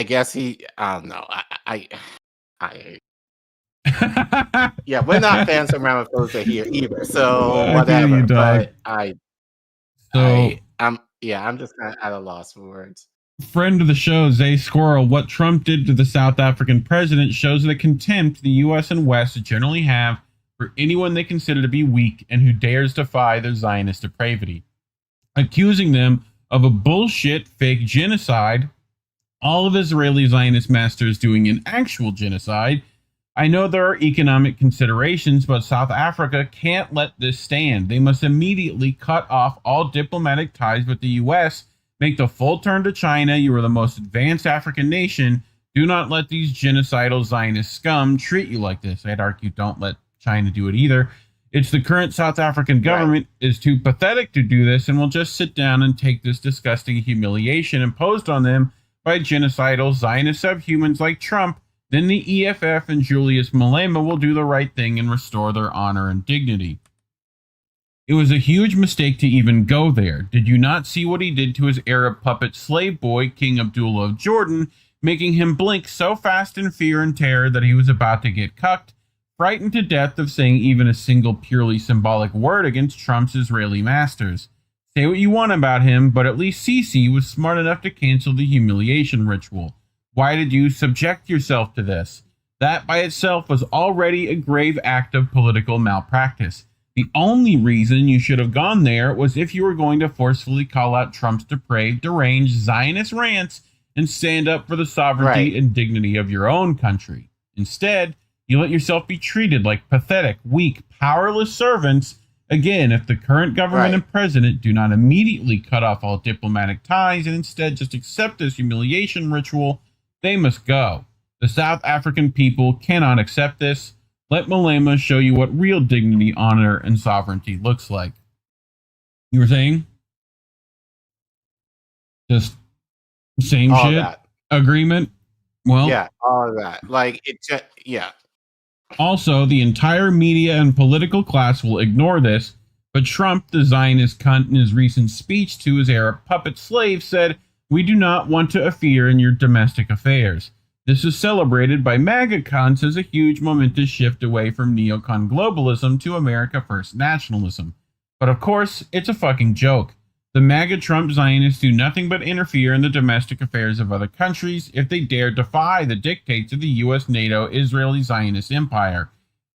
guess I don't know. Yeah, we're not fans of Ramaphosa here either. So whatever. But I'm just kind of at a loss for words. Friend of the show, Zay Squirrel, what Trump did to the South African president shows the contempt the U.S. and West generally have for anyone they consider to be weak and who dares defy their Zionist depravity. Accusing them of a bullshit fake genocide, all of Israeli Zionist masters doing an actual genocide. I know there are economic considerations, but South Africa can't let this stand. They must immediately cut off all diplomatic ties with the U.S., make the full turn to China. You are the most advanced African nation. Do not let these genocidal Zionist scum treat you like this. I'd argue don't let China do it either. It's the current South African government is too pathetic to do this and will just sit down and take this disgusting humiliation imposed on them by genocidal Zionist subhumans like Trump. Then the EFF and Julius Malema will do the right thing and restore their honor and dignity. It was a huge mistake to even go there. Did you not see what he did to his Arab puppet slave boy, King Abdullah of Jordan, making him blink so fast in fear and terror that he was about to get cucked, frightened to death of saying even a single purely symbolic word against Trump's Israeli masters? Say what you want about him, but at least Sisi was smart enough to cancel the humiliation ritual. Why did you subject yourself to this? That by itself was already a grave act of political malpractice. The only reason you should have gone there was if you were going to forcefully call out Trump's depraved, deranged Zionist rants and stand up for the sovereignty and dignity of your own country. Instead, you let yourself be treated like pathetic, weak, powerless servants. Again, if the current government and president do not immediately cut off all diplomatic ties and instead just accept this humiliation ritual, they must go. The South African people cannot accept this. Let Malema show you what real dignity, honor, and sovereignty looks like. You were saying? Just same all shit? That. Agreement? Well, yeah, all of that. Like, it just, yeah. Also, the entire media and political class will ignore this, but Trump, the Zionist cunt, in his recent speech to his Arab puppet slave said, "We do not want to interfere in your domestic affairs." This is celebrated by MAGA cunts as a huge momentous shift away from neocon globalism to America First nationalism. But of course, it's a fucking joke. The MAGA Trump Zionists do nothing but interfere in the domestic affairs of other countries if they dare defy the dictates of the US, NATO, Israeli Zionist empire.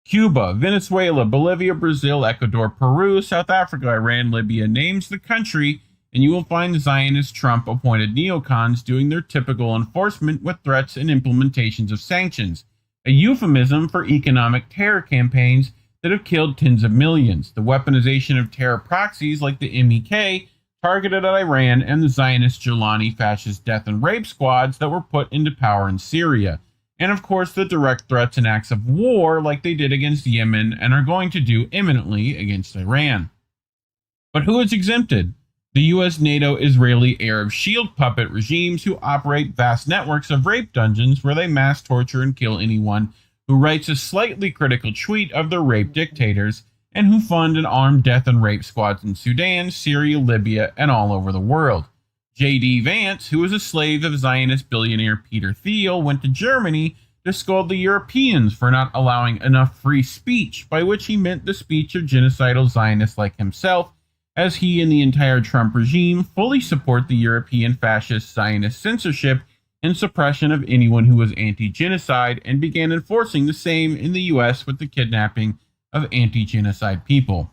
Cuba, Venezuela, Bolivia, Brazil, Ecuador, Peru, South Africa, Iran, Libya, names the country, and you will find Zionist Trump-appointed neocons doing their typical enforcement with threats and implementations of sanctions, a euphemism for economic terror campaigns that have killed tens of millions, the weaponization of terror proxies like the MEK targeted at Iran and the Zionist Jelani fascist death and rape squads that were put into power in Syria, and of course the direct threats and acts of war like they did against Yemen and are going to do imminently against Iran. But who is exempted? The US, NATO, Israeli, Arab shield puppet regimes who operate vast networks of rape dungeons where they mass torture and kill anyone who writes a slightly critical tweet of their rape dictators, and who fund and arm death and rape squads in Sudan, Syria, Libya, and all over the world. J.D. Vance, who was a slave of Zionist billionaire Peter Thiel, went to Germany to scold the Europeans for not allowing enough free speech, by which he meant the speech of genocidal Zionists like himself, as he and the entire Trump regime fully support the European fascist Zionist censorship and suppression of anyone who was anti-genocide, and began enforcing the same in the US with the kidnapping of anti-genocide people.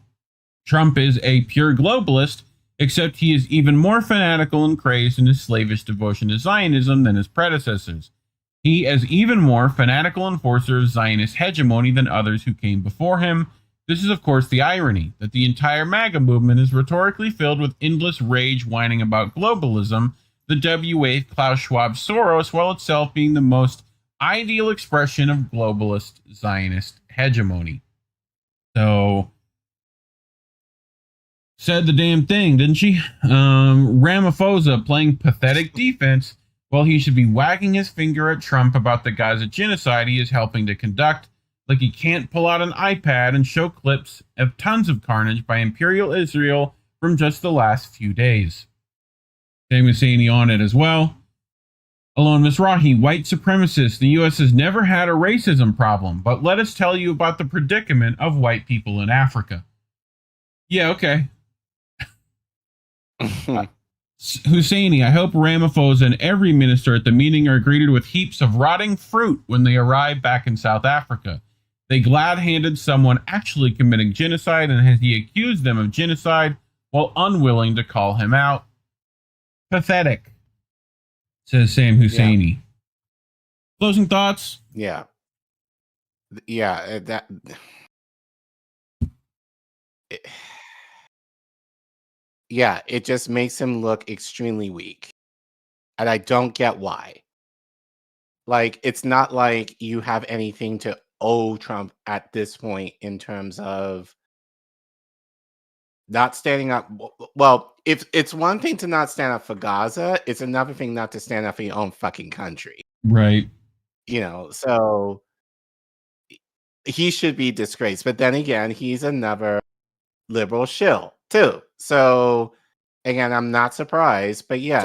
Trump is a pure globalist, except he is even more fanatical and crazed in his slavish devotion to Zionism than his predecessors. He is even more fanatical enforcer of Zionist hegemony than others who came before him. This is, of course, the irony, that the entire MAGA movement is rhetorically filled with endless rage whining about globalism, the W-wave Klaus Schwab Soros, while itself being the most ideal expression of globalist Zionist hegemony. So, said the damn thing, didn't she? Ramaphosa playing pathetic defense while he should be wagging his finger at Trump about the Gaza genocide he is helping to conduct, like he can't pull out an iPad and show clips of tons of carnage by Imperial Israel from just the last few days. Same Husseini on it as well. Alon Mizrahi, white supremacist. The U.S. has never had a racism problem, but let us tell you about the predicament of white people in Africa. Yeah, okay. Husseini, I hope Ramaphosa and every minister at the meeting are greeted with heaps of rotting fruit when they arrive back in South Africa. They glad-handed someone actually committing genocide, and he accused them of genocide while unwilling to call him out. Pathetic, says Sam Husseini. Yeah. Closing thoughts? Yeah, that... Yeah, it just makes him look extremely weak. And I don't get why. Like, it's not like you have anything to owe Trump at this point in terms of not standing up. Well, if it's one thing to not stand up for Gaza, it's another thing not to stand up for your own fucking country. Right. You know, so he should be disgraced. But then again, he's another liberal shill too. So again, I'm not surprised, but yeah,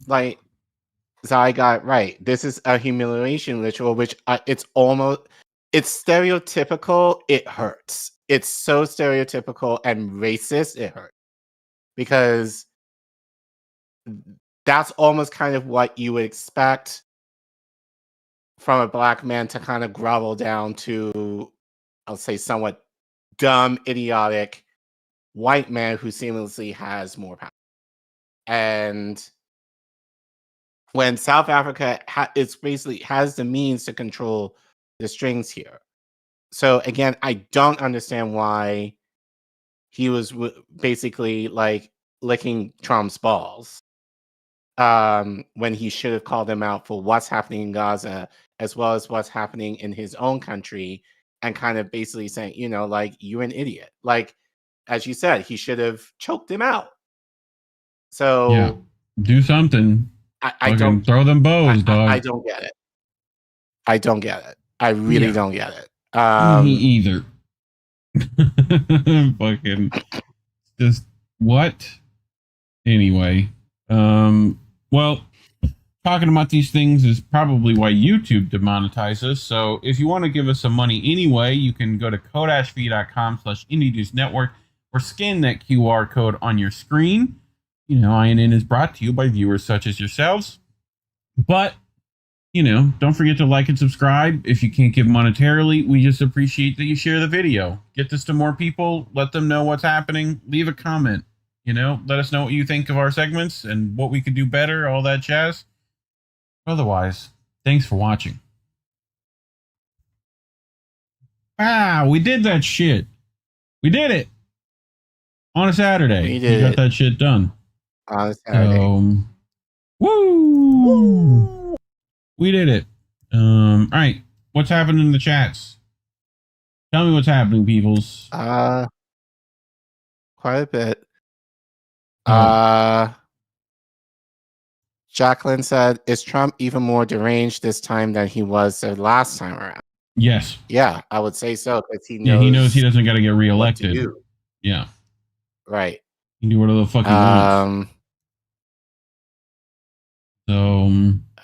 like Zai got it right. This is a humiliation ritual, which it's stereotypical. It hurts. It's so stereotypical and racist. It hurts because that's almost kind of what you would expect from a black man to kind of grovel down to, I'll say, somewhat dumb, idiotic white man who seemingly has more power. And when South Africa basically has the means to control the strings here. So again, I don't understand why he was basically like licking Trump's balls when he should have called him out for what's happening in Gaza as well as what's happening in his own country, and kind of basically saying, you know, like, you're an idiot. Like, as you said, he should have choked him out. So yeah, do something. I don't throw them bows, dog. I don't get it. I don't get it. I really don't get it. Me either. Fucking just what? Anyway, well, talking about these things is probably why YouTube demonetizes us. So if you want to give us some money anyway, you can go to ko-fi.com/indienewsnetwork or scan that QR code on your screen. You know, INN is brought to you by viewers such as yourselves. But, you know, don't forget to like and subscribe. If you can't give monetarily, we just appreciate that you share the video. Get this to more people. Let them know what's happening. Leave a comment. You know, let us know what you think of our segments and what we could do better, all that jazz. Otherwise, thanks for watching. Ah, we did that shit. We did it. On a Saturday. We got that shit done. On a Saturday. Woo! We did it. All right. What's happening in the chats? Tell me what's happening, peoples. Quite a bit. Jacqueline said, is Trump even more deranged this time than he was the last time around? Yes. Yeah, I would say so, because he knows he doesn't got to get reelected. Yeah. Right. He can do whatever the fuck he wants.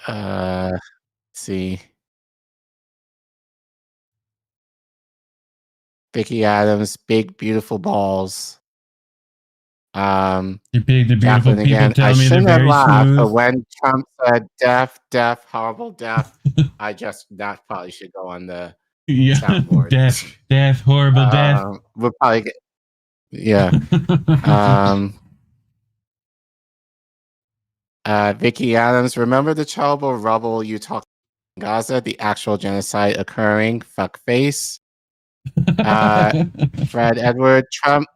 Let's see. Vicky Adams, big beautiful balls. The beautiful people again, tell I me shouldn't they're have very laughed, smooth. but when Trump said death, horrible death, that probably should go on the soundboard. death, horrible death. We'll probably get Yeah. Vicky Adams, remember the terrible rubble you talked in Gaza, the actual genocide occurring? Fuck face. Fred Edward, Trump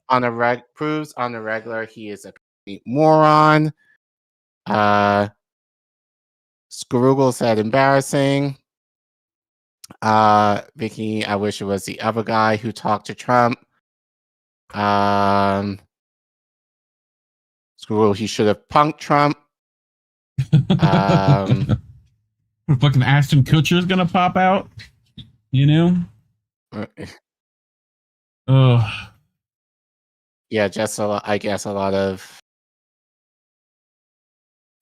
proves on the regular he is a complete moron. Skrugel said embarrassing. Vicky, I wish it was the other guy who talked to Trump. Skrugel, he should have punked Trump. Fucking Ashton Kutcher's gonna pop out, you know? Oh, yeah, just I guess a lot of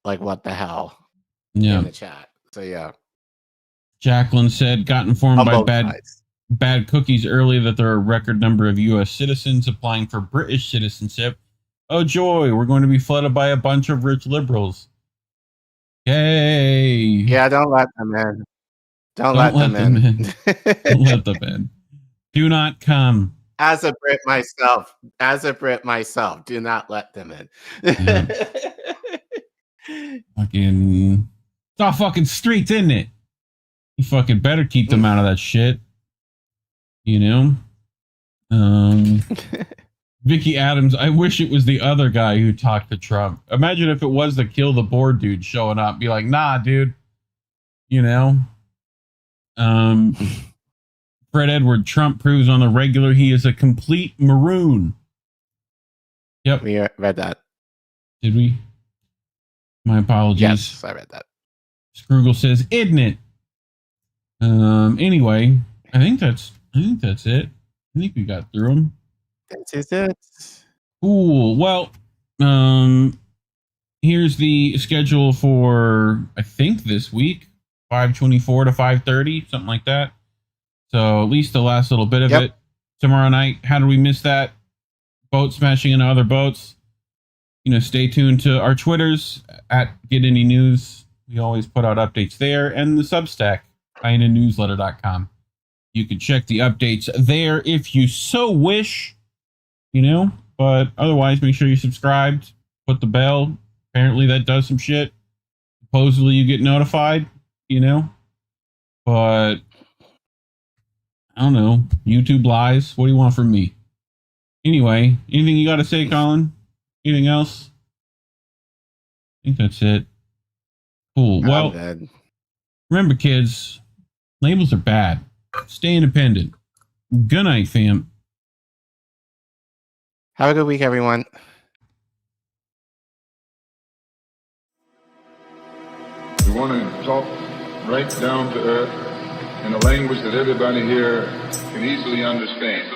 like what the hell in the chat. So yeah. Jacqueline said, got informed by bad cookies earlier that there are a record number of U.S. citizens applying for British citizenship. Oh joy, we're going to be flooded by a bunch of rich liberals. Yay! Yeah, don't let them in. Don't let them in. Don't let them in. Do not come. As a Brit myself, do not let them in. Fucking, it's all fucking streets, isn't it? You fucking better keep them out of that shit. You know? Vicky Adams, I wish it was the other guy who talked to Trump. Imagine if it was the kill the board dude showing up. Be like, nah, dude. You know? Fred Edward, Trump proves on the regular he is a complete maroon. Yep. We read that. Did we? My apologies. Yes, I read that. Skrugel says, isn't it? Anyway, I think that's it. I think we got through them. That is it. Cool. Well, here's the schedule for, I think, this week, 5:24 to 5:30, something like that. So at least the last little bit of it. Tomorrow night, how did we miss that? Boat smashing into other boats. You know, stay tuned to our Twitters at Get Any News. We always put out updates there, and the Substack, indienewsnetwork.com. You can check the updates there if you so wish. You know, but otherwise, make sure you're subscribed. Put the bell. Apparently, that does some shit. Supposedly, you get notified. You know, but I don't know. YouTube lies. What do you want from me? Anyway, anything you got to say, Collin? Anything else? I think that's it. Cool. Well, remember, kids, labels are bad. Stay independent. Good night, fam. Have a good week, everyone. We want to talk right down to earth in a language that everybody here can easily understand.